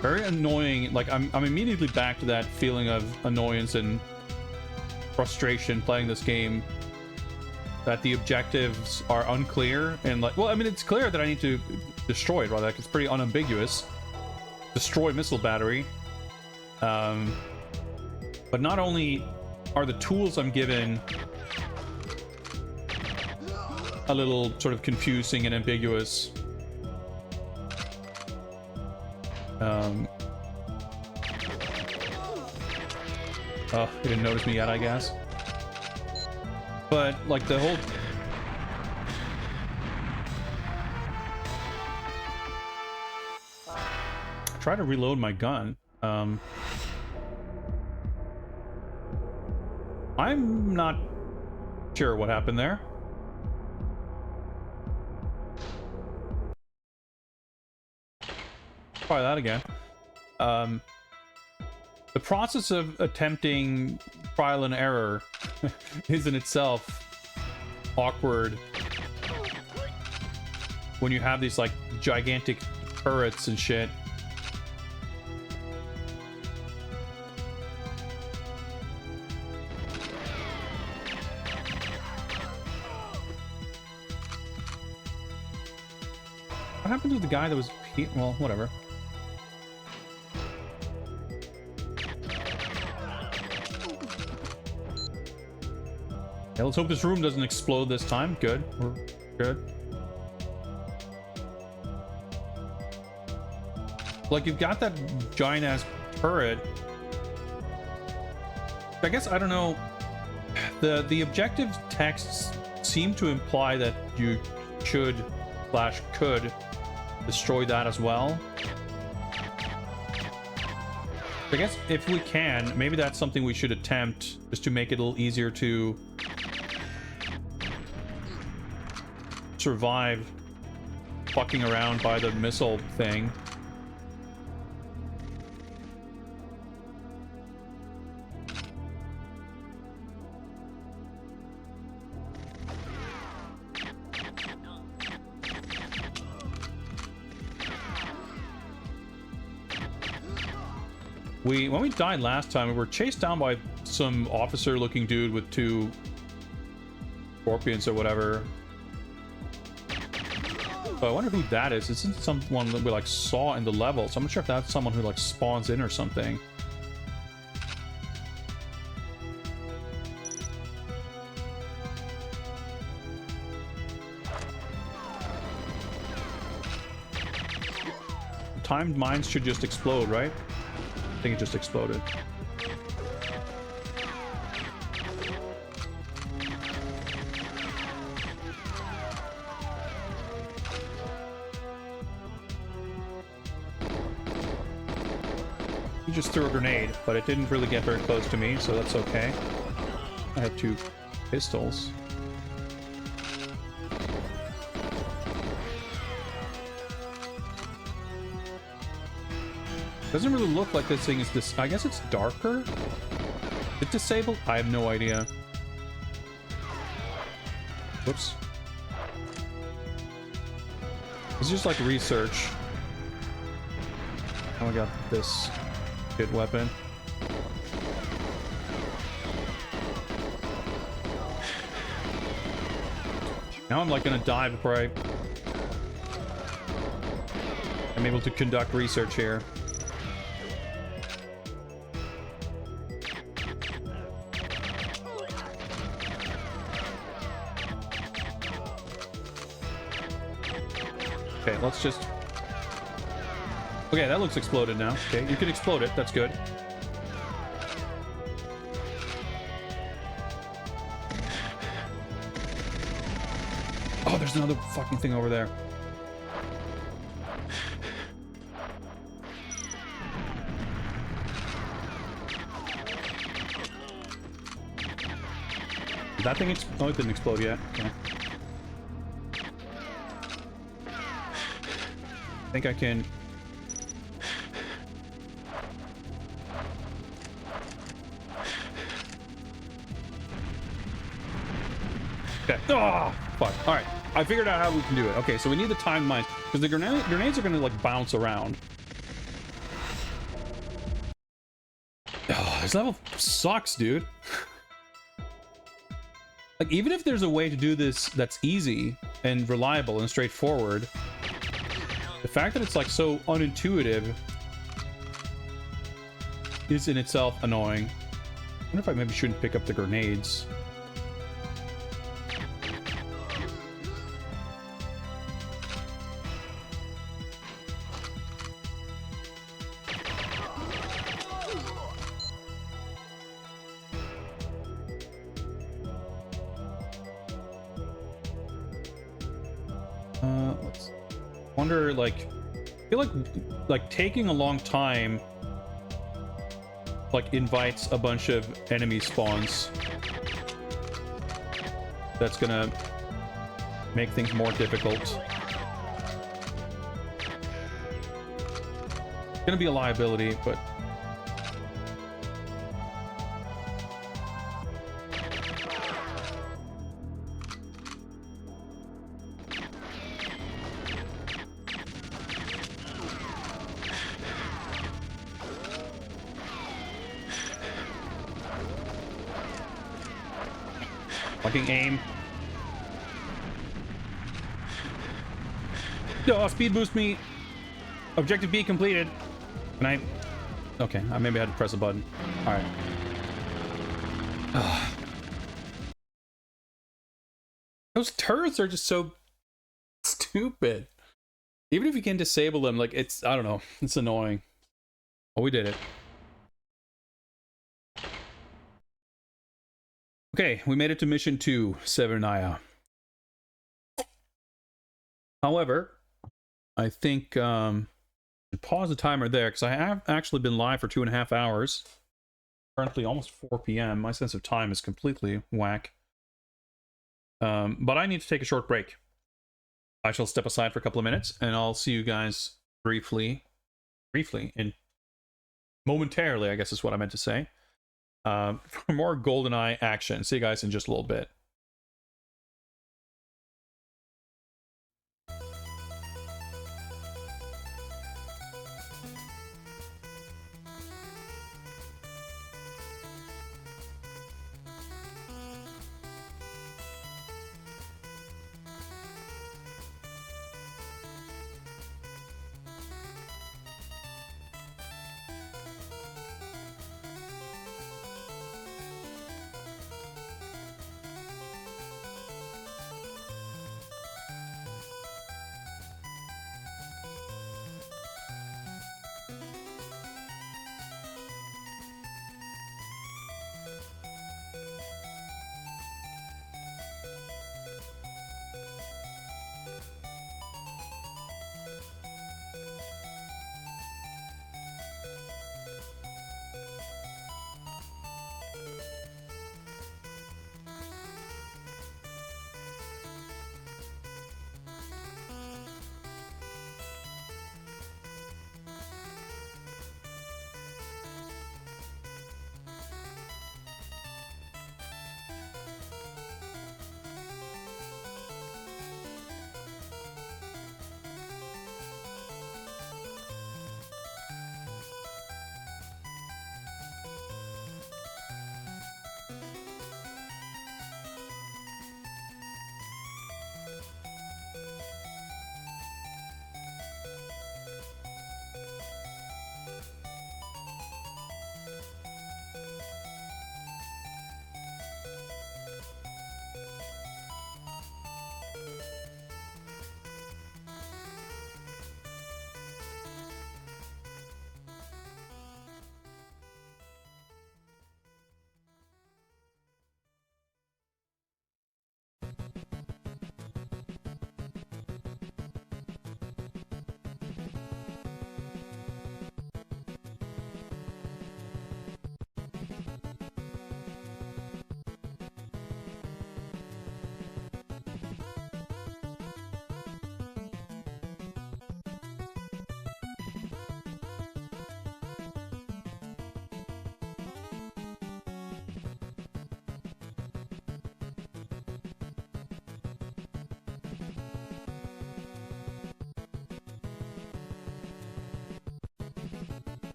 A: very annoying. Like, I'm immediately back to that feeling of annoyance and frustration playing this game, that the objectives are unclear and, like, well, I mean, it's clear that I need to destroy it, rather. Like, it's pretty unambiguous. Destroy missile battery. But not only are the tools I'm given a little sort of confusing and ambiguous, oh, he didn't notice me yet, I guess. But, like, the whole... Try to reload my gun. I'm not sure what happened there. Try that again. The process of attempting trial and error is in itself awkward. when you have these like gigantic turrets and shit. What happened to the guy that was... Well, whatever. Yeah, let's hope this room doesn't explode this time. Good. We're good. Like, you've got that giant-ass turret. I guess, I don't know. The objective texts seem to imply that you should / could destroy that as well. I guess if we can, maybe that's something we should attempt, just to make it a little easier to survive fucking around by the missile thing. When we died last time, we were chased down by some officer-looking dude with 2 scorpions or whatever. So I wonder who that is. This isn't someone that we like saw in the level, so I'm not sure if that's someone who like spawns in or something. Timed mines should just explode, right? I think it just exploded. He just threw a grenade, but it didn't really get very close to me, so that's okay. I have 2 pistols. Doesn't really look like this thing is this. I guess it's darker. Is it disabled? I have no idea. Whoops. It's just like research. Oh, I got this good weapon. Now I'm like gonna die before I'm able to conduct research here. Okay, let's just... Okay, that looks exploded now. Okay, you can explode it. That's good. Oh, there's another fucking thing over there. Did that thing explode? Oh, it didn't explode yet. Okay. I think I can... Okay. Oh, fuck. All right. I figured out how we can do it. Okay, so we need the timed mines because the grenades are going to like bounce around. Oh, this level sucks, dude. Like, even if there's a way to do this that's easy and reliable and straightforward, the fact that it's like so unintuitive is in itself annoying. I wonder if I maybe shouldn't pick up the grenades. Let's wonder, like, I feel like taking a long time like invites a bunch of enemy spawns. That's gonna make things more difficult. It's gonna be a liability, but Fucking aim. Oh, speed boost me. Objective B completed. Can I? Okay, I maybe had to press a button. All right. Those turrets are just so stupid. Even if you can disable them, like, it's, I don't know, it's annoying. Oh, we did it. Okay, we made it to mission 2, Severnaya. However, I think pause the timer there, because I have actually been live for 2.5 hours. Currently almost 4 p.m. My sense of time is completely whack. But I need to take a short break. I shall step aside for a couple of minutes, and I'll see you guys briefly, and momentarily, I guess is what I meant to say, for more GoldenEye action. See you guys in just a little bit.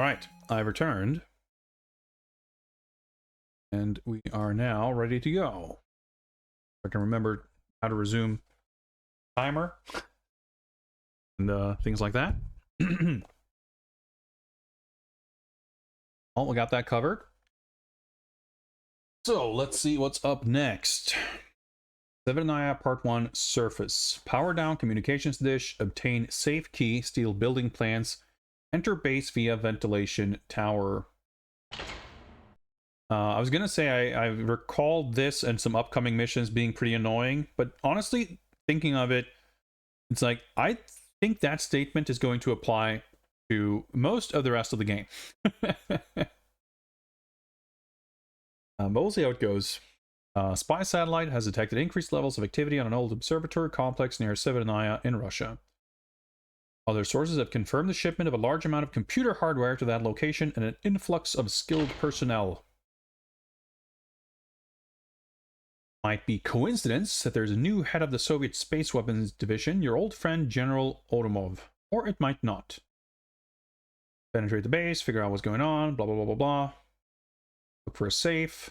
A: All right, I've returned. And we are now ready to go. I can remember how to resume timer and things like that. Oh, we got that covered. So let's see what's up next. 7-Naya Part 1 Surface. Power down communications dish. Obtain safe key. Steal building plans. Enter base via ventilation tower. I was gonna say I recall this and some upcoming missions being pretty annoying, but honestly, thinking of it, it's like I think that statement is going to apply to most of the rest of the game. But we'll see how it goes. Spy satellite has detected increased levels of activity on an old observatory complex near Severnaya in Russia. Other sources have confirmed the shipment of a large amount of computer hardware to that location and an influx of skilled personnel. Might be coincidence that there's a new head of the Soviet Space Weapons Division, your old friend General Odomov. Or it might not. Penetrate the base, figure out what's going on, blah blah blah blah blah. Look for a safe.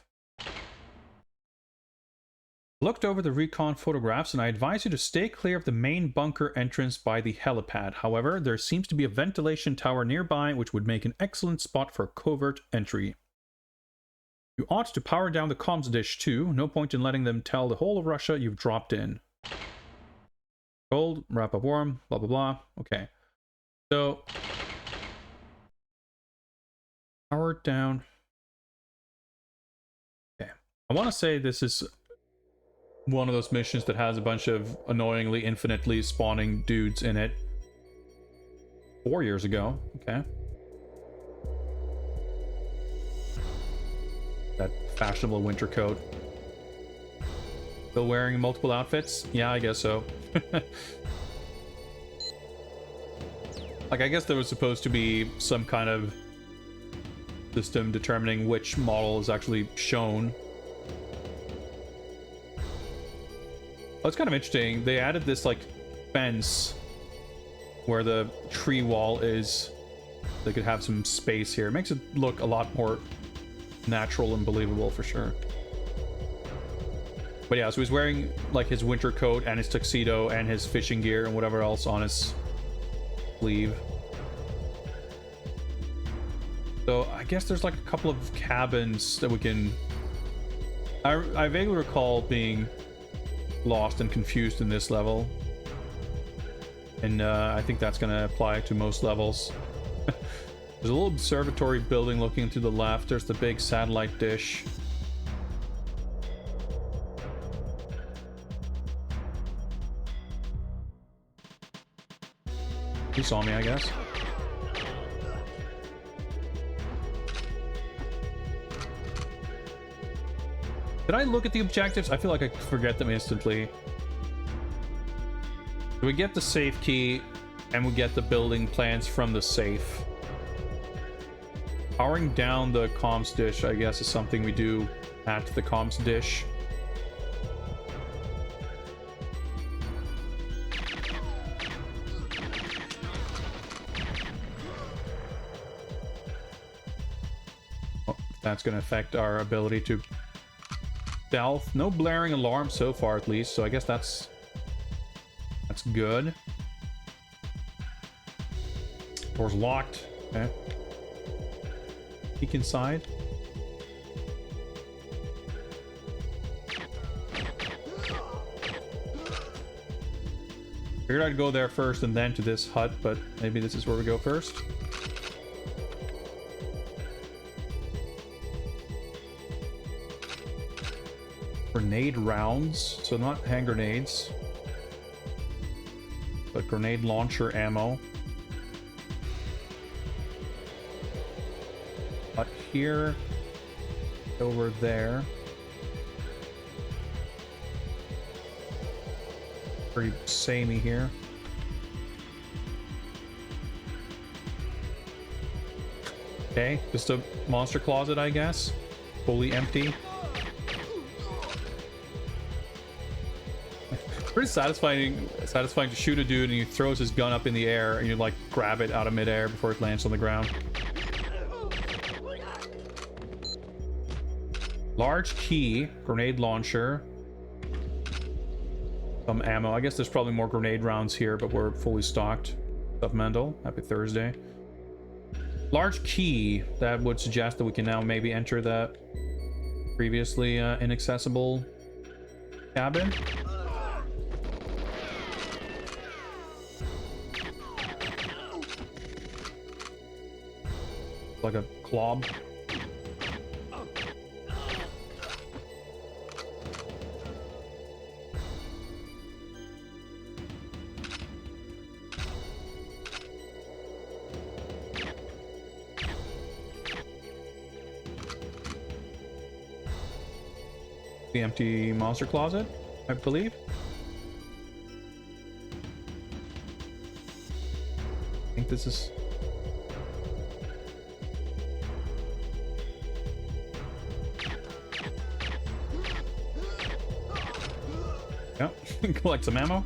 A: Looked over the recon photographs and I advise you to stay clear of the main bunker entrance by the helipad. However, there seems to be a ventilation tower nearby which would make an excellent spot for a covert entry. You ought to power down the comms dish too. No point in letting them tell the whole of Russia you've dropped in. Gold, wrap up warm, blah blah blah. Okay. So power it down. Okay. I want to say this is one of those missions that has a bunch of annoyingly infinitely spawning dudes in it. 4 years ago. Okay. That fashionable winter coat. Still wearing multiple outfits? Yeah, I guess so. Like, I guess there was supposed to be some kind of system determining which model is actually shown. Oh, it's kind of interesting. They added this, like, fence where the tree wall is. They could have some space here. It makes it look a lot more natural and believable for sure. But yeah, so he's wearing like his winter coat and his tuxedo and his fishing gear and whatever else on his sleeve. So I guess there's like a couple of cabins that we can... I vaguely recall being lost and confused in this level. And I think that's going to apply to most levels. There's a little observatory building looking to the left. There's the big satellite dish. He saw me, I guess. Did I look at the objectives? I feel like I forget them instantly. We get the safe key, and we get the building plans from the safe. Powering down the comms dish, I guess, is something we do at the comms dish. Oh, that's going to affect our ability to stealth. No blaring alarm so far, at least, so I guess that's good. Door's locked. Okay. Peek inside. Figured I'd go there first and then to this hut, but maybe this is where we go first. Grenade rounds, so not hand grenades, but grenade launcher ammo. But here, over there. Pretty samey here. Okay, just a monster closet, I guess. Fully empty. Pretty satisfying to shoot a dude and he throws his gun up in the air and you like grab it out of midair before it lands on the ground. Large key, grenade launcher, some ammo. I guess there's probably more grenade rounds here, but we're fully stocked. What's up, Mendel? Happy Thursday. Large key, that would suggest that we can now maybe enter that previously inaccessible cabin. Like a clob. The empty monster closet, I believe. I think this is... Yep, collect some ammo.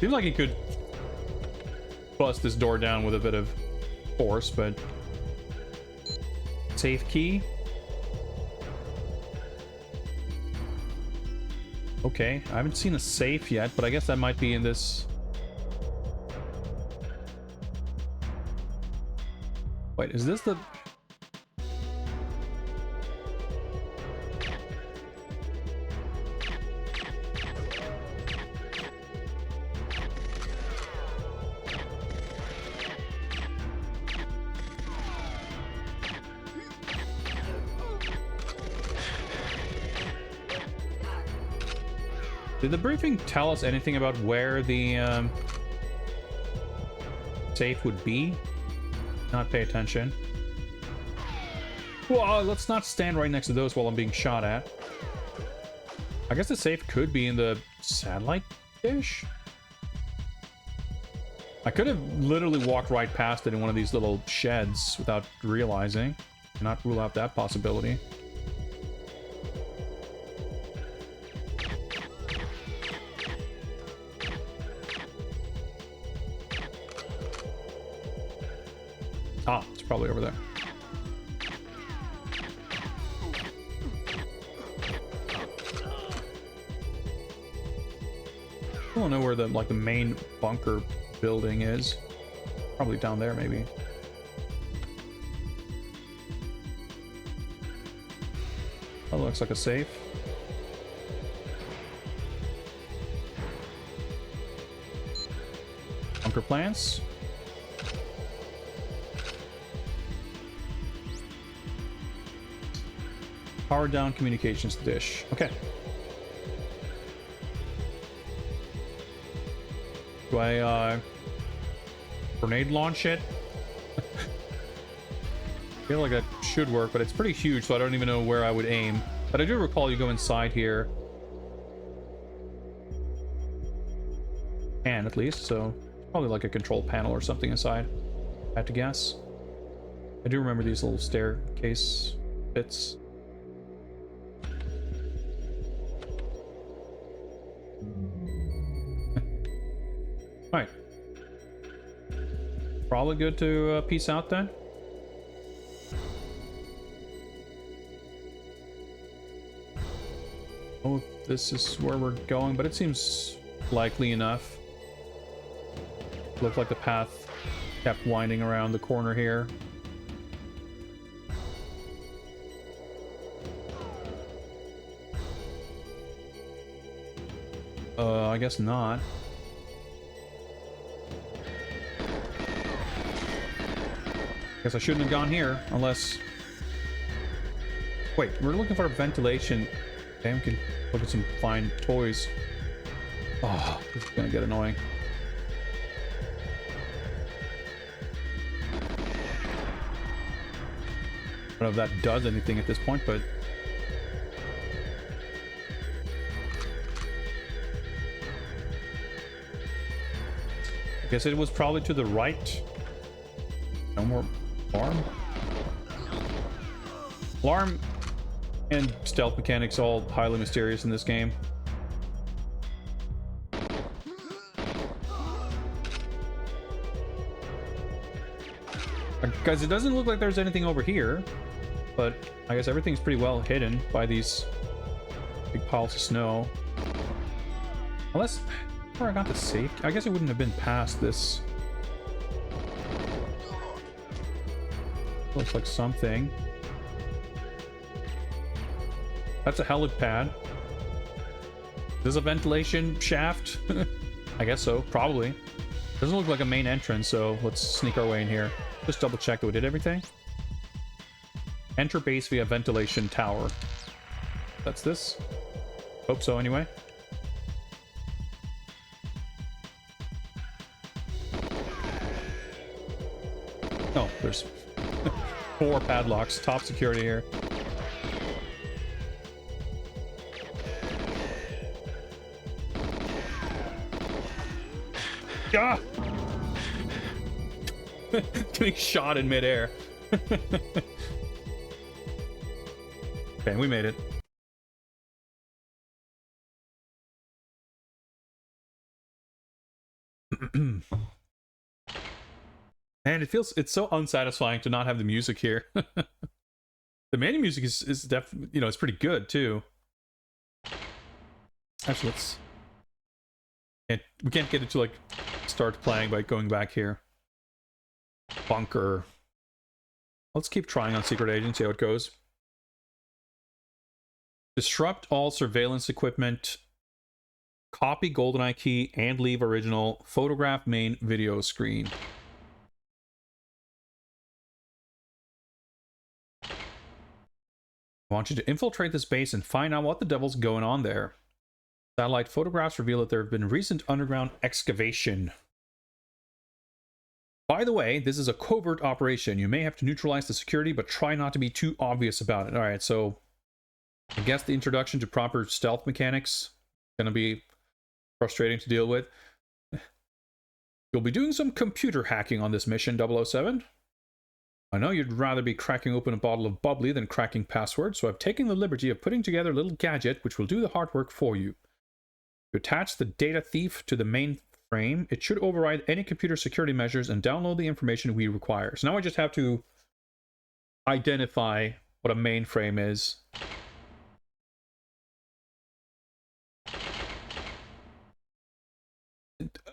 A: Seems like he could bust this door down with a bit of force, but... Safe key. Okay, I haven't seen a safe yet, but I guess that might be in this... Wait, is this the... Did the briefing tell us anything about where the safe would be? Not pay attention. Well, let's not stand right next to those while I'm being shot at. I guess the safe could be in the satellite dish? I could have literally walked right past it in one of these little sheds without realizing. Not rule out that possibility. Ah, it's probably over there. I don't know where the the main bunker building is. Probably down there, maybe. That looks like a safe. Bunker plants. Power down communications dish. Okay. Do I grenade launch it? I feel like that should work, but it's pretty huge, so I don't even know where I would aim. But I do recall you go inside here. And at least, so probably like a control panel or something inside. I have to guess. I do remember these little staircase bits. Alright. Probably good to peace out then. Oh, this is where we're going, but it seems likely enough. Looked like the path kept winding around the corner here. I guess not. Guess I shouldn't have gone here, unless... Wait, we're looking for ventilation. Damn, we can look at some fine toys. Oh, this is gonna get annoying. I don't know if that does anything at this point, but... I guess it was probably to the right. No more alarm. Alarm and stealth mechanics all highly mysterious in this game. Guys, it doesn't look like there's anything over here, but I guess everything's pretty well hidden by these big piles of snow. Unless where I got the safe, I guess it wouldn't have been past this. Looks like something. That's a helipad. This is a ventilation shaft. I guess so, probably. Doesn't look like a main entrance, so let's sneak our way in here. Just double check that we did everything. Enter base via ventilation tower. That's this. Hope so, anyway. Oh, there's 4 padlocks. Top security here. Ah! Getting shot in midair. Okay, we made it. Man, it's so unsatisfying to not have the music here. The menu music is definitely, you know, it's pretty good too. Actually, we can't get it to like start playing by going back here. Bunker. Let's keep trying on Secret Agent, see how it goes. Disrupt all surveillance equipment. Copy GoldenEye key and leave original. Photograph main video screen. I want you to infiltrate this base and find out what the devil's going on there. Satellite photographs reveal that there have been recent underground excavation. By the way, this is a covert operation. You may have to neutralize the security, but try not to be too obvious about it. Alright, so I guess the introduction to proper stealth mechanics is going to be frustrating to deal with. You'll be doing some computer hacking on this mission, 007. I know you'd rather be cracking open a bottle of bubbly than cracking passwords, so I've taken the liberty of putting together a little gadget which will do the hard work for you. To attach the data thief to the mainframe, it should override any computer security measures and download the information we require. So now I just have to identify what a mainframe is.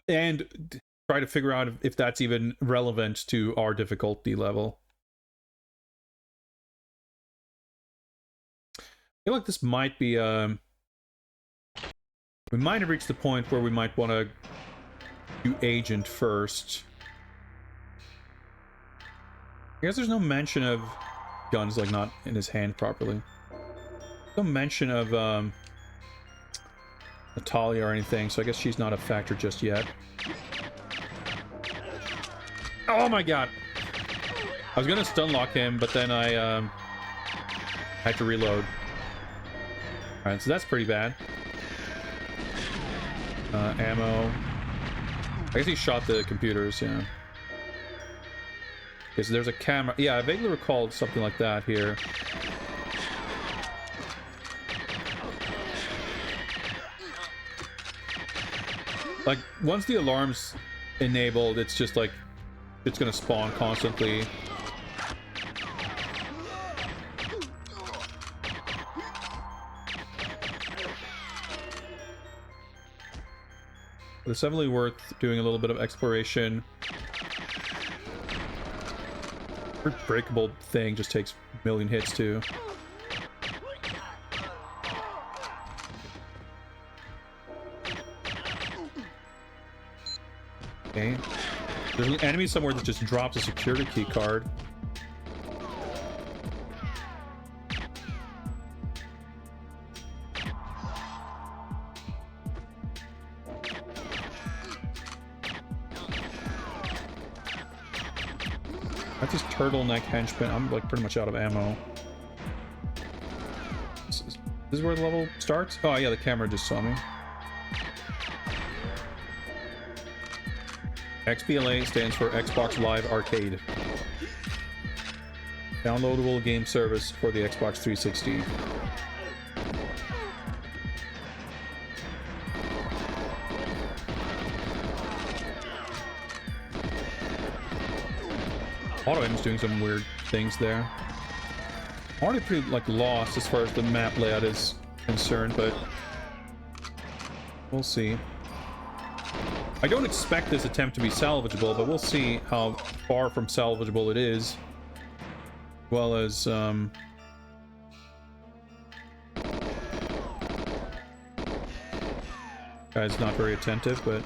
A: And try to figure out if that's even relevant to our difficulty level. I feel like this might be we might have reached the point where we might want to do agent first. I guess there's no mention of guns, like not in his hand properly. No mention of Natalia or anything, so I guess she's not a factor just yet. Oh my god! I was gonna stun lock him, but then I had to reload. Alright, so that's pretty bad. Ammo. I guess he shot the computers, yeah. Okay, so there's a camera. Yeah, I vaguely recalled something like that here. Like, once the alarm's enabled, it's just like, it's gonna spawn constantly. It's definitely worth doing a little bit of exploration. Breakable thing just takes a million hits too. Okay. There's an enemy somewhere that just drops a security key card. That's just turtleneck henchman. I'm like pretty much out of ammo. This is where the level starts? Oh yeah, the camera just saw me. XBLA stands for Xbox Live Arcade. Downloadable game service for the Xbox 360. Auto aim's doing some weird things there. I'm already pretty like lost as far as the map layout is concerned, but we'll see. I don't expect this attempt to be salvageable, but we'll see how far from salvageable it is. As well as guy's not very attentive, but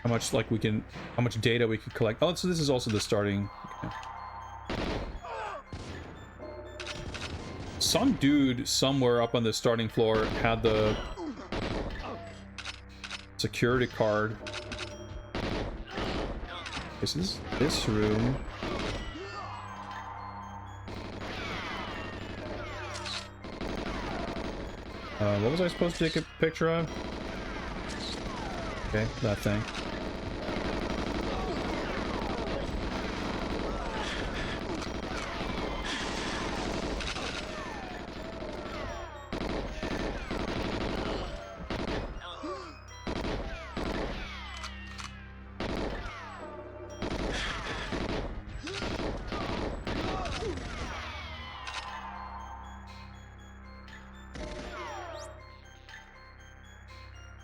A: how much like how much data we could collect. Oh, so this is also the starting. Okay. Some dude somewhere up on the starting floor had the security card. This is this room. What was I supposed to take a picture of? Okay, that thing.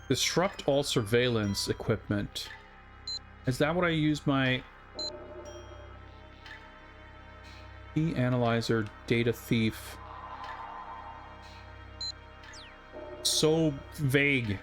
A: Disrupt all surveillance equipment. Is that what I used my key analyzer data thief? So vague.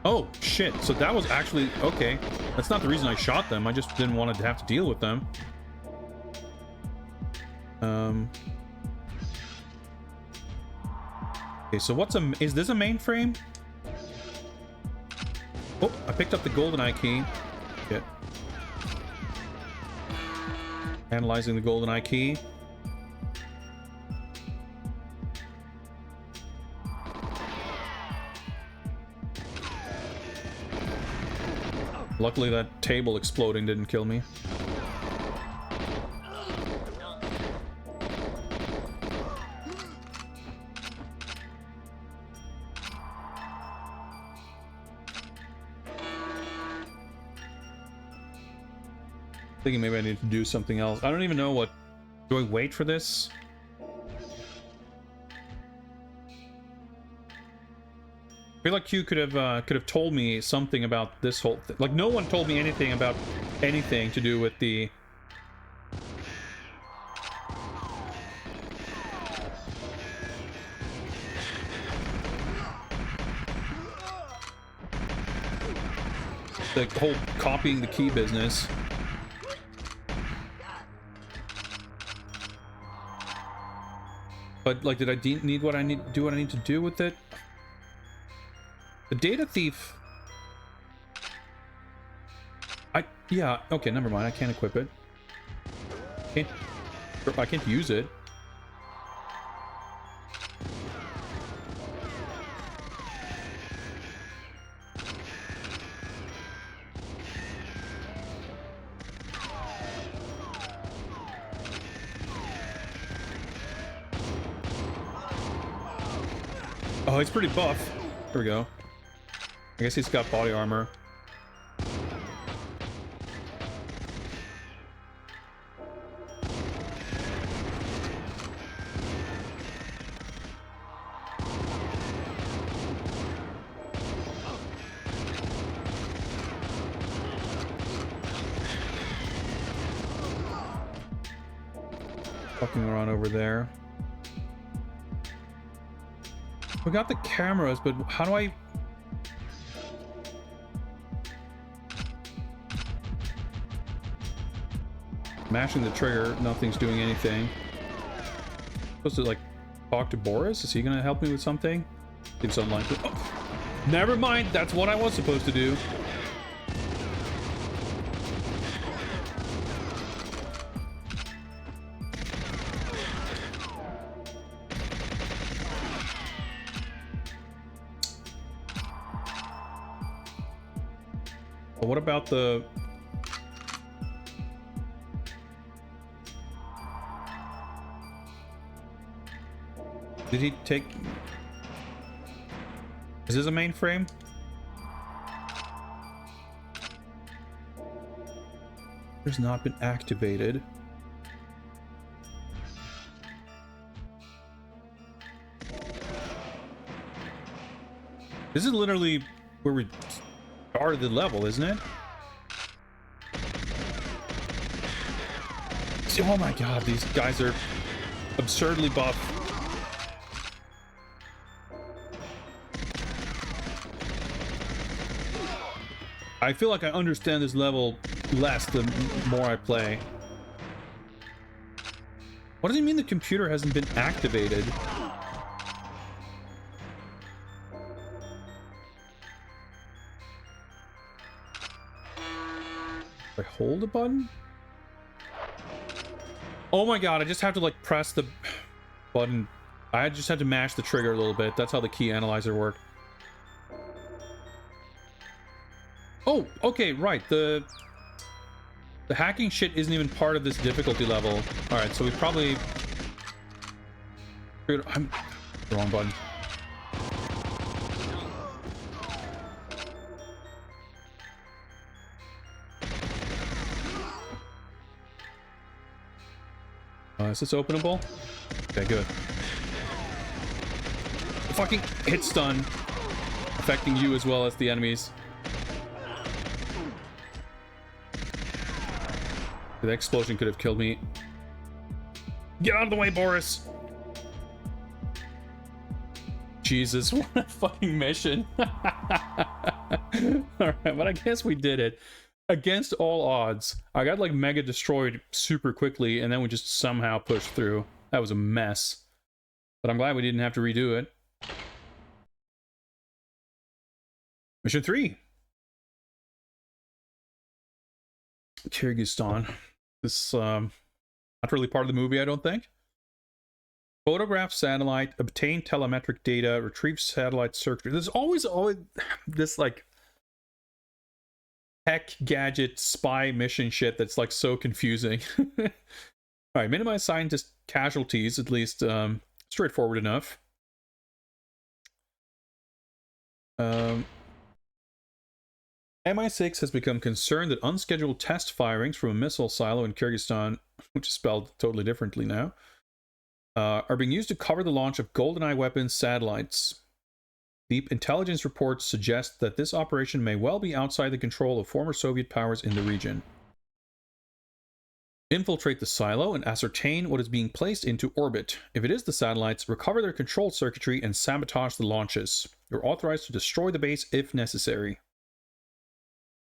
A: Oh, shit. So that was actually... Okay. That's not the reason I shot them. I just didn't want to have to deal with them. Okay, so what's a... Is this a mainframe? Oh, I picked up the GoldenEye key. Shit. Analyzing the GoldenEye key. Luckily that table exploding didn't kill me. Thinking maybe I need to do something else. I don't even know what... Do I wait for this? I feel like Q could have told me something about this whole thing. Like, no one told me anything about anything to do with the... the whole copying the key business. But, like, did I need what I need to do with it? The data thief... Yeah, okay, never mind. I can't equip it. I can't use it. Oh, he's pretty buff. Here we go. I guess he's got body armor. Fucking around over there. We got the cameras, but how do I... Mashing the trigger, nothing's doing anything. Supposed to, like, talk to Boris? Is he gonna help me with something? Seems unlikely. Oh, never mind, that's what I was supposed to do. But what about the... Did he take... Is this a mainframe? Has not been activated. This is literally where we started the level, isn't it? Oh my god, these guys are absurdly buff. I feel like I understand this level less the more I play. What does it mean the computer hasn't been activated? I hold a button? Oh my god, I just have to like press the button. I just have to mash the trigger a little bit. That's how the key analyzer works. Oh, okay, right. The hacking shit isn't even part of this difficulty level. Alright, so we probably... I'm... Wrong button. Is this openable? Okay, good. The fucking hit stun affecting you as well as the enemies. The explosion could have killed me. Get out of the way, Boris! Jesus, what a fucking mission. Alright, but I guess we did it. Against all odds. I got like mega destroyed super quickly and then we just somehow pushed through. That was a mess. But I'm glad we didn't have to redo it. Mission 3. Kyrgyzstan. This, not really part of the movie, I don't think. Photograph satellite, obtain telemetric data, retrieve satellite circuitry. There's always this, like, tech, gadget, spy mission shit that's, like, so confusing. Alright, minimize scientist casualties, at least, straightforward enough. MI6 has become concerned that unscheduled test firings from a missile silo in Kyrgyzstan, which is spelled totally differently now, are being used to cover the launch of GoldenEye weapons satellites. Deep intelligence reports suggest that this operation may well be outside the control of former Soviet powers in the region. Infiltrate the silo and ascertain what is being placed into orbit. If it is the satellites, recover their control circuitry and sabotage the launches. You're authorized to destroy the base if necessary.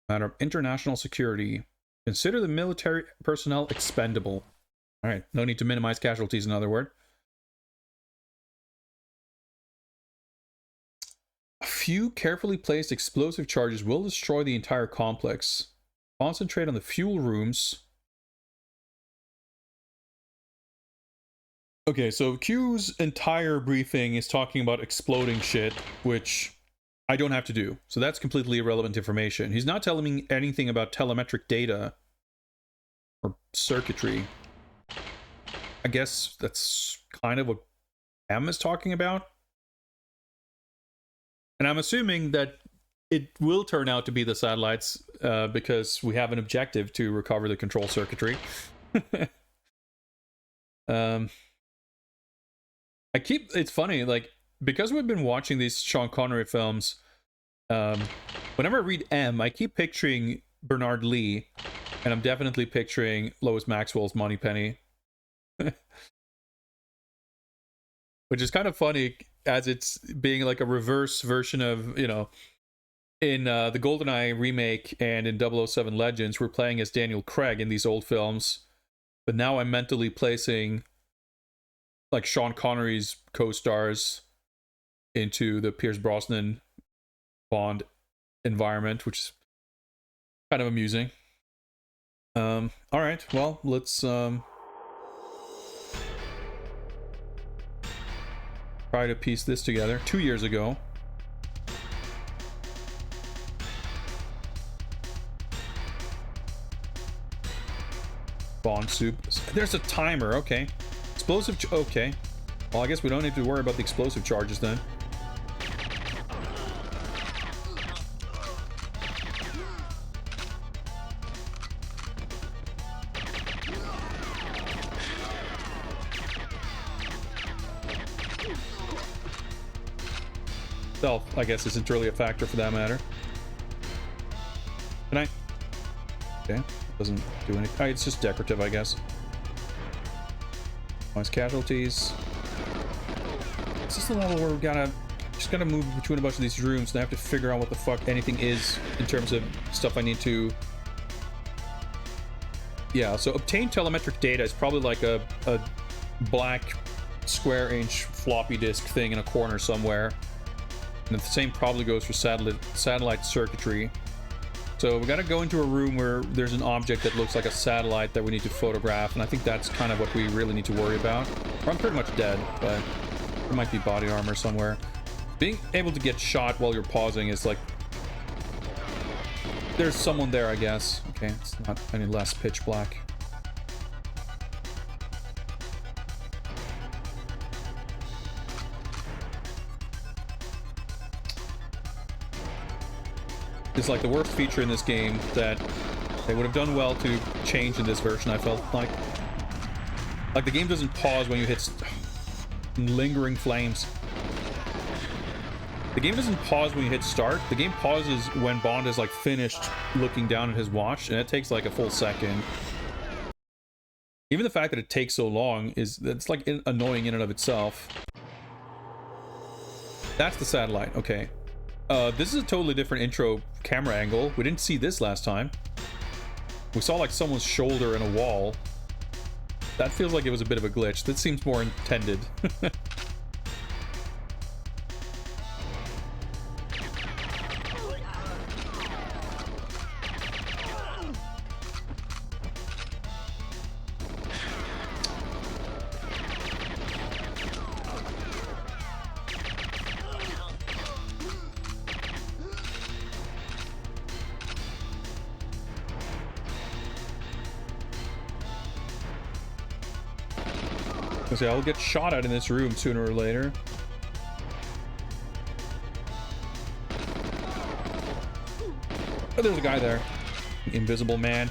A: Matter of international security. Consider the military personnel expendable. Alright, no need to minimize casualties, in other words. A few carefully placed explosive charges will destroy the entire complex. Concentrate on the fuel rooms. Okay, so Q's entire briefing is talking about exploding shit, which I don't have to do. So that's completely irrelevant information. He's not telling me anything about telemetric data or circuitry. I guess that's kind of what M is talking about. And I'm assuming that it will turn out to be the satellites because we have an objective to recover the control circuitry. It's funny, like, because we've been watching these Sean Connery films, whenever I read M, I keep picturing Bernard Lee, and I'm definitely picturing Lois Maxwell's Moneypenny. Which is kind of funny, as it's being like a reverse version of, you know, in the GoldenEye remake and in 007 Legends, we're playing as Daniel Craig in these old films, but now I'm mentally placing like Sean Connery's co-stars into the Pierce Brosnan Bond environment, which is kind of amusing. All right, well, let's try to piece this together. 2 years ago. Bond soup. There's a timer. Okay. Explosive. Okay. Well, I guess we don't need to worry about the explosive charges then. Stealth, I guess, isn't really a factor for that matter. Can I? Okay. Doesn't do anything. Oh, it's just decorative, I guess. Minus casualties. This is the level where we just gotta move between a bunch of these rooms, and I have to figure out what the fuck anything is in terms of stuff I need to. Yeah, so obtain telemetric data is probably like a black square inch floppy disk thing in a corner somewhere. And the same probably goes for satellite circuitry. So we got to go into a room where there's an object that looks like a satellite that we need to photograph, and I think that's kind of what we really need to worry about. Or I'm pretty much dead, but there might be body armor somewhere. Being able to get shot while you're pausing is like... There's someone there, I guess. Okay, it's not any less pitch black. It's like the worst feature in this game that they would have done well to change in this version, I felt like. Like, the game doesn't pause when you hit lingering flames. The game doesn't pause when you hit start. The game pauses when Bond is, like, finished looking down at his watch, and it takes, like, a full second. Even the fact that it takes so long it's like, annoying in and of itself. That's the satellite, okay. This is a totally different intro camera angle. We didn't see this last time. We saw like someone's shoulder in a wall. That feels like it was a bit of a glitch. That seems more intended. So I'll get shot at in this room sooner or later. Oh, there's a guy there. The invisible man.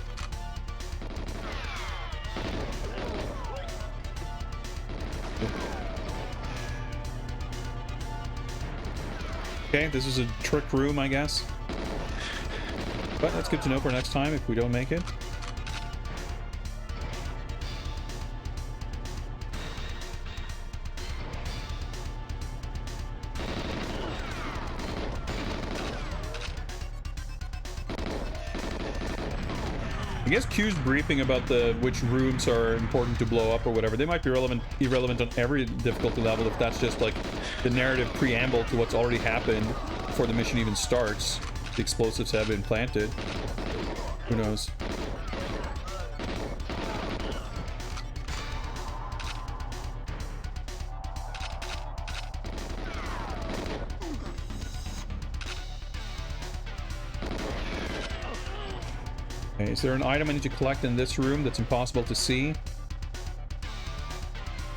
A: Okay, this is a trick room, I guess. But that's good to know for next time if we don't make it. I guess Q's briefing about which rooms are important to blow up or whatever, they might be irrelevant on every difficulty level if that's just like the narrative preamble to what's already happened before the mission even starts. The explosives have been planted. Who knows? Okay, is there an item I need to collect in this room that's impossible to see?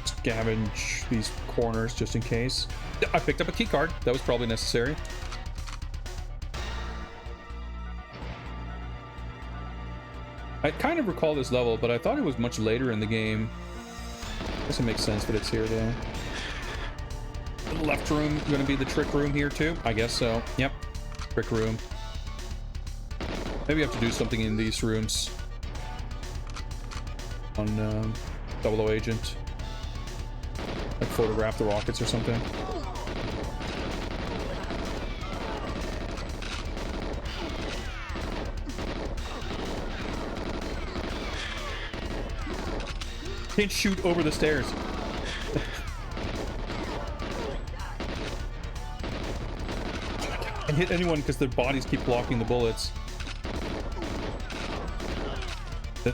A: Scavenge these corners just in case. I picked up a key card. That was probably necessary. I kind of recall this level, but I thought it was much later in the game. I guess it makes sense that it's here though. The left room going to be the trick room here too? I guess so. Yep. Trick room. Maybe I have to do something in these rooms on 00 Agent. Like photograph the rockets or something. Can't shoot over the stairs. And hit anyone because their bodies keep blocking the bullets.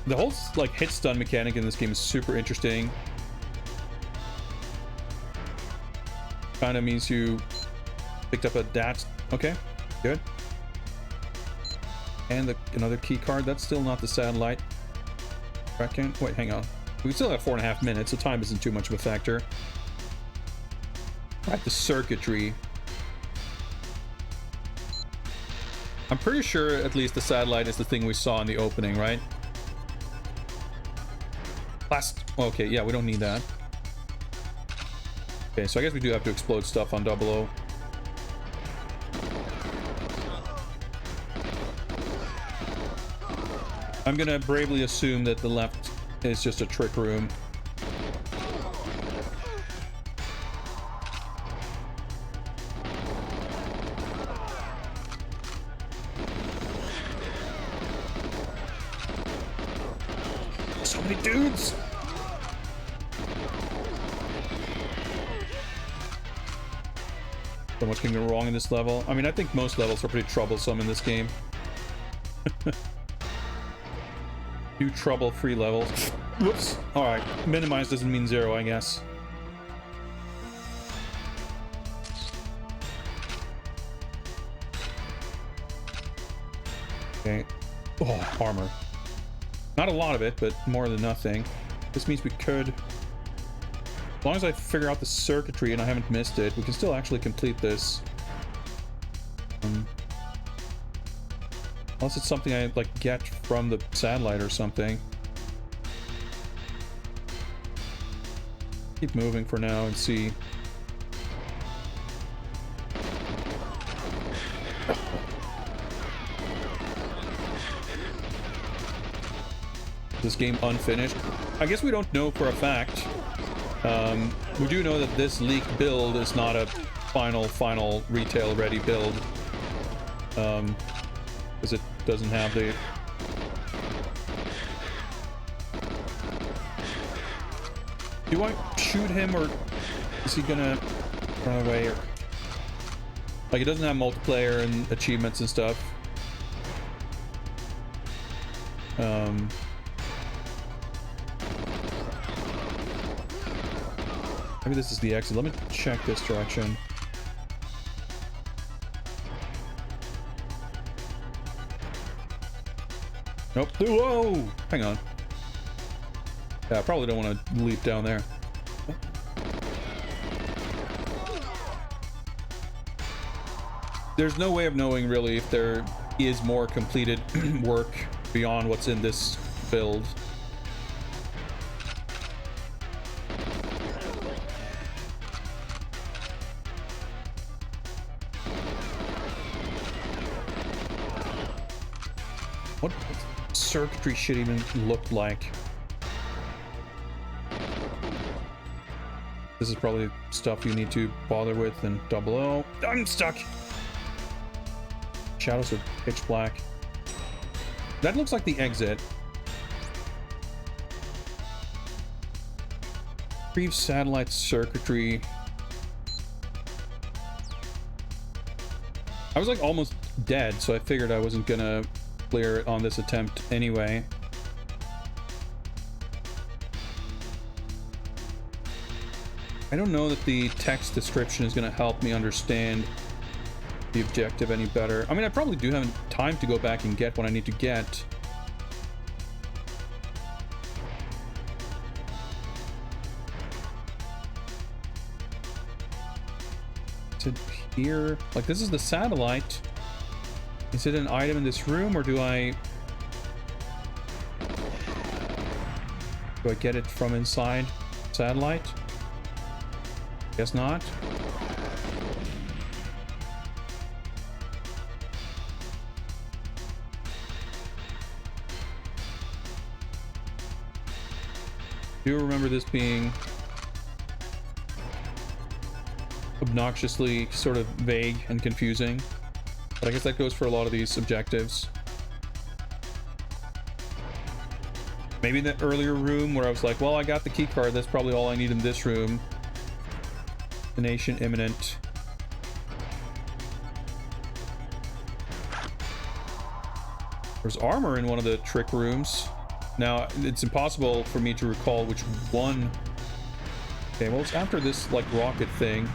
A: The whole like hit stun mechanic in this game is super interesting. Kind of means you picked up a DAT. Okay, good. And another key card. That's still not the satellite. Second. Wait, hang on. We still have 4.5 minutes, so time isn't too much of a factor. Right, the circuitry. I'm pretty sure at least the satellite is the thing we saw in the opening, right? Okay, yeah, we don't need that. Okay, so I guess we do have to explode stuff on 00. I'm gonna bravely assume that the left is just a trick room. So many dudes! So much can go wrong in this level. I mean, I think most levels are pretty troublesome in this game. Few trouble-free levels. Whoops. Alright, minimize doesn't mean 0, I guess. Okay. Oh, armor. Not a lot of it, but more than nothing. This means we could... As long as I figure out the circuitry and I haven't missed it, we can still actually complete this. Unless it's something I, like, get from the satellite or something. Keep moving for now and see. This game unfinished. I guess we don't know for a fact. We do know that this leaked build is not a final retail ready build. Because it doesn't have the... Do I shoot him, or is he gonna run away? Or... Like, it doesn't have multiplayer and achievements and stuff. Maybe this is the exit. Let me check this direction. Nope. Whoa! Hang on. Yeah, I probably don't want to leap down there. There's no way of knowing, really, if there is more completed work beyond what's in this build. What circuitry shit even looked like? This is probably stuff you need to bother with in 00. I'm stuck! Shadows are pitch black. That looks like the exit. Retrieve satellite circuitry. I was like almost dead, so I figured I wasn't gonna clear it on this attempt anyway. I don't know that the text description is going to help me understand the objective any better. I mean, I probably do have time to go back and get what I need to get. Is it here? Like, this is the satellite. Is it an item in this room, or do I get it from inside satellite? Guess not. Do you remember this being obnoxiously sort of vague and confusing? But I guess that goes for a lot of these objectives. Maybe in that earlier room where I was like, well, I got the key card, that's probably all I need in this room. Destination imminent. There's armor in one of the trick rooms. Now, it's impossible for me to recall which one. Okay, well, it's after this, like, rocket thing.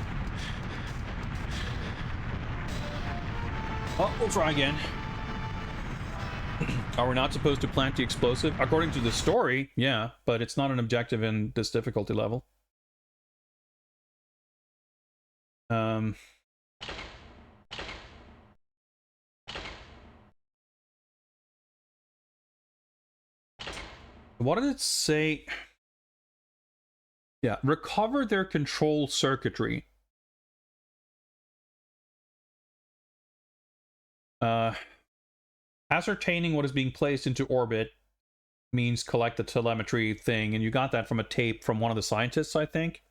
A: Oh, we'll try again. Are we not supposed to plant the explosive? According to the story, yeah, but it's not an objective in this difficulty level. What did it say? Yeah, recover their control circuitry. Ascertaining what is being placed into orbit means collect the telemetry thing, and you got that from a tape from one of the scientists, I think.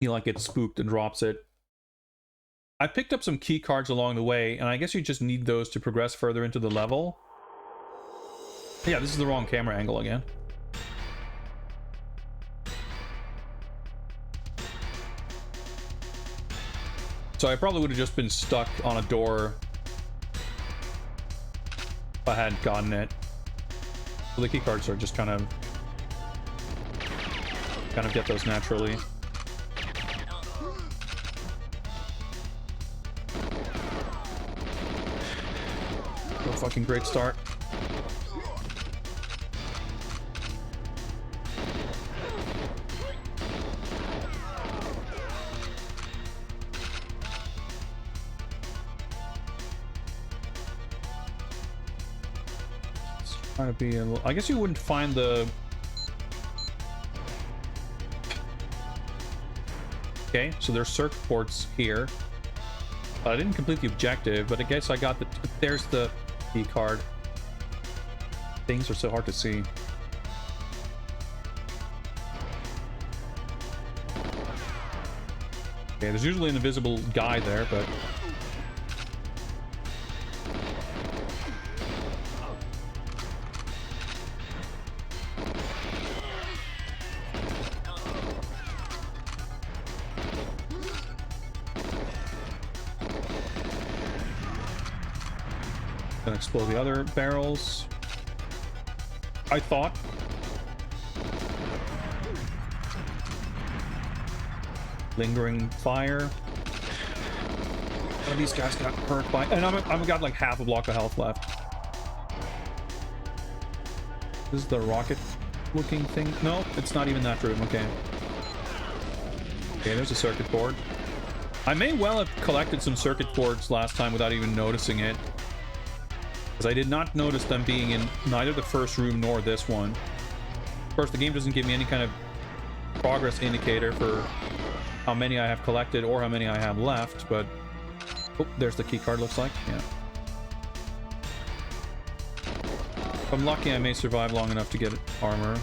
A: He like gets spooked and drops it. I picked up some key cards along the way, and I guess you just need those to progress further into the level. Yeah, this is the wrong camera angle again. So I probably would have just been stuck on a door if I hadn't gotten it. So the key cards are just kind of get those naturally. What a fucking great start. Trying to be a little... I guess you wouldn't find the... Okay, so there's circuit boards here. I didn't complete the objective, but I guess I got the... There's the key card. Things are so hard to see. Okay, there's usually an invisible guy there, but... Gonna explode the other barrels. I thought. Lingering fire. One of these guys got hurt by... And I've got like half a block of health left. This is the rocket looking thing. No, it's not even that room. Okay. Okay, there's a circuit board. I may well have collected some circuit boards last time without even noticing it. Because I did not notice them being in neither the first room nor this one. Of course, the game doesn't give me any kind of progress indicator for how many I have collected or how many I have left, but... Oh, there's the key card, looks like. Yeah. If I'm lucky, I may survive long enough to get armor.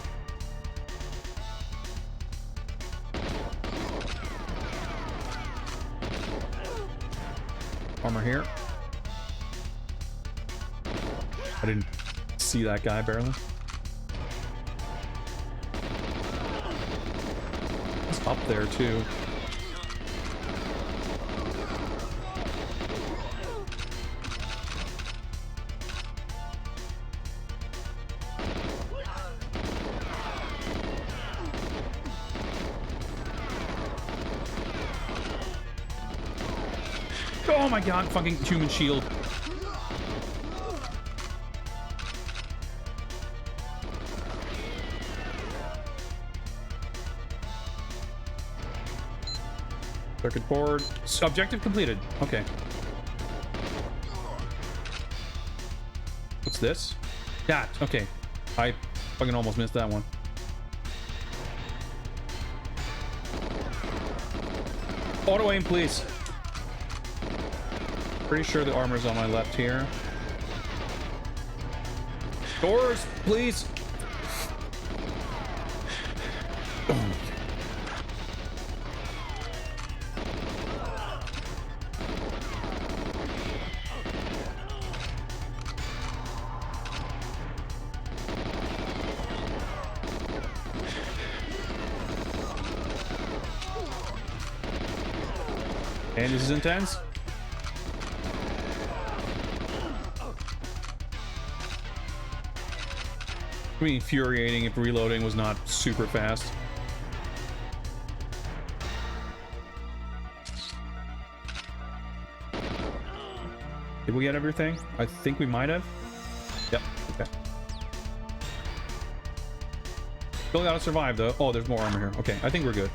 A: Armor here. I didn't see that guy barely. It's up there too. Oh my god, fucking human shield. Circuit board. Objective completed. Okay. What's this? That. Okay. I fucking almost missed that one. Auto aim, please. Pretty sure the armor's on my left here. Doors, please. And this is intense. It would be infuriating if reloading was not super fast. we get everything? I think we might have. Yep. Okay. Still gotta survive though. Oh, there's more armor here. Okay, I think we're good.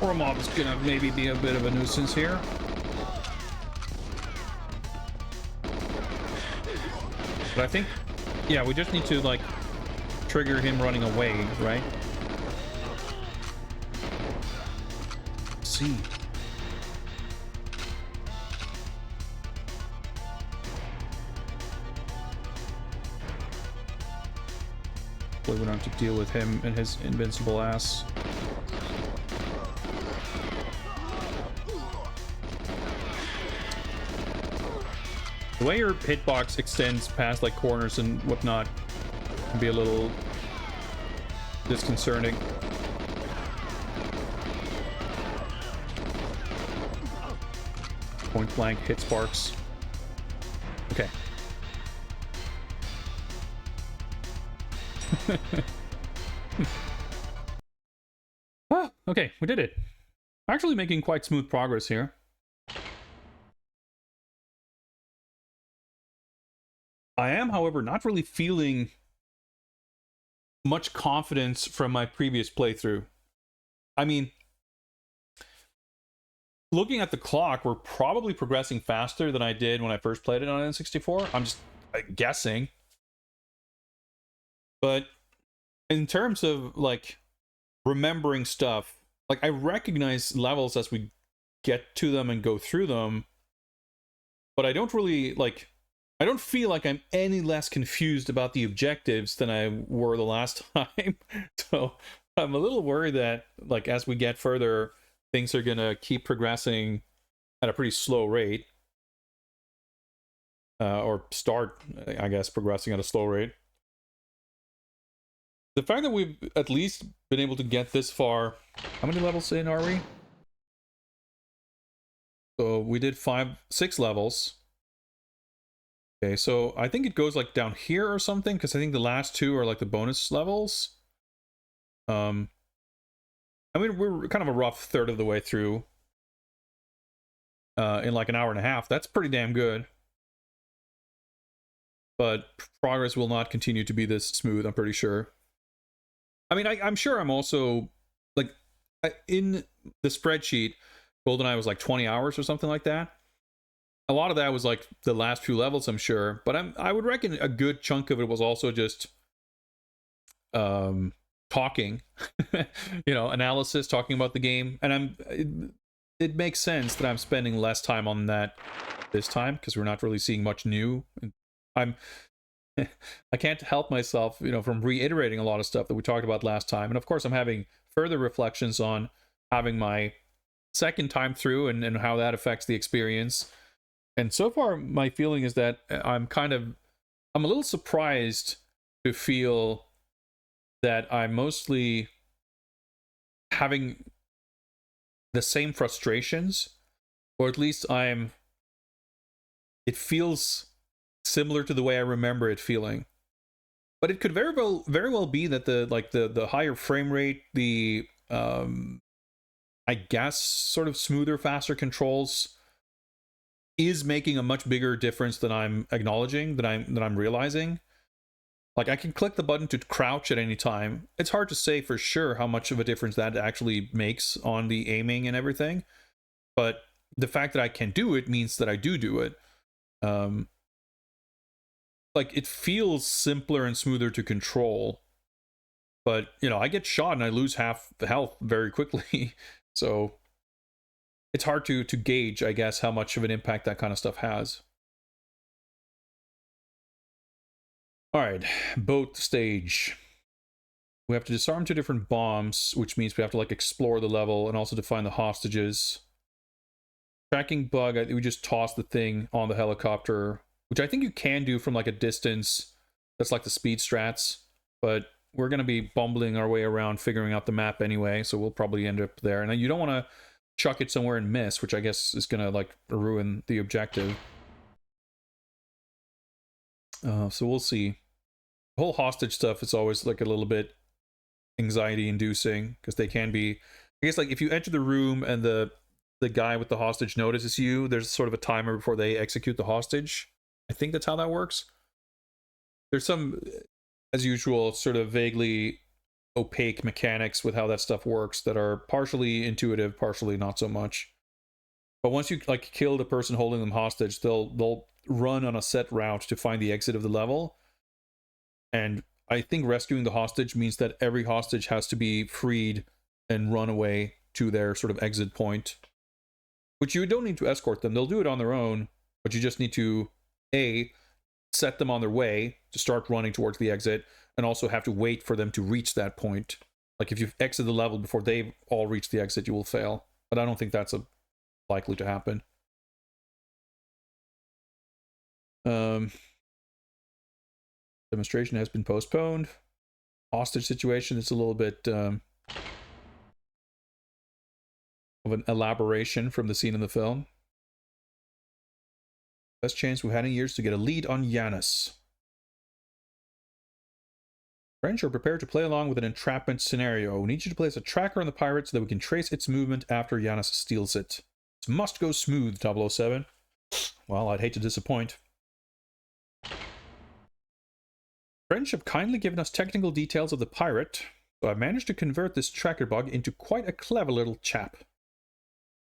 A: Or a mob is gonna maybe be a bit of a nuisance here. But I think, yeah, we just need to like trigger him running away, right? Let's see. We don't have to deal with him and his invincible ass. The way your hitbox extends past like corners and whatnot can be a little disconcerting. Point blank hit sparks. Okay. Ah, okay, we did it. Actually making quite smooth progress here. I am, however, not really feeling much confidence from my previous playthrough. I mean, looking at the clock, we're probably progressing faster than I did when I first played it on N64. I'm just guessing. But in terms of like remembering stuff, like I recognize levels as we get to them and go through them, but I don't really like, I don't feel like I'm any less confused about the objectives than I were the last time. So I'm a little worried that like as we get further, things are gonna keep progressing at a pretty slow rate. Or start, I guess, progressing at a slow rate. The fact that we've at least been able to get this far, how many levels in are we? So we did 6 levels. Okay, so I think it goes like down here or something, because I think the last 2 are like the bonus levels. I mean, we're kind of a rough third of the way through in like an hour and a half. That's pretty damn good. But progress will not continue to be this smooth, I'm pretty sure. I mean, I'm sure I'm also, like, in the spreadsheet, GoldenEye was like 20 hours or something like that. A lot of that was like the last few levels, I'm sure. But I would reckon a good chunk of it was also just talking, you know, analysis, talking about the game. And it makes sense that I'm spending less time on that this time, because we're not really seeing much new. I can't help myself, you know, from reiterating a lot of stuff that we talked about last time. And of course, I'm having further reflections on having my second time through and how that affects the experience. And so far, my feeling is that I'm a little surprised to feel that I'm mostly having the same frustrations, or at least it feels similar to the way I remember it feeling. But it could very well be that the higher frame rate, the I guess sort of smoother, faster controls is making a much bigger difference than I'm acknowledging, that I'm realizing. Like, I can click the button to crouch at any time. It's hard to say for sure how much of a difference that actually makes on the aiming and everything, but the fact that I can do it means that I do it. Like, it feels simpler and smoother to control, but you know, I get shot and I lose half the health very quickly. So it's hard to gauge, I guess, how much of an impact that kind of stuff has. All right, boat stage. We have to disarm 2 different bombs, which means we have to like explore the level and also to find the hostages. Tracking bug, we just toss the thing on the helicopter, which I think you can do from like a distance. That's like the speed strats, but we're going to be bumbling our way around figuring out the map anyway, so we'll probably end up there. And you don't want to chuck it somewhere and miss, which I guess is going to like ruin the objective. So we'll see. The whole hostage stuff is always like a little bit anxiety inducing, because they can be I guess like if you enter the room and the guy with the hostage notices you, there's sort of a timer before they execute the hostage. I think that's how that works. There's some, as usual, sort of vaguely opaque mechanics with how that stuff works that are partially intuitive, partially not so much. But once you like kill the person holding them hostage, they'll run on a set route to find the exit of the level. And I think rescuing the hostage means that every hostage has to be freed and run away to their sort of exit point. Which you don't need to escort them. They'll do it on their own, but you just need to A, set them on their way to start running towards the exit, and also have to wait for them to reach that point. Like if you exit the level before they've all reached the exit, you will fail. But I don't think that's likely to happen. Demonstration has been postponed. Hostage situation is a little bit of an elaboration from the scene in the film. Best chance we've had in years to get a lead on Yanis. French are prepared to play along with an entrapment scenario. We need you to place a tracker on the pirate so that we can trace its movement after Yanis steals it. This must go smooth, 007. Well, I'd hate to disappoint. French have kindly given us technical details of the pirate, so I've managed to convert this tracker bug into quite a clever little chap.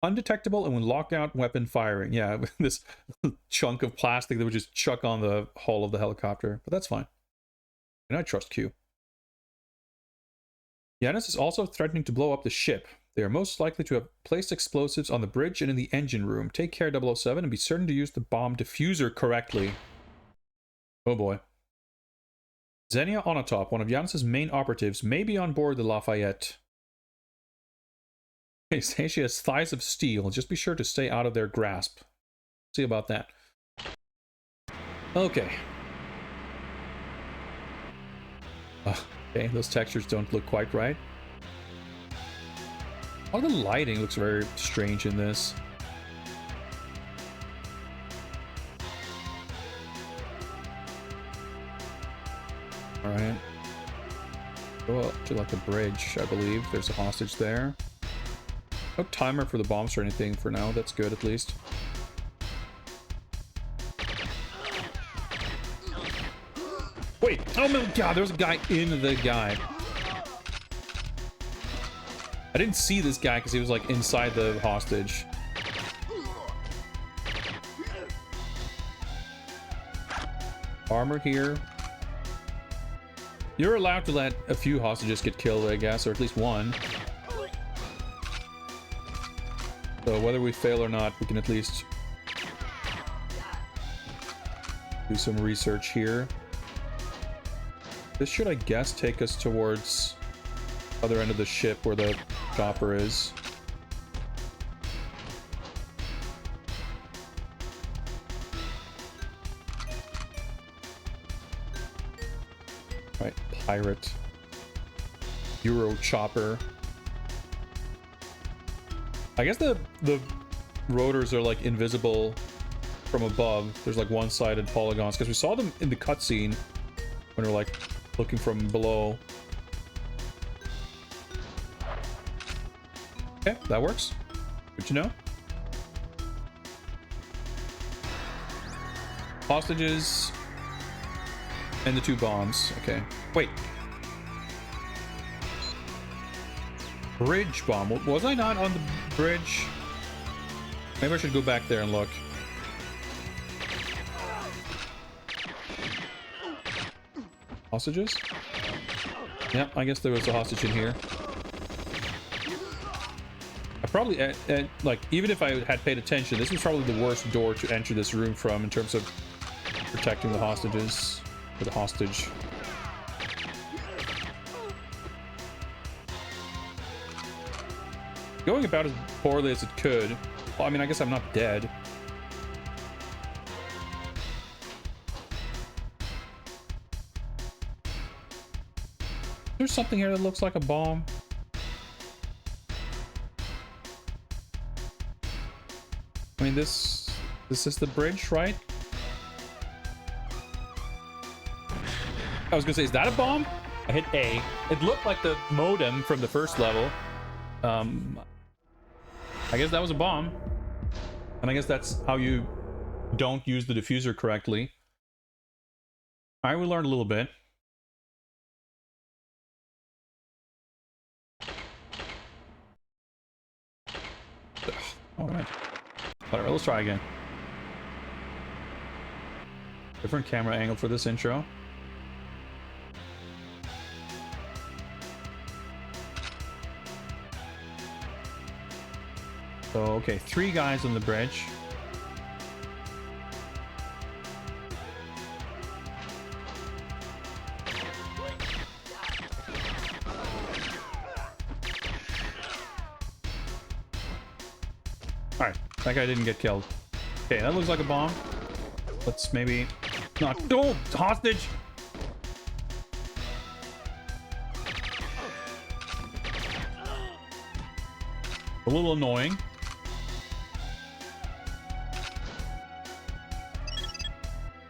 A: Undetectable and will lock out weapon firing. Yeah, this chunk of plastic that would just chuck on the hull of the helicopter. But that's fine. And I trust Q. Yanis is also threatening to blow up the ship. They are most likely to have placed explosives on the bridge and in the engine room. Take care, 007, and be certain to use the bomb diffuser correctly. Oh boy. Xenia Onatop, one of Yanis' main operatives, may be on board the Lafayette. They say she has thighs of steel. Just be sure to stay out of their grasp. See about that. Okay. Okay, those textures don't look quite right. All the lighting looks very strange in this. Alright. Go up to like a bridge, I believe. There's a hostage there. No timer for the bombs or anything for now. That's good, at least. Wait! Oh my god, there's a guy in the guy. I didn't see this guy because he was like inside the hostage. Armor here. You're allowed to let a few hostages get killed, I guess, or at least one. So whether we fail or not, we can at least do some research here. This should, I guess, take us towards the other end of the ship where the chopper is. Right, pirate. Euro chopper. I guess the rotors are like invisible from above. There's like one-sided polygons because we saw them in the cutscene when we're like looking from below. Okay, that works. Good to know. Hostages and the two bombs. Okay. Wait. Bridge bomb. Was I not on the bridge? Maybe I should go back there and look. Hostages? Yep, I guess there was a hostage in here. I probably, like, even if I had paid attention, this was probably the worst door to enter this room from in terms of protecting the hostages, or the hostage. Going about as poorly as it could. Well, I mean, I guess I'm not dead. There's something here that looks like a bomb. I mean, this is the bridge, right? I was gonna say, is that a bomb? I hit A. It looked like the modem from the first level. I guess that was a bomb. And I guess that's how you don't use the diffuser correctly. All right, we learned a little bit. All right. Whatever, let's try again. Different camera angle for this intro. So, okay, 3 guys on the bridge. Alright, that guy didn't get killed. Okay, that looks like a bomb. Let's maybe not. Oh, hostage! A little annoying.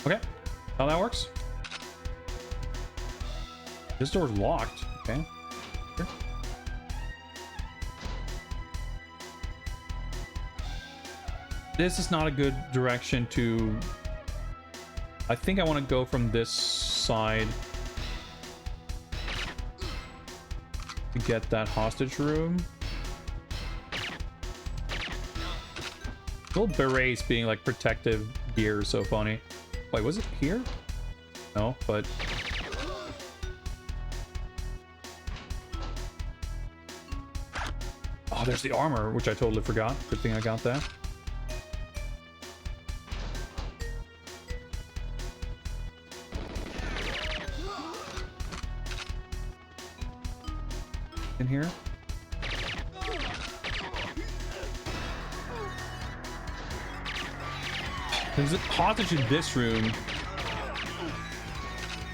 A: Okay, how that works. This door's locked. Okay. Here. This is not a good direction to... I think I want to go from this side to get that hostage room. Little berets being like protective gear is so funny. Wait, was it here? No, but... Oh, there's the armor, which I totally forgot. Good thing I got that. In here. There's a hostage in this room.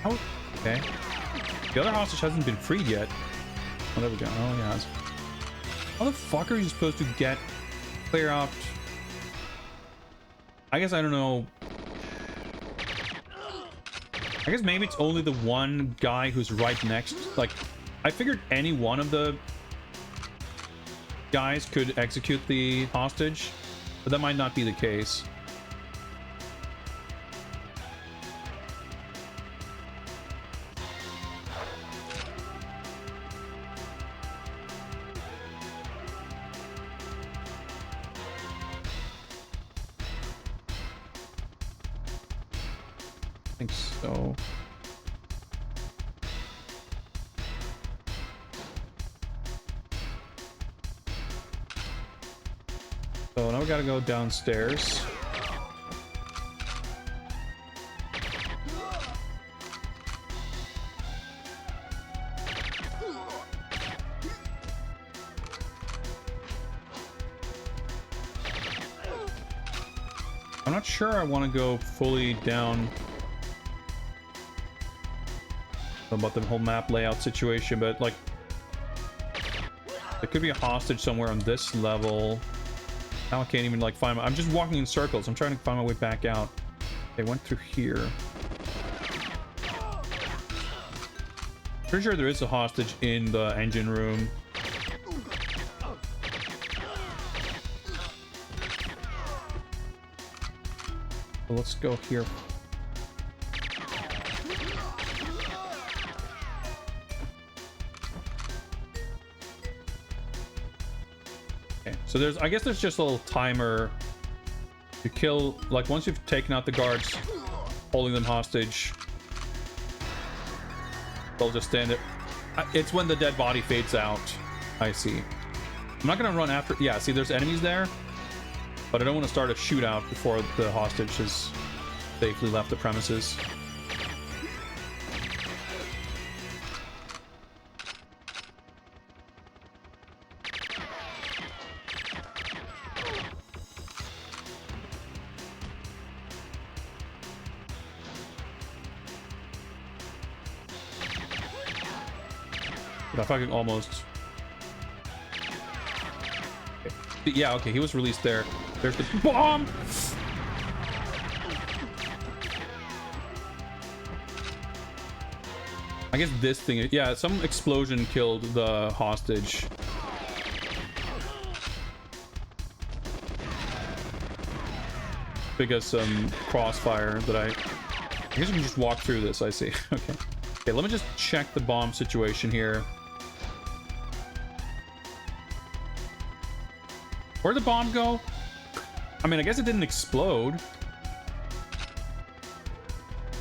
A: Oh, okay. The other hostage hasn't been freed yet. Oh, there we go. Oh, yeah. How the fuck are you supposed to get clear out? I guess I don't know. I guess maybe it's only the one guy who's right next. Like, I figured any one of the guys could execute the hostage, but that might not be the case. I think so. So now we gotta go downstairs. I'm not sure I want to go fully down about the whole map layout situation, but like there could be a hostage somewhere on this level. Now I can't even like find my... I'm just walking in circles. I'm trying to find my way back out. They went through here. Pretty sure there is a hostage in the engine room. So let's go here. So there's, I guess there's just a little timer to kill, like once you've taken out the guards, holding them hostage, they'll just stand there. It's when the dead body fades out. I see. I'm not gonna run after, yeah, see there's enemies there, but I don't want to start a shootout before the hostage has safely left the premises. I fucking almost... Okay. Yeah, okay, he was released there. There's the bomb! I guess this thing... Yeah, some explosion killed the hostage. big as some crossfire that I guess we can just walk through this. I see. Okay. Okay, let me just check the bomb situation here. Where'd the bomb go? I mean, I guess it didn't explode.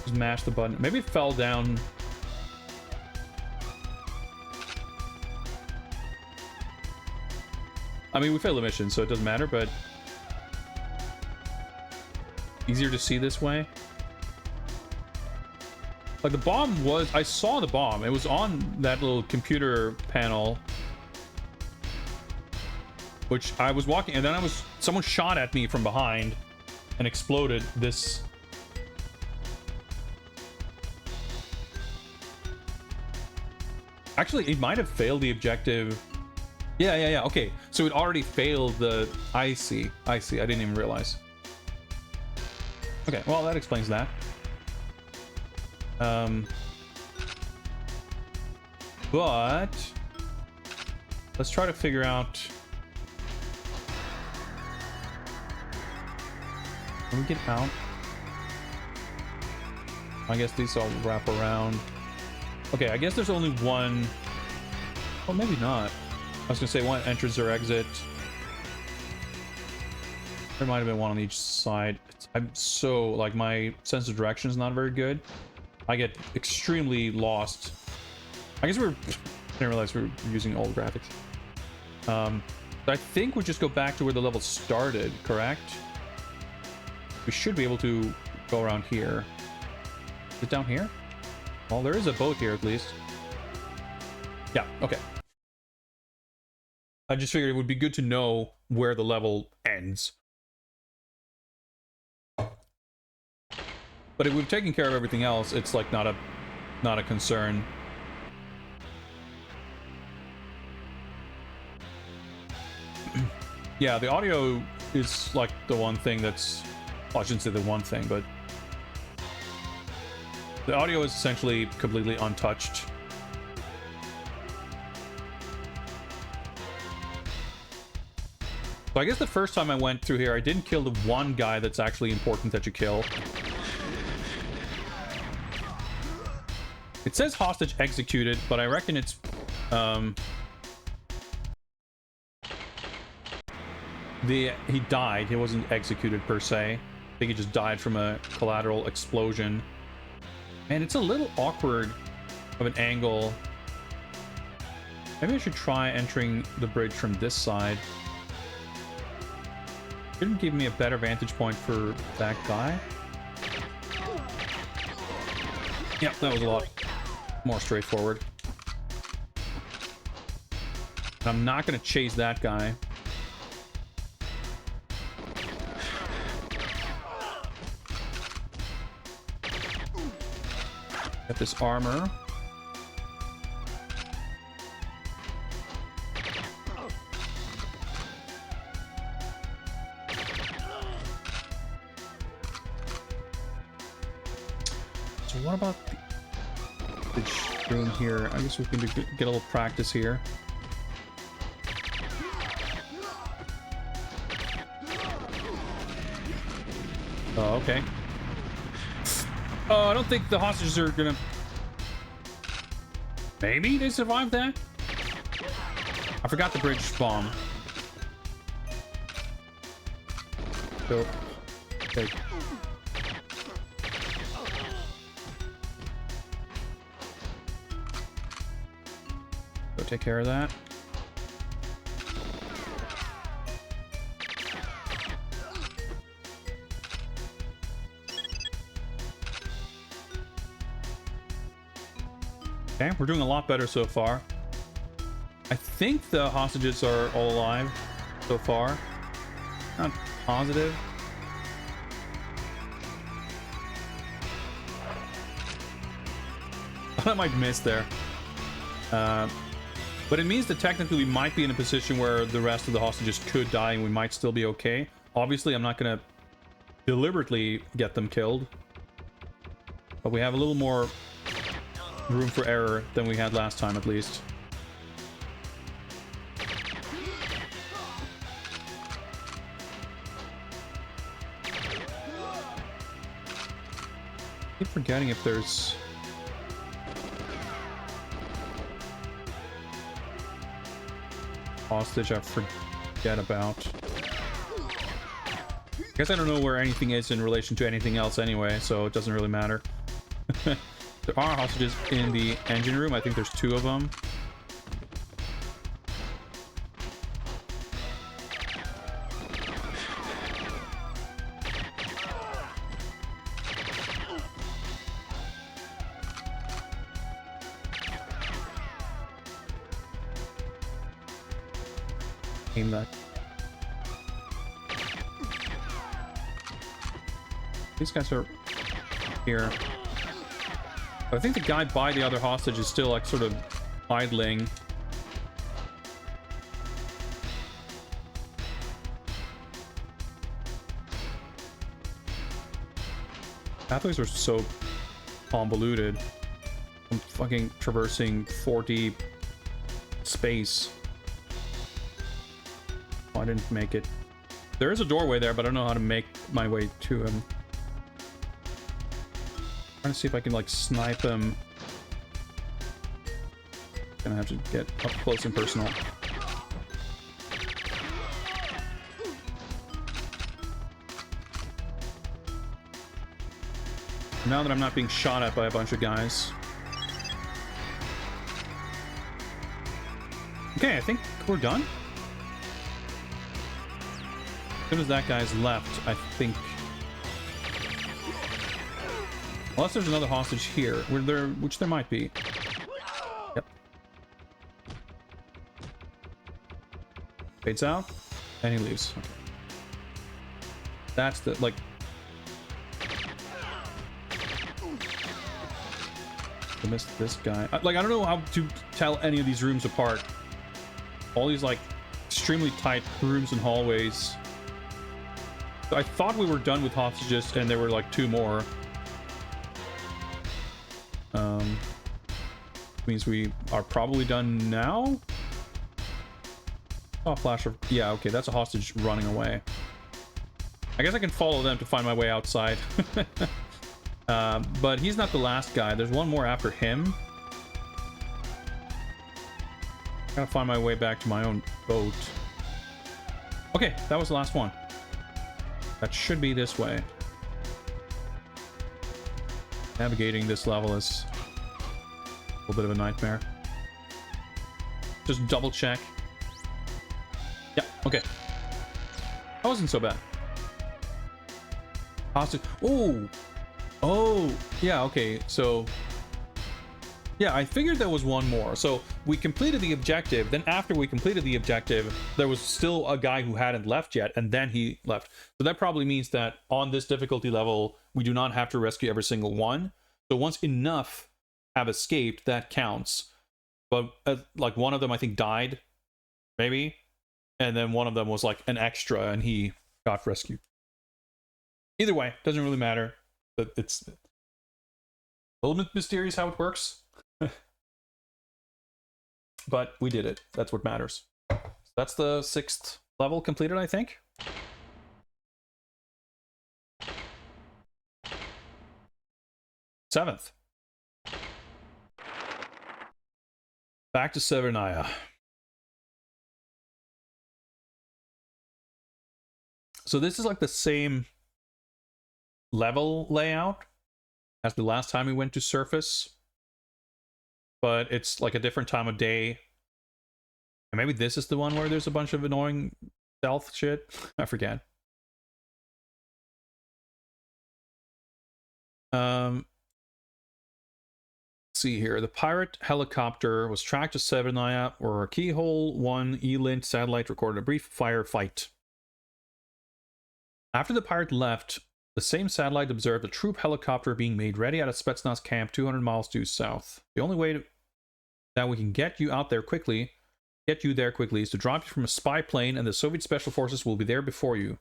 A: Just mash the button. Maybe it fell down. I mean, we failed the mission, so it doesn't matter, but easier to see this way. Like, the bomb was... I saw the bomb. It was on that little computer panel, which I was walking, and then someone shot at me from behind and exploded this. Actually, it might have failed the objective. Yeah. Okay, so it already failed the... I see. I didn't even realize. Okay, well, that explains that. But let's try to figure out... Can we get out? I guess these all wrap around. Okay, I guess there's only one... Oh, maybe not. I was gonna say one entrance or exit. There might have been one on each side. I'm so... like, my sense of direction is not very good. I get extremely lost. I guess I didn't realize we were using old graphics. I think we just go back to where the level started, correct? We should be able to go around here. Is it down here? Well, there is a boat here at least. Yeah, okay. I just figured it would be good to know where the level ends. But if we've taken care of everything else, it's like not a concern. Yeah, the audio is like the one thing that's... well, I shouldn't say the one thing, but the audio is essentially completely untouched. So I guess the first time I went through here, I didn't kill the one guy that's actually important that you kill. It says hostage executed, but I reckon it's... he died. He wasn't executed per se. I think he just died from a collateral explosion. And it's a little awkward of an angle. Maybe I should try entering the bridge from this side. Shouldn't give me a better vantage point for that guy. Yep, that was a lot more straightforward. And I'm not going to chase that guy. Got this armor. So what about the room here? I guess we can get a little practice here. Oh, okay. Oh, I don't think the hostages are gonna... Maybe they survived that? I forgot the bridge bomb. So... okay. Go take care of that. Okay, we're doing a lot better so far. I think the hostages are all alive so far. Not positive. I might miss there. But it means that technically we might be in a position where the rest of the hostages could die and we might still be okay. Obviously, I'm not going to deliberately get them killed. But we have a little more room for error than we had last time, at least. keep forgetting if there's... hostage I forget about. I guess I don't know where anything is in relation to anything else anyway, so it doesn't really matter. There are hostages in the engine room. I think there's 2 of them. Aim that. These guys are here. But I think the guy by the other hostage is still like sort of idling. Pathways are so convoluted. I'm fucking traversing 4D space. Oh, I didn't make it. There is a doorway there, but I don't know how to make my way to him. Trying to see if I can like snipe him. Gonna have to get up close and personal. Now that I'm not being shot at by a bunch of guys. Okay, I think we're done. As soon as that guy's left, I think... Unless there's another hostage here, which there might be. Yep. Fades out, and he leaves. Okay. That's the, like... I missed this guy. Like, I don't know how to tell any of these rooms apart. All these, like, extremely tight rooms and hallways. I thought we were done with hostages, and there were, like, 2 more. Means we are probably done now? Oh, flash of... Yeah, okay, that's a hostage running away. I guess I can follow them to find my way outside. But he's not the last guy. There's one more after him. Gotta find my way back to my own boat. Okay, that was the last one. That should be this way. Navigating this level is a little bit of a nightmare. Just double check. Yeah, okay. That wasn't so bad. Hostage. Oh! Oh, yeah, okay, so... Yeah, I figured there was one more. So we completed the objective, then after we completed the objective, there was still a guy who hadn't left yet, and then he left. So that probably means that on this difficulty level, we do not have to rescue every single one. So once enough have escaped, that counts. But like one of them, I think, died, maybe. And then one of them was like an extra, and he got rescued. Either way, doesn't really matter. But it's a little bit mysterious how it works. But we did it. That's what matters. So that's the 6th level completed, I think. Seventh. Back to Severnaya. So this is like the same level layout as the last time we went to surface, but it's like a different time of day. And maybe this is the one where there's a bunch of annoying stealth shit. I forget. Let's see here. The pirate helicopter was tracked to Severnaya, where Keyhole 1 E-Lint satellite recorded a brief firefight. After the pirate left, the same satellite observed a troop helicopter being made ready at a Spetsnaz camp 200 miles due south. The only way that we can get you there quickly is to drop you from a spy plane, and the Soviet Special Forces will be there before you.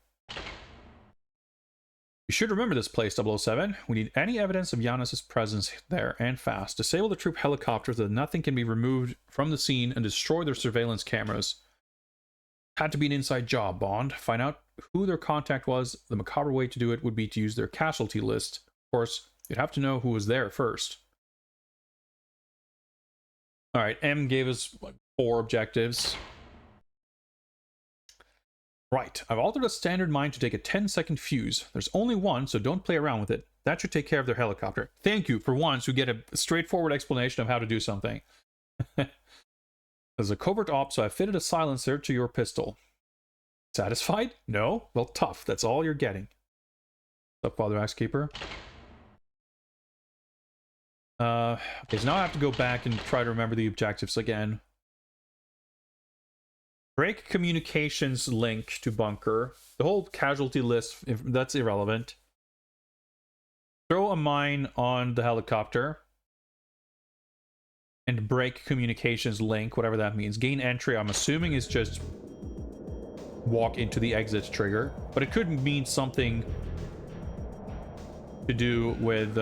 A: You should remember this place, 007. We need any evidence of Janis's presence there, and fast. Disable the troop helicopter so that nothing can be removed from the scene, and destroy their surveillance cameras. Had to be an inside job, Bond. Find out who their contact was. The macabre way to do it would be to use their casualty list. Of course, You'd have to know who was there first. All right, M gave us like 4 objectives. Right, I've altered a standard mine to take a 10-second fuse. There's only one, so don't play around with it. That should take care of their helicopter. Thank you for once who get a straightforward explanation of how to do something. As a covert op, so I fitted a silencer to your pistol. Satisfied? No? Well, tough. That's all you're getting. What's up, Father Axekeeper? Okay, so now I have to go back and try to remember the objectives again. Break communications link to bunker. The whole casualty list, that's irrelevant. Throw a mine on the helicopter. And break communications link, whatever that means. Gain entry, I'm assuming, is just walk into the exit trigger. But it could mean something to do with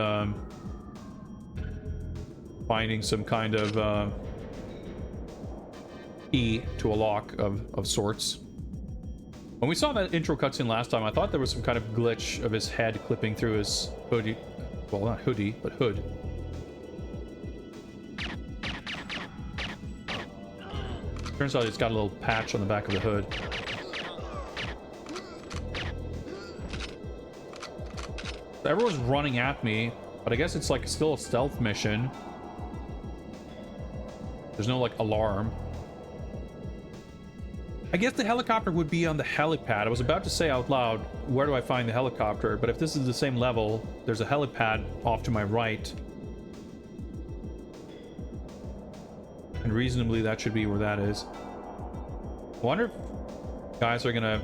A: finding some kind of key to a lock of sorts. When we saw that intro cutscene last time, I thought there was some kind of glitch of his head clipping through his hoodie. Well, not hoodie, but hood. Turns out it's got a little patch on the back of the hood. So everyone's running at me, but I guess it's like still a stealth mission. There's no like alarm. I guess the helicopter would be on the helipad. I was about to say out loud, where do I find the helicopter? But if this is the same level, there's a helipad off to my right. And reasonably, that should be where that is. I wonder if guys are gonna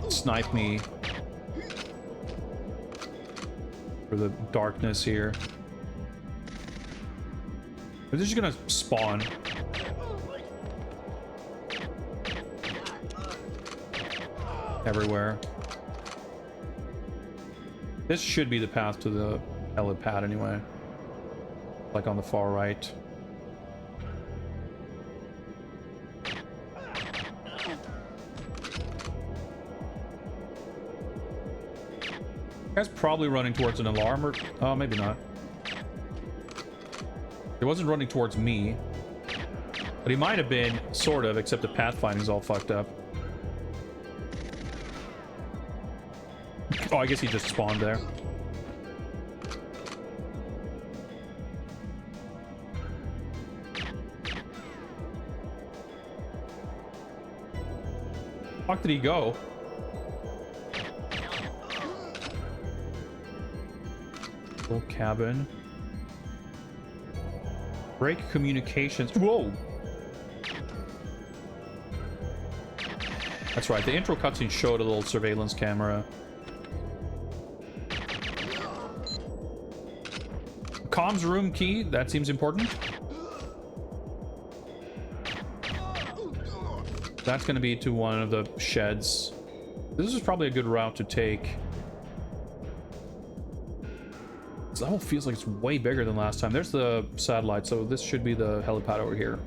A: snipe me for the darkness here. They're just gonna spawn. Everywhere. This should be the path to the helipad anyway. Like on the far right. Guy's probably running towards an alarm or... oh, maybe not. He wasn't running towards me. But he might have been, sort of, except the pathfinding's all fucked up. Oh, I guess he just spawned there. Fuck did he go? Full cabin. Break communications. Whoa! That's right, the intro cutscene showed a little surveillance camera. Comms room key, that seems important. That's going to be to one of the sheds. This is probably a good route to take. This level feels like it's way bigger than last time. There's the satellite, so this should be the helipad over here.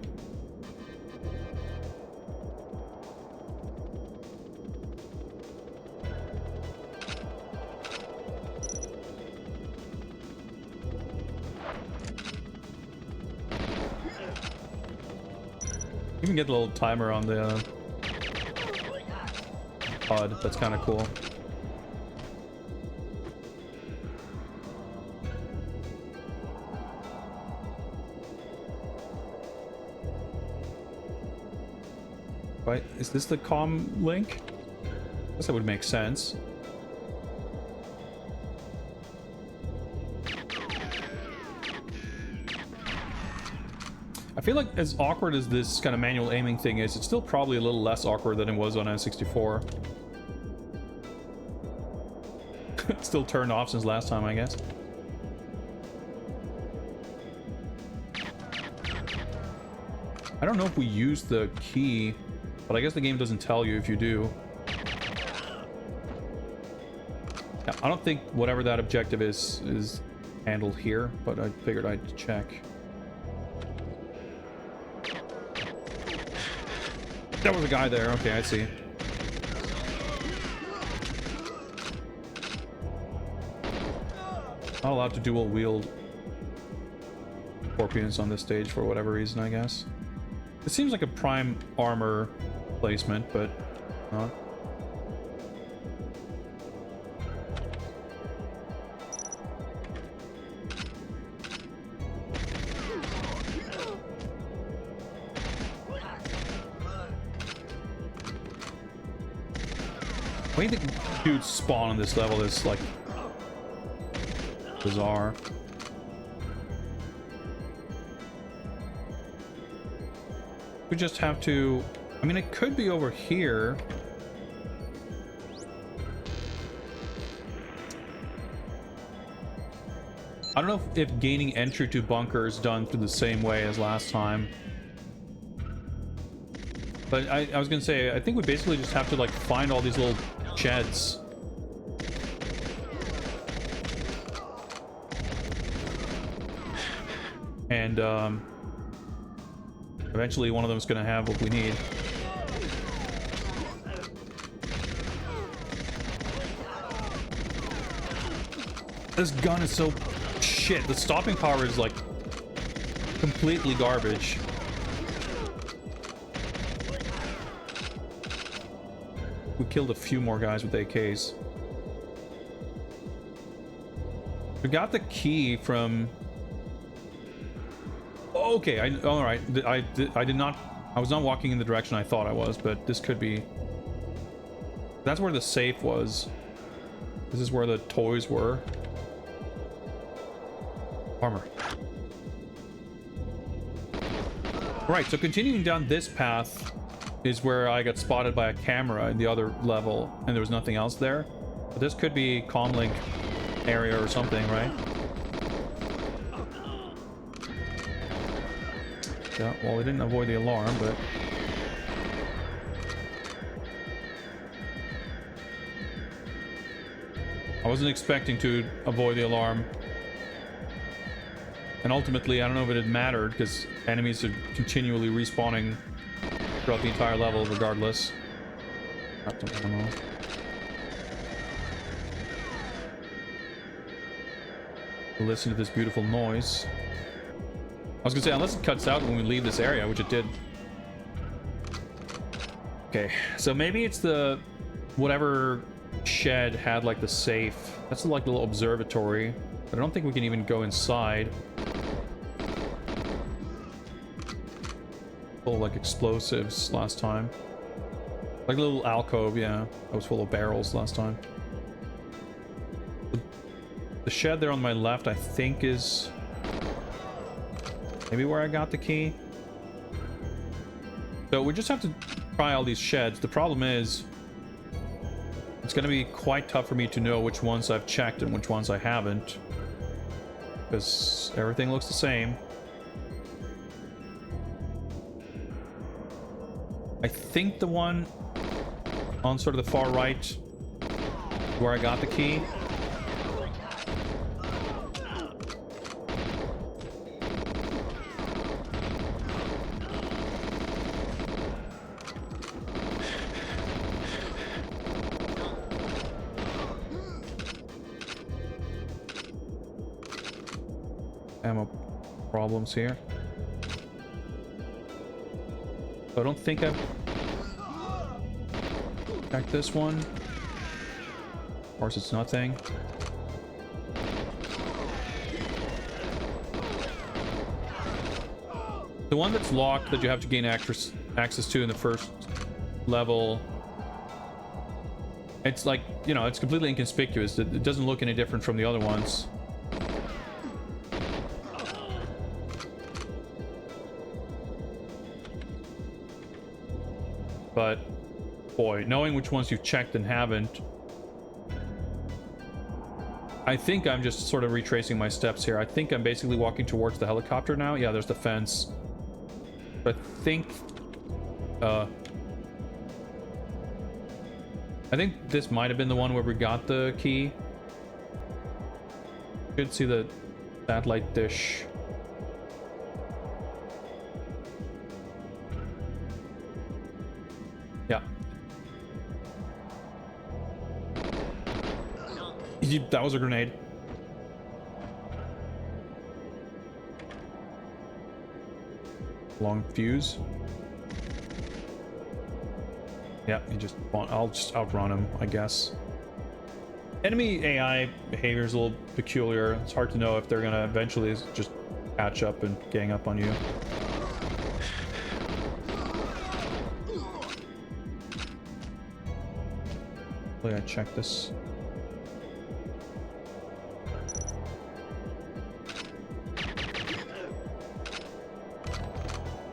A: You can get the little timer on the HUD. That's kind of cool. Right, is this the comm link? I guess that would make sense. I feel like as awkward as this kind of manual aiming thing is, it's still probably a little less awkward than it was on N64. Still turned off since last time, I guess. I don't know if we used the key, but I guess the game doesn't tell you if you do. Yeah, I don't think whatever that objective is handled here, but I figured I'd check. There was a guy there. Okay, I see. Not allowed to dual wield scorpions on this stage for whatever reason, I guess. It seems like a prime armor placement, but not. I think the dudes spawn on this level is like bizarre. We just have to, I mean, it could be over here. I don't know if gaining entry to bunker is done through the same way as last time. But I was gonna say, I think we basically just have to like find all these little sheds. And eventually one of them is gonna have what we need. This gun is so shit. The stopping power is like completely garbage. We killed a few more guys with AKs. We got the key from... Okay, all right. I did not... I was not walking in the direction I thought I was, but this could be... That's where the safe was. This is where the toys were. Armor. Right, so continuing down this path is where I got spotted by a camera in the other level, and there was nothing else there. But this could be comlink area or something, right? Yeah, well, we didn't avoid the alarm, but... I wasn't expecting to avoid the alarm. And ultimately, I don't know if it had mattered, because enemies are continually respawning throughout the entire level, regardless. I don't know. Listen to this beautiful noise. I was gonna say, unless it cuts out when we leave this area, which it did. Okay, so maybe it's the... whatever shed had, like, the safe. That's like a little observatory. But I don't think we can even go inside. Full of, like, explosives last time. Like a little alcove, yeah. That was full of barrels last time. The shed there on my left, I think, is... maybe where I got the key. So we just have to try all these sheds. The problem is... it's going to be quite tough for me to know which ones I've checked and which ones I haven't. Because everything looks the same. I think the one on sort of the far right, where I got the key. Ammo problems here. So I don't think I've checked this one. Of course, it's nothing. The one that's locked that you have to gain access to in the first level, it's like, you know, it's completely inconspicuous. It doesn't look any different from the other ones. But, boy, knowing which ones you've checked and haven't, I think I'm just sort of retracing my steps here. I think I'm basically walking towards the helicopter now. Yeah, there's the fence. But I think this might have been the one where we got the key. Should see the satellite dish. Yeah. That was a grenade. long fuse. Yeah, I'll just outrun him, I guess. Enemy AI behavior is a little peculiar. It's hard to know if they're gonna eventually just catch up and gang up on you. Hopefully I check this.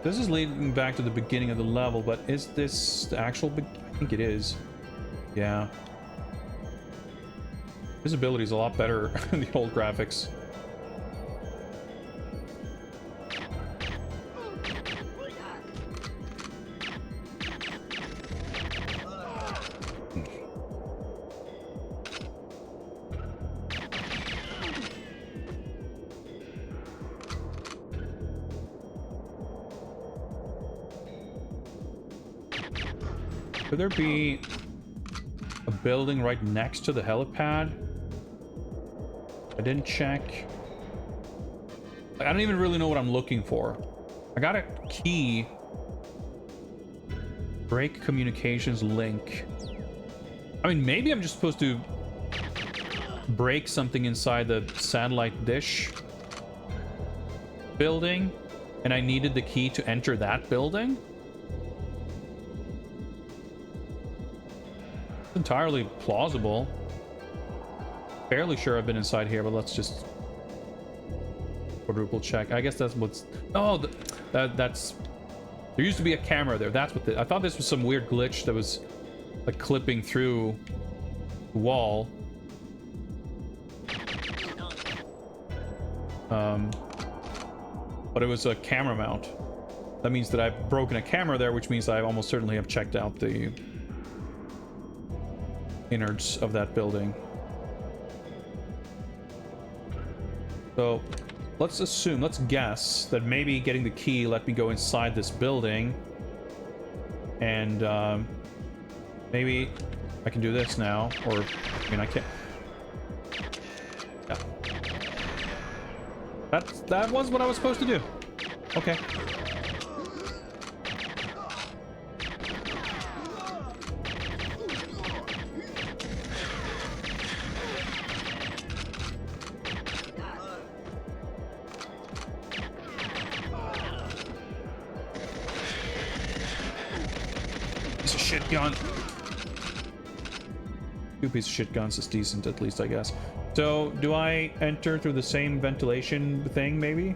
A: This is leading back to the beginning of the level, but is this the actual I think it is. Yeah. Visibility is a lot better in the old graphics. Could there be a building right next to the helipad? I didn't check. I don't even really know what I'm looking for. I got a key. Break communications link. I mean, maybe I'm just supposed to break something inside the satellite dish building, and I needed the key to enter that building? Entirely plausible. Fairly sure I've been inside here, but let's just quadruple check. I guess that's what's... Oh, that's... There used to be a camera there. That's what I thought this was some weird glitch that was like clipping through the wall. But it was a camera mount. That means that I've broken a camera there, which means I almost certainly have checked out the innards of that building. So let's assume, let's guess that maybe getting the key let me go inside this building, and maybe I can do this now, or I mean I can't. Yeah. That was what I was supposed to do. Okay. Gun. Two piece of shit guns is decent, at least, I guess. So, do I enter through the same ventilation thing, maybe?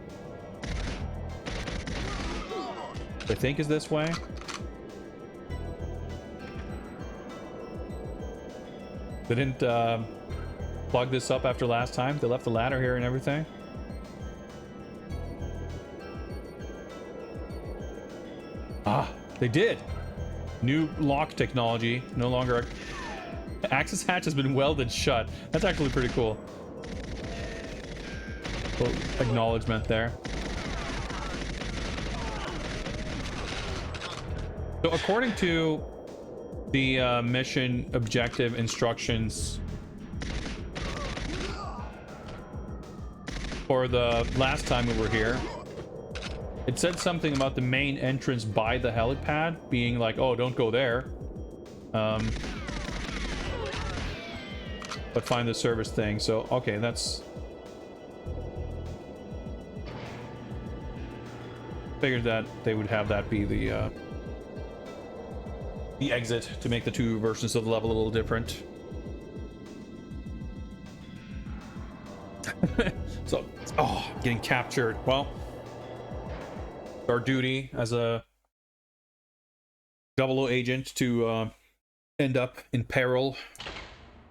A: I think is this way. They didn't plug this up after last time. They left the ladder here and everything. Ah, they did. New lock technology. No longer... Access hatch has been welded shut. That's actually pretty cool. Little acknowledgement there. So according to the mission objective instructions for the last time we were here, it said something about the main entrance by the helipad being like, oh, don't go there. But find the service thing. So, okay, that's... Figured that they would have that be the exit to make the two versions of the level a little different. So, oh, getting captured. Well, our duty as a 00 agent to end up in peril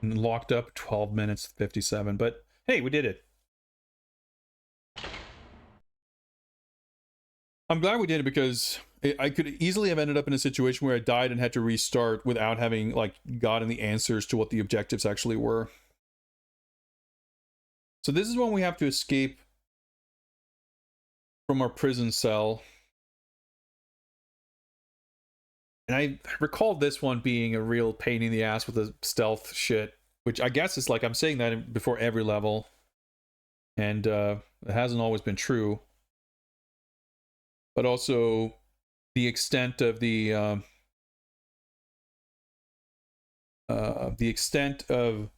A: and locked up 12 minutes 57, but hey, we did it. I'm glad we did it because I could easily have ended up in a situation where I died and had to restart without having like gotten the answers to what the objectives actually were. So this is when we have to escape from our prison cell. And I recall this one being a real pain in the ass with the stealth shit, which I guess is like I'm saying that before every level. And it hasn't always been true. but also the extent of the extent of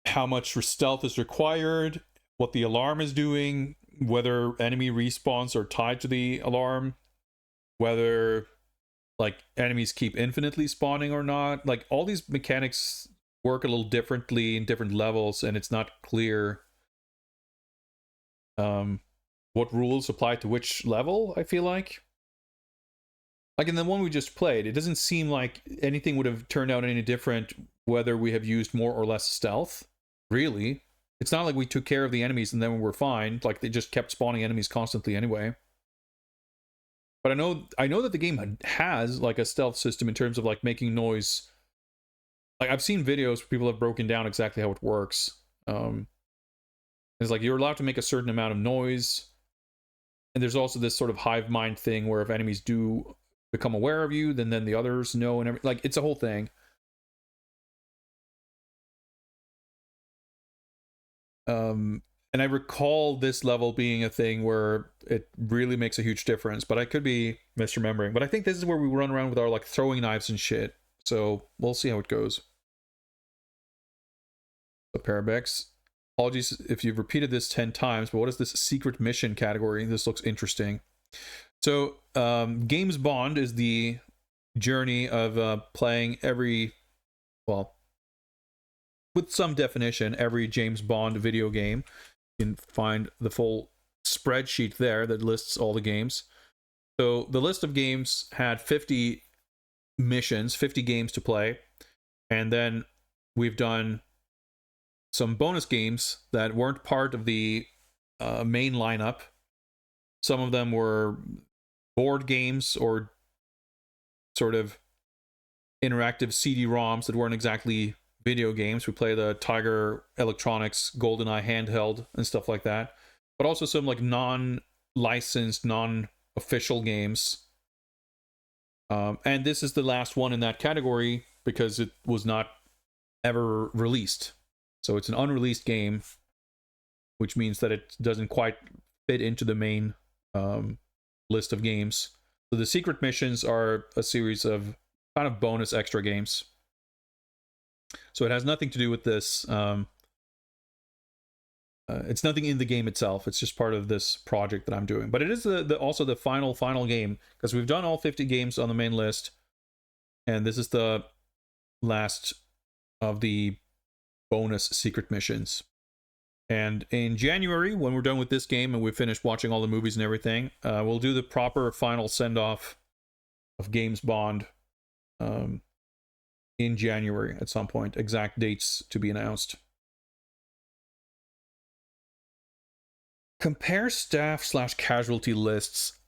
A: how much stealth is required, what the alarm is doing, whether enemy respawns are tied to the alarm, whether like enemies keep infinitely spawning or not. Like all these mechanics work a little differently in different levels, and it's not clear what rules apply to which level. I feel like in the one we just played, it doesn't seem like anything would have turned out any different whether we have used more or less stealth. Really, it's not like we took care of the enemies and then we're fine. Like they just kept spawning enemies constantly anyway. But I know that the game has like a stealth system in terms of like making noise. Like I've seen videos where people have broken down exactly how it works. It's like you're allowed to make a certain amount of noise, and there's also this sort of hive mind thing where if enemies do become aware of you, then the others know, and like it's a whole thing. And I recall this level being a thing where it really makes a huge difference, but I could be misremembering. But I think this is where we run around with our like throwing knives and shit. So we'll see how it goes. So Parabex, apologies if you've repeated this 10 times, but what is this secret mission category? This looks interesting. So Games Bond is the journey of playing every, well, with some definition, every James Bond video game. You can find the full spreadsheet there that lists all the games. So the list of games had 50 missions, 50 games to play, and then we've done some bonus games that weren't part of the main lineup. Some of them were board games or sort of interactive CD-ROMs that weren't exactly video games. We play the Tiger Electronics GoldenEye handheld and stuff like that, but also some like non-licensed, non-official games. And this is the last one in that category because it was not ever released. So it's an unreleased game, which means that it doesn't quite fit into the main list of games. So the secret missions are a series of kind of bonus extra games. So it has nothing to do with this. It's nothing in the game itself. It's just part of this project that I'm doing. But it is also the final game, because we've done all 50 games on the main list, and this is the last of the bonus secret missions. And in January, when we're done with this game and we've finished watching all the movies and everything, we'll do the proper final send-off of Games Bond in January at some point. Exact dates to be announced. Compare staff/casualty lists.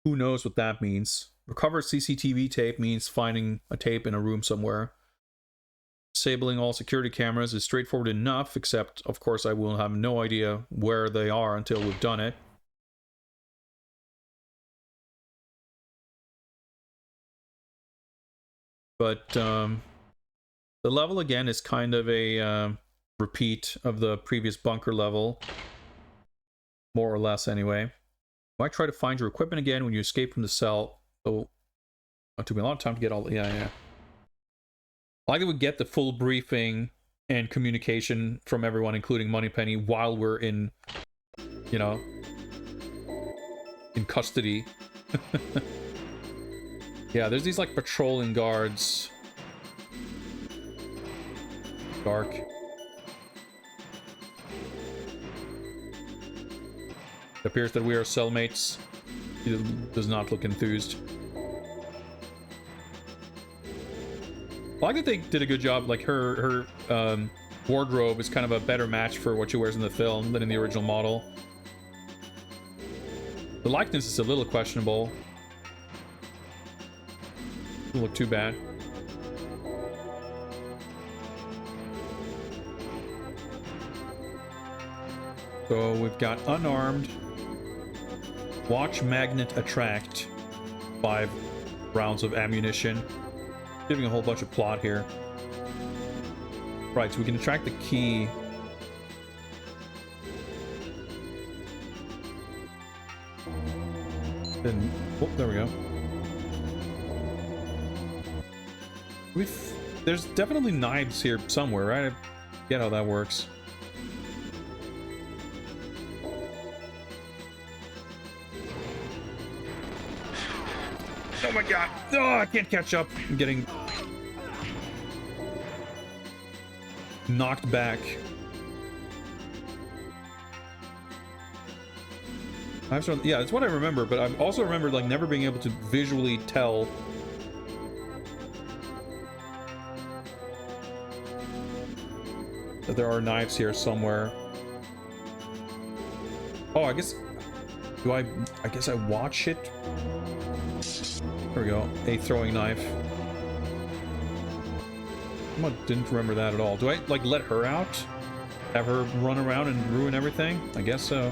A: Who knows what that means? Recover CCTV tape means finding a tape in a room somewhere. Disabling all security cameras is straightforward enough, except, of course, I will have no idea where they are until we've done it. But the level, again, is kind of a repeat of the previous bunker level. More or less, anyway. You might try to find your equipment again when you escape from the cell. Oh, it took me a long time to get all... Yeah. I like that we get the full briefing and communication from everyone, including Moneypenny, while we're in, you know, in custody. Yeah, there's these like patrolling guards. Dark. It appears that we are cellmates. He does not look enthused. Well, I think they did a good job. Like her wardrobe is kind of a better match for what she wears in the film than in the original model. The likeness is a little questionable. Doesn't look too bad. So we've got unarmed, watch magnet attract, 5 rounds of ammunition. Giving a whole bunch of plot here. Right, so we can attract the key. And oh, there we go. There's definitely knives here somewhere, right? I get how that works. Oh my god! Oh, I can't catch up. I'm getting knocked back. Yeah, that's what I remember, but I also remember like never being able to visually tell that there are knives here somewhere. Oh, I guess I guess I watch it. There we go. A throwing knife. I didn't remember that at all. Do I like let her out? Have her run around and ruin everything? I guess so.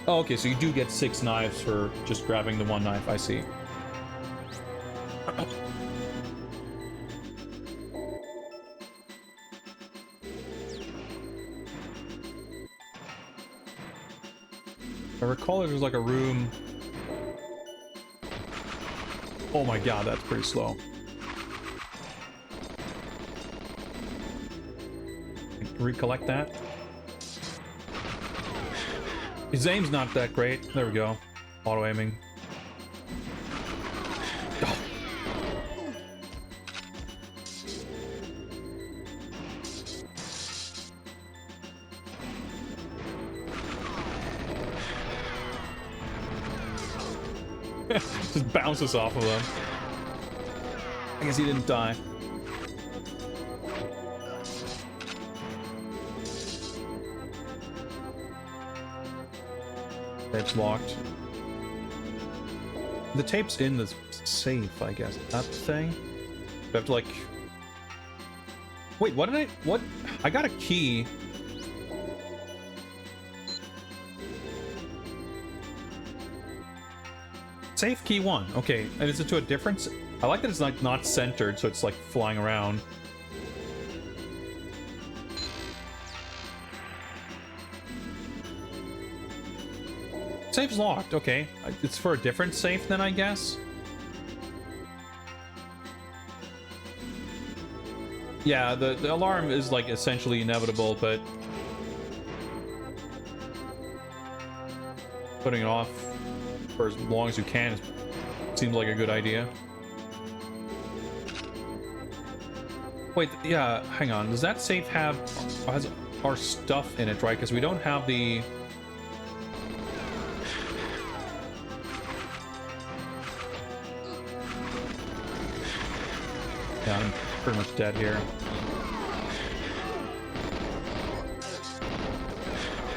A: Oh, okay, so you do get 6 knives for just grabbing the one knife. I see. I recall there's like a room. Oh my god, that's pretty slow. Recollect that. His aim's not that great. There we go. Auto aiming. Oh. Just bounces off of them. I guess he didn't die. It's locked. The tape's in the safe, I guess. That thing? Do I have to like... Wait, what did I... What? I got a key. Safe key 1. Okay, and is it to a difference? I like that it's like not centered, so it's like flying around. Safe's locked. Okay, it's for a different safe then, I guess. Yeah, the alarm is like essentially inevitable, but putting it off for as long as you can seems like a good idea. Wait, yeah, hang on. Does that safe has our stuff in it, right? Because we don't have the... Yeah, I'm pretty much dead here.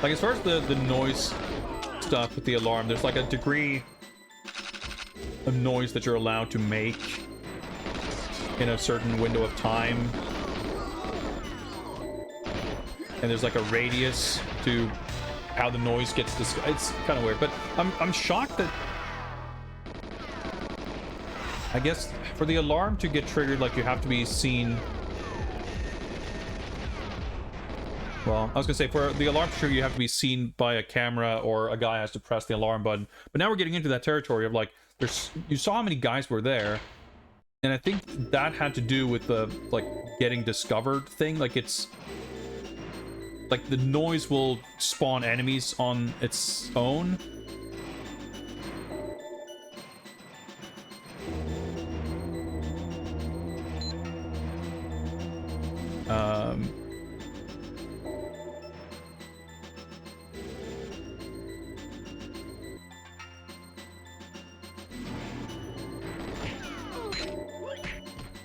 A: Like, as far as the noise stuff with the alarm, there's like a degree of noise that you're allowed to make in a certain window of time. And there's like a radius to how the noise gets disguised. It's kind of weird, but I'm shocked that... I guess for the alarm to get triggered, like, you have to be seen... Well, I was gonna say, for the alarm to trigger, you have to be seen by a camera, or a guy has to press the alarm button. But now we're getting into that territory of, like, you saw how many guys were there, and I think that had to do with the, like, getting discovered thing. Like, it's... Like, the noise will spawn enemies on its own.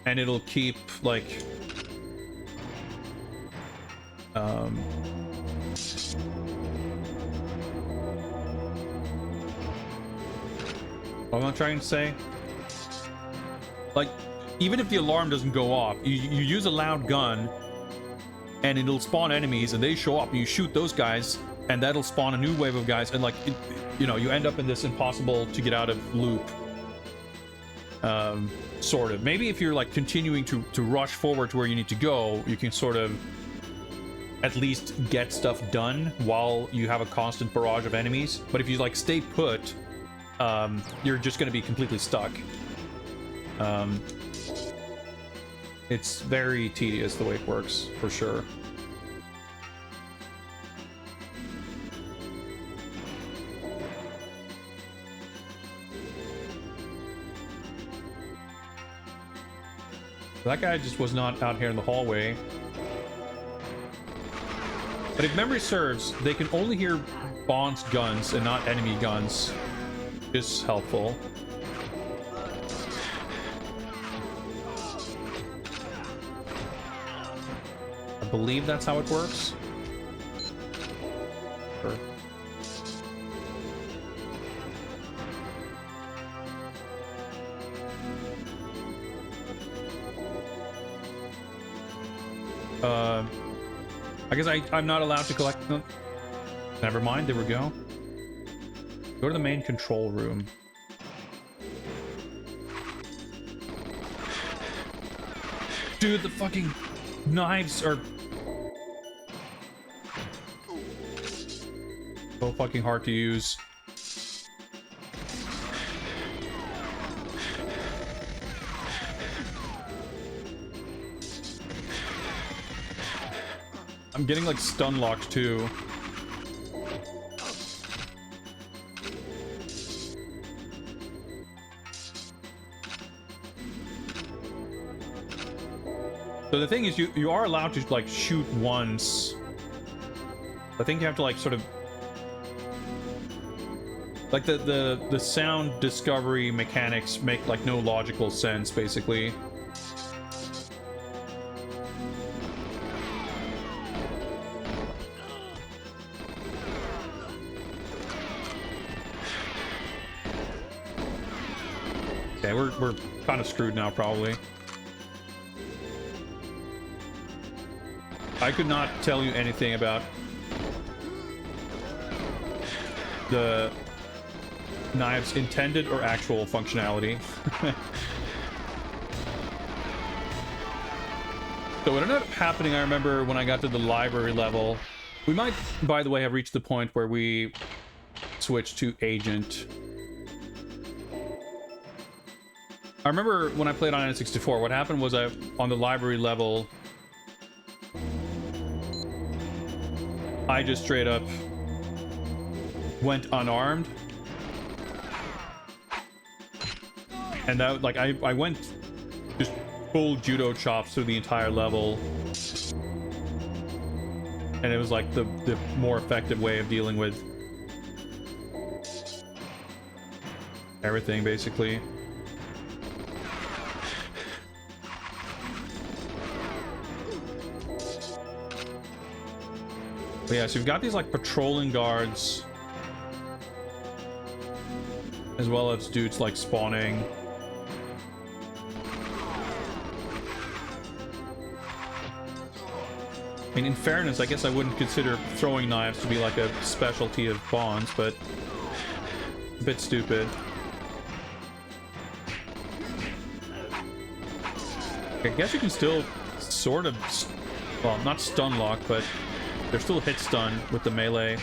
A: And it'll keep, like... What am I trying to say? Like, even if the alarm doesn't go off, you use a loud gun, and it'll spawn enemies, and they show up, and you shoot those guys, and that'll spawn a new wave of guys, and, like, you know, you end up in this impossible to get out of loop. Sort of. Maybe if you're, like, continuing to rush forward to where you need to go, you can sort of at least get stuff done while you have a constant barrage of enemies. But if you, like, stay put you're just going to be completely stuck. It's very tedious the way it works, for sure. That guy just was not out here in the hallway. But if memory serves, they can only hear Bond's guns and not enemy guns. Is helpful. I believe that's how it works. Sure. I guess I'm not allowed to collect them. Never mind, there we go. Go to the main control room. Dude, the fucking knives are so fucking hard to use. I'm getting like stun locked too. So the thing is, you are allowed to like shoot once. I think you have to like sort of like the sound discovery mechanics make like no logical sense basically. Okay, we're kind of screwed now probably. I could not tell you anything about the knives' intended or actual functionality. So what ended up happening, I remember when I got to the library level, we might, by the way, have reached the point where we switched to agent. I remember when I played on N64, what happened was on the library level, I just straight up went unarmed. And that, like, I went just full judo chops through the entire level. And it was like the more effective way of dealing with everything, basically. But yeah, so you've got these like patrolling guards, as well as dudes like spawning. I mean, in fairness, I guess I wouldn't consider throwing knives to be like a specialty of Bond's, but a bit stupid. I guess you can still sort of, well, not stun lock, but they're still hit stun with the melee.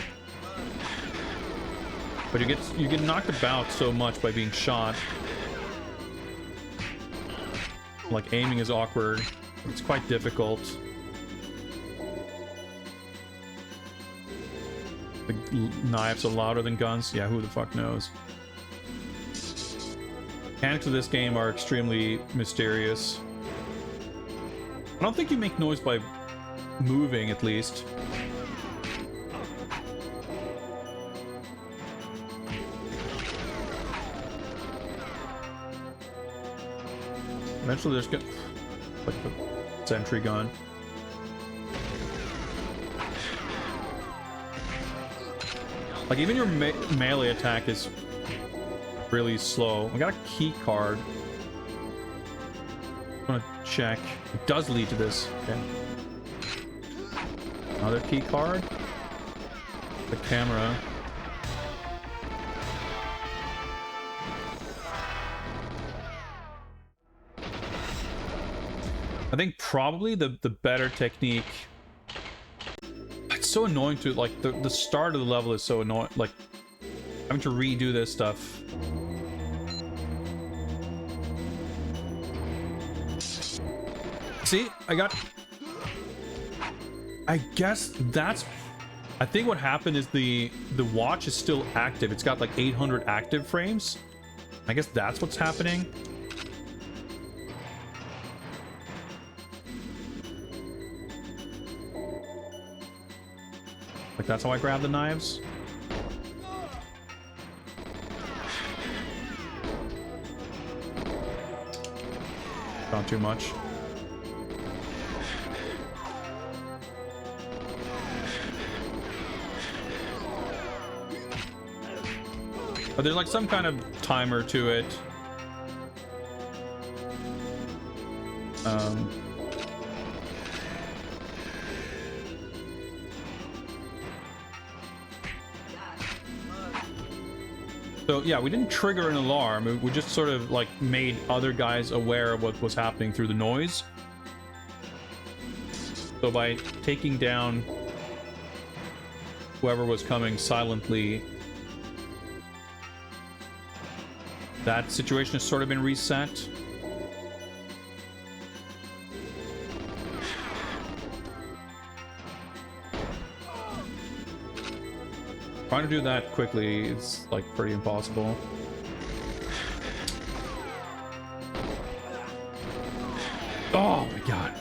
A: But you get knocked about so much by being shot. Like, aiming is awkward. It's quite difficult. The knives are louder than guns? Yeah, who the fuck knows? Mechanics of this game are extremely mysterious. I don't think you make noise by moving, at least. Eventually there's like the sentry gun. Like, even your melee attack is really slow. I got a key card. I'm gonna check. It does lead to this. Okay. Another key card. The camera. I think probably the better technique. It's so annoying to, like, the start of the level is so annoying. Like, having to redo this stuff See, I guess that's... I think what happened is the watch is still active. It's got like 800 active frames. I guess that's what's happening. Like, that's how I grab the knives. Not too much. But there's like some kind of timer to it. So yeah, we didn't trigger an alarm. We just sort of like made other guys aware of what was happening through the noise. So by taking down whoever was coming silently, that situation has sort of been reset. Trying to do that quickly is like pretty impossible. Oh my god.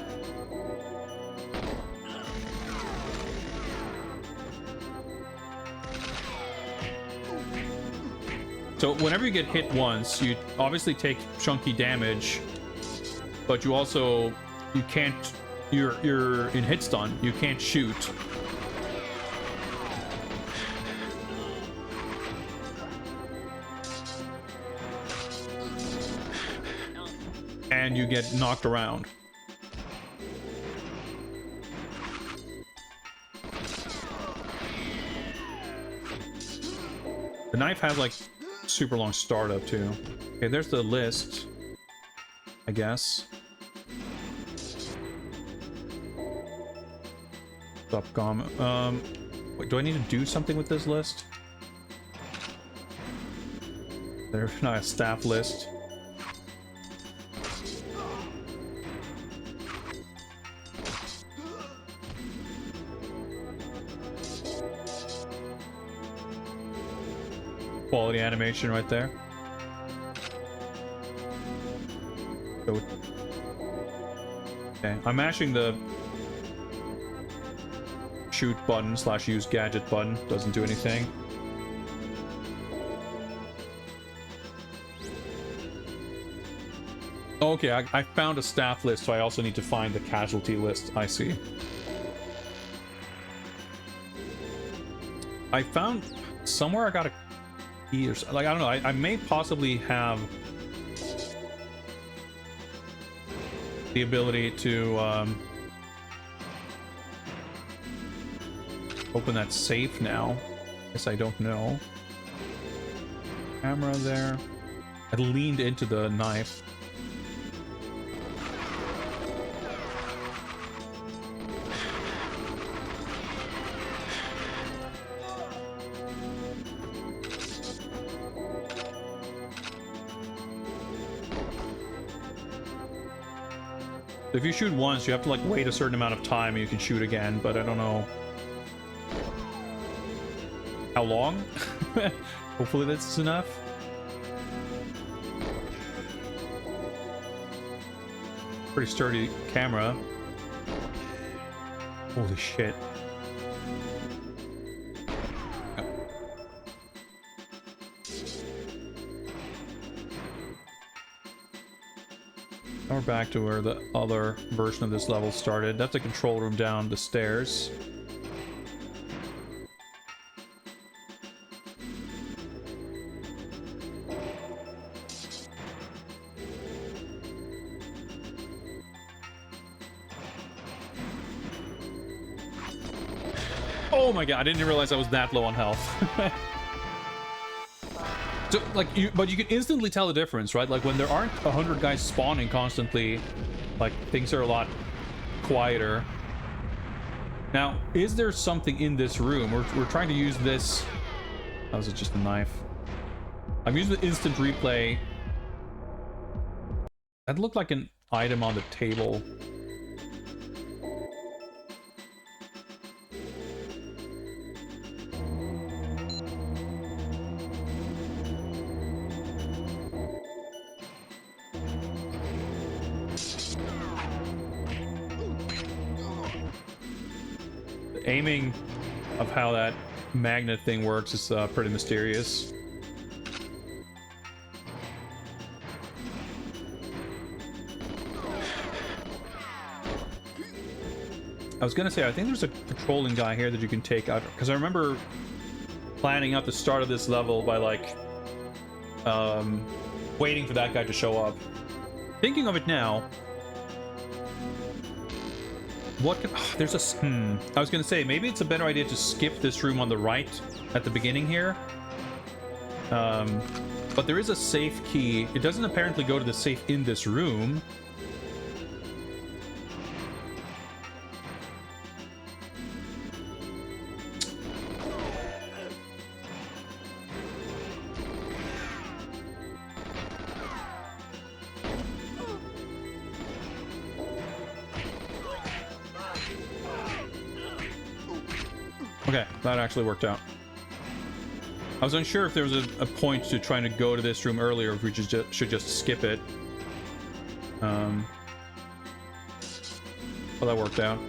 A: So whenever you get hit once, you obviously take chunky damage, but you also, you can't, you're in hit stun, you can't shoot. And you get knocked around. The knife has like super long startup too. Okay, there's the list, I guess. Stop comment. Wait, do I need to do something with this list? There's not a staff list. Quality animation right there. Okay, I'm mashing the shoot button / use gadget button. Doesn't do anything. Okay, I found a staff list, so I also need to find the casualty list. I see. I found somewhere I got a key or like, I don't know. I may possibly have the ability to open that safe now. Guess I don't know. Camera there. I leaned into the knife. If you shoot once, you have to like wait a certain amount of time and you can shoot again, but I don't know how long. Hopefully that's enough. Pretty sturdy camera. Holy shit. Now we're back to where the other version of this level started. That's the control room down the stairs. Oh my god, I didn't realize I was that low on health. So, like, but you can instantly tell the difference, right? Like, when there aren't 100 guys spawning constantly, like, things are a lot quieter. Now, is there something in this room? We're trying to use this... Oh, was it just a knife? I'm using the instant replay. That looked like an item on the table. The aiming of how that magnet thing works is pretty mysterious. I was gonna say, I think there's a patrolling guy here that you can take out, because I remember planning out the start of this level by like waiting for that guy to show up. Thinking of it now, what can, there's a I was gonna say, maybe it's a better idea to skip this room on the right at the beginning here. But there is a safe key. It doesn't apparently go to the safe in this room. Okay, that actually worked out. I was unsure if there was a point to trying to go to this room earlier, or if we should just skip it. Well, that worked out.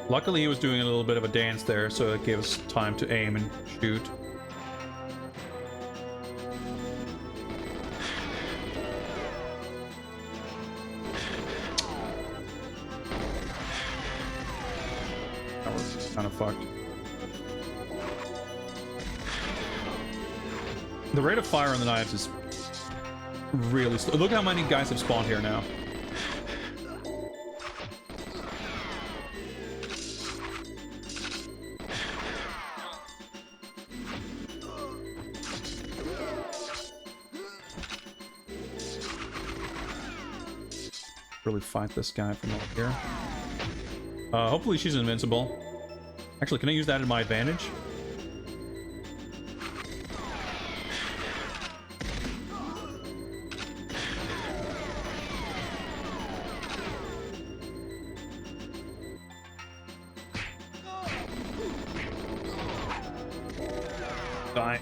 A: Luckily, he was doing a little bit of a dance there, so it gave us time to aim and shoot. Kind of fucked. The rate of fire on the knives is really slow. Look how many guys have spawned here now. Really fight this guy from over here. Hopefully she's invincible. Actually, can I use that in my advantage? Die.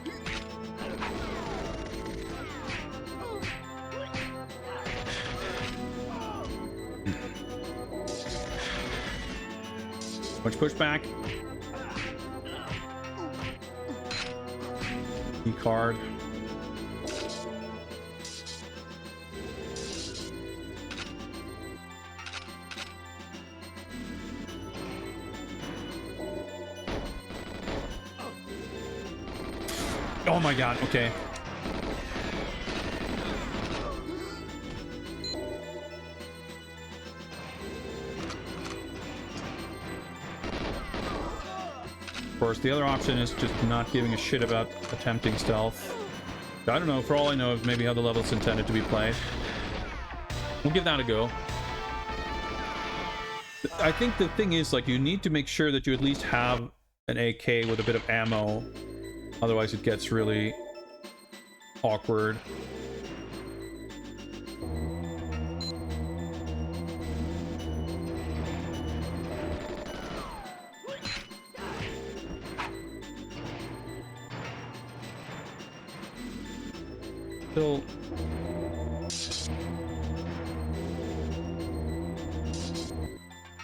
A: Much pushback. Card. Oh my god, okay. Of course, the other option is just not giving a shit about attempting stealth. I don't know, for all I know, maybe how the level's intended to be played. We'll give that a go. I think the thing is, like, you need to make sure that you at least have an AK with a bit of ammo. Otherwise, it gets really awkward. Still,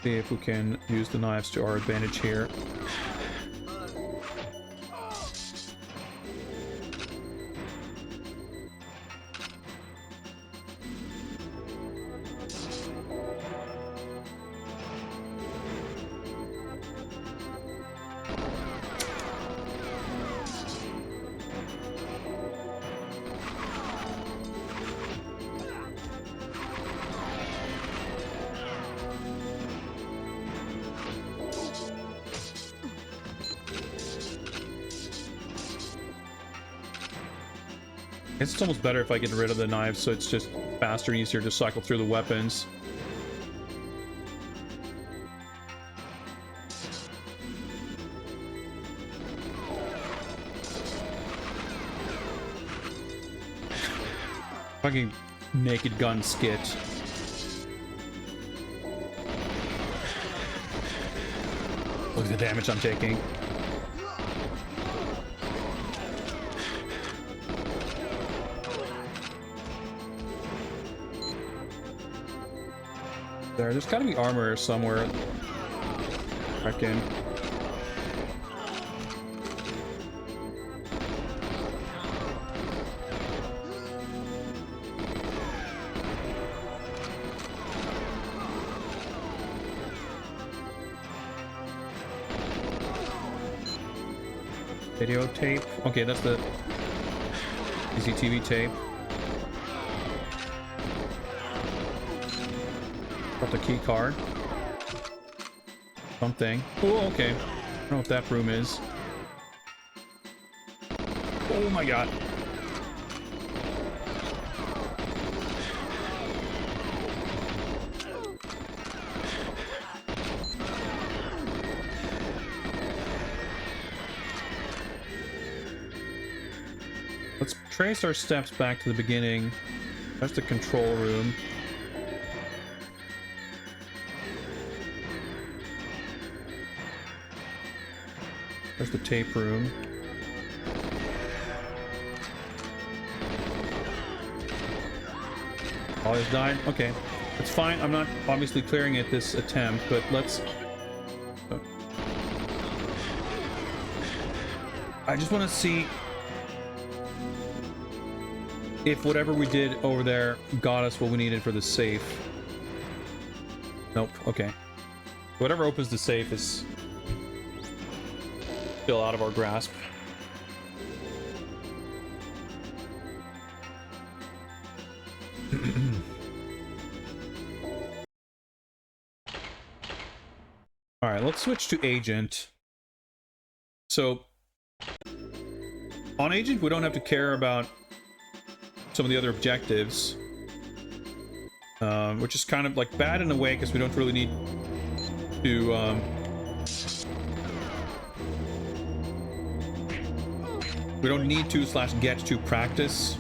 A: see if we can use the knives to our advantage here. It's almost better if I get rid of the knives, so it's just faster and easier to cycle through the weapons. Fucking naked gun skit. Look at the damage I'm taking. There's gotta be armor somewhere. I reckon. Video tape. Okay, that's the CCTV tape. Got the key card. Something. Oh, okay. I don't know what that room is. Oh my god. Let's trace our steps back to the beginning. That's the control room. There's the tape room. Ollie's died? Okay. It's fine. I'm not obviously clearing it this attempt, but let's... I just want to see if whatever we did over there got us what we needed for the safe. Nope. Okay. Whatever opens the safe is still out of our grasp. All right, let's switch to agent. So on agent, we don't have to care about some of the other objectives, which is kind of like bad in a way because we don't really need to we don't need to / get to practice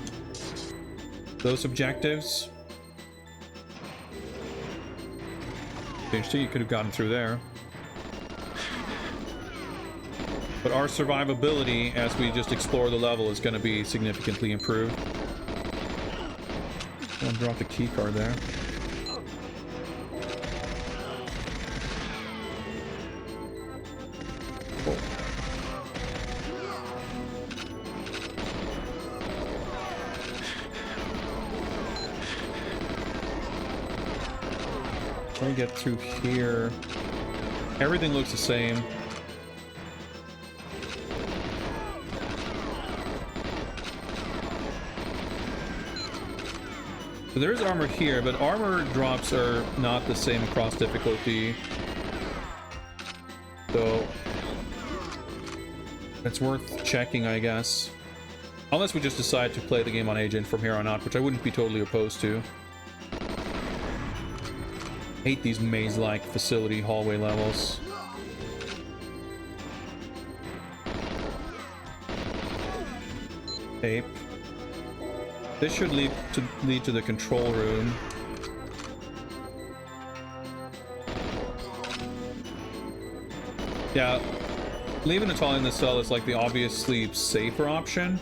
A: those objectives. Interesting, you could have gotten through there. But our survivability as we just explore the level is going to be significantly improved. I'll drop the key card there. Let me get through here. Everything looks the same. So there is armor here, but armor drops are not the same across difficulty. So it's worth checking, I guess. Unless we just decide to play the game on agent from here on out, which I wouldn't be totally opposed to. Hate these maze-like facility hallway levels. Tape. This should lead to the control room. Yeah, leaving Natalia in the cell is like the obviously safer option.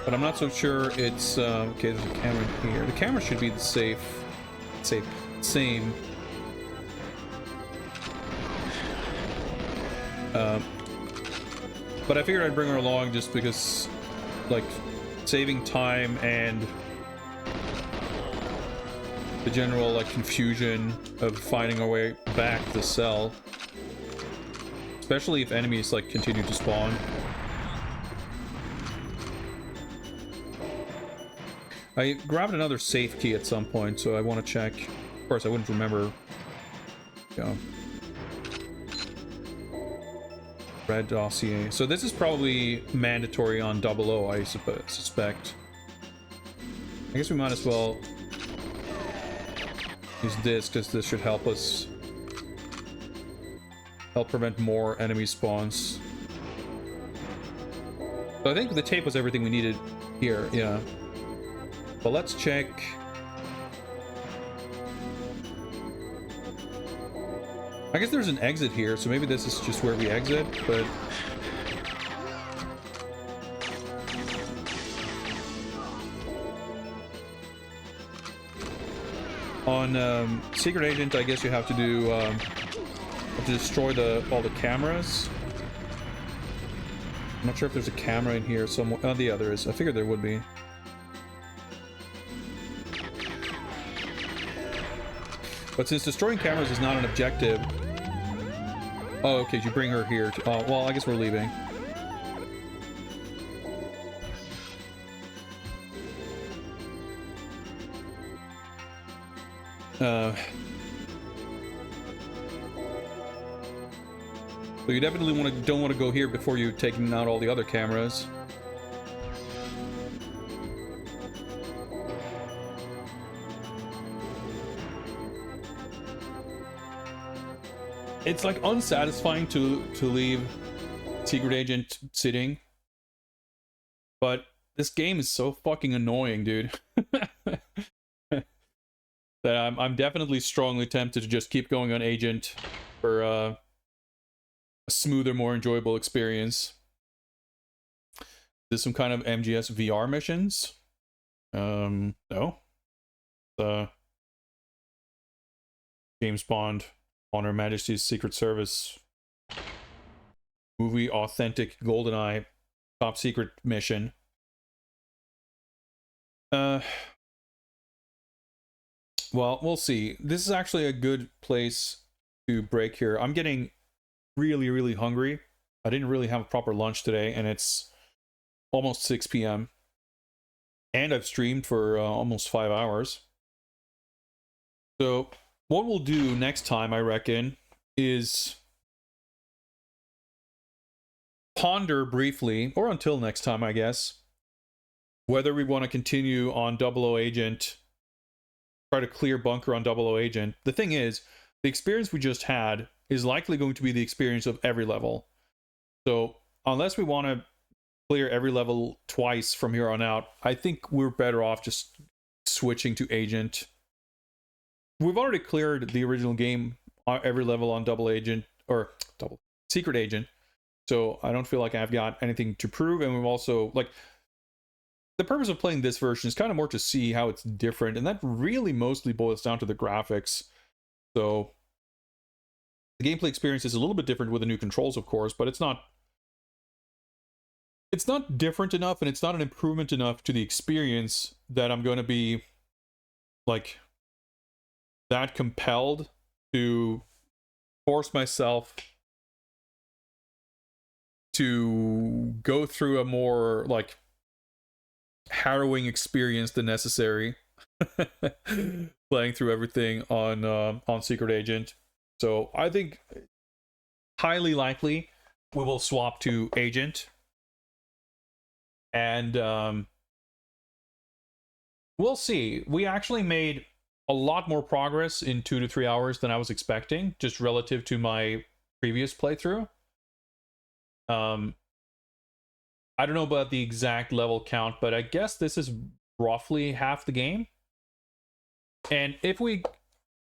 A: But I'm not so sure it's okay, there's a camera here. The camera should be the same. But I figured I'd bring her along just because, like, saving time and the general, like, confusion of finding our way back to the cell. Especially if enemies, like, continue to spawn. I grabbed another safe key at some point, so I want to check. Of course, I wouldn't remember. Yeah. Red dossier. So this is probably mandatory on 00, I suspect. I guess we might as well use this, because this should help us prevent more enemy spawns. So I think the tape was everything we needed here, yeah. but let's check. I guess there's an exit here, so maybe this is just where we exit, but... On Secret Agent, I guess you have to do to destroy all the cameras. I'm not sure if there's a camera in here somewhere. Oh, yeah, there is. I figured there would be. But since destroying cameras is not an objective... Oh, okay, you bring her here. Oh, well, I guess we're leaving. So you definitely don't want to go here before you've taken out all the other cameras. It's like unsatisfying to leave Secret Agent sitting, but this game is so fucking annoying, dude. That I'm definitely strongly tempted to just keep going on Agent for a smoother, more enjoyable experience. There's some kind of MGS VR missions. No. James Bond on Her Majesty's Secret Service movie authentic GoldenEye top secret mission. Well, we'll see. This is actually a good place to break here. I'm getting really, really hungry. I didn't really have a proper lunch today, and it's almost 6 p.m. And I've streamed for almost 5 hours. So what we'll do next time, I reckon, is ponder briefly, or until next time, I guess, whether we want to continue on 00 Agent, try to clear bunker on 00 Agent. The thing is, the experience we just had is likely going to be the experience of every level. So unless we want to clear every level twice from here on out, I think we're better off just switching to Agent. We've already cleared the original game, every level on 00 Agent, or Secret Agent, so I don't feel like I've got anything to prove. And we've also, like, the purpose of playing this version is kind of more to see how it's different, and that really mostly boils down to the graphics. So the gameplay experience is a little bit different with the new controls, of course, but it's not different enough, and it's not an improvement enough to the experience that I'm going to be like that compelled to force myself to go through a more like harrowing experience than necessary playing through everything on Secret Agent. So I think highly likely we will swap to Agent, and we'll see. We actually made a lot more progress in 2 to 3 hours than I was expecting, just relative to my previous playthrough. I don't know about the exact level count, but I guess this is roughly half the game. And if we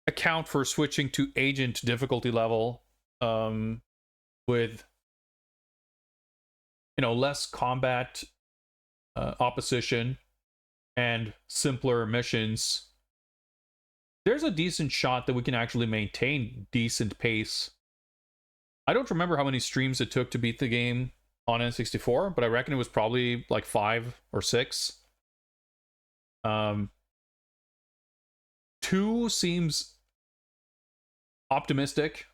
A: account for switching to Agent difficulty level, with, you know, less combat opposition and simpler missions, there's a decent shot that we can actually maintain decent pace. I don't remember how many streams it took to beat the game on N64, but I reckon it was probably like 5 or 6. 2 seems optimistic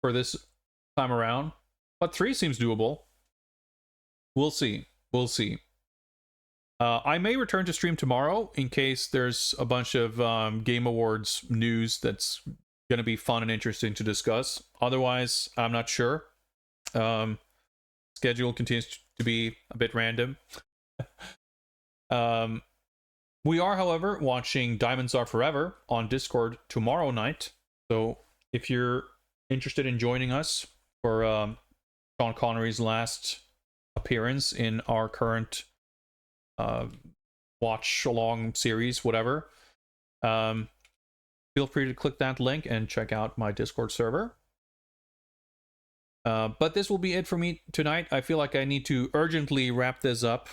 A: for this time around, but 3 seems doable. We'll see. We'll see. I may return to stream tomorrow in case there's a bunch of Game Awards news that's going to be fun and interesting to discuss. Otherwise, I'm not sure. Schedule continues to be a bit random. We are, however, watching Diamonds Are Forever on Discord tomorrow night. So if you're interested in joining us for Sean Connery's last appearance in our current watch along series, whatever, feel free to click that link and check out my Discord server. But this will be it for me tonight. I feel like I need to urgently wrap this up,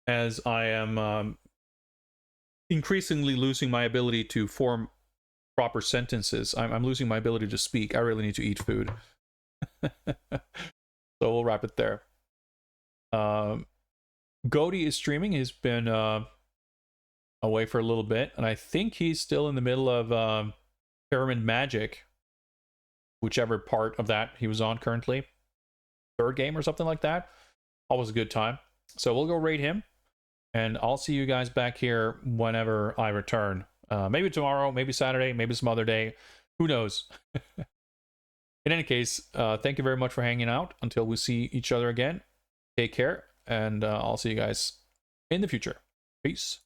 A: as I am increasingly losing my ability to form proper sentences. I'm losing my ability to speak. I really need to eat food. So we'll wrap it there. Goaty is streaming. He's been away for a little bit, and I think he's still in the middle of Pyramid Magic, whichever part of that he was on currently. Third game or something like that. Always a good time. So we'll go raid him, and I'll see you guys back here whenever I return. Maybe tomorrow, maybe Saturday, maybe some other day. Who knows? In any case, thank you very much for hanging out. Until we see each other again, take care, and I'll see you guys in the future. Peace.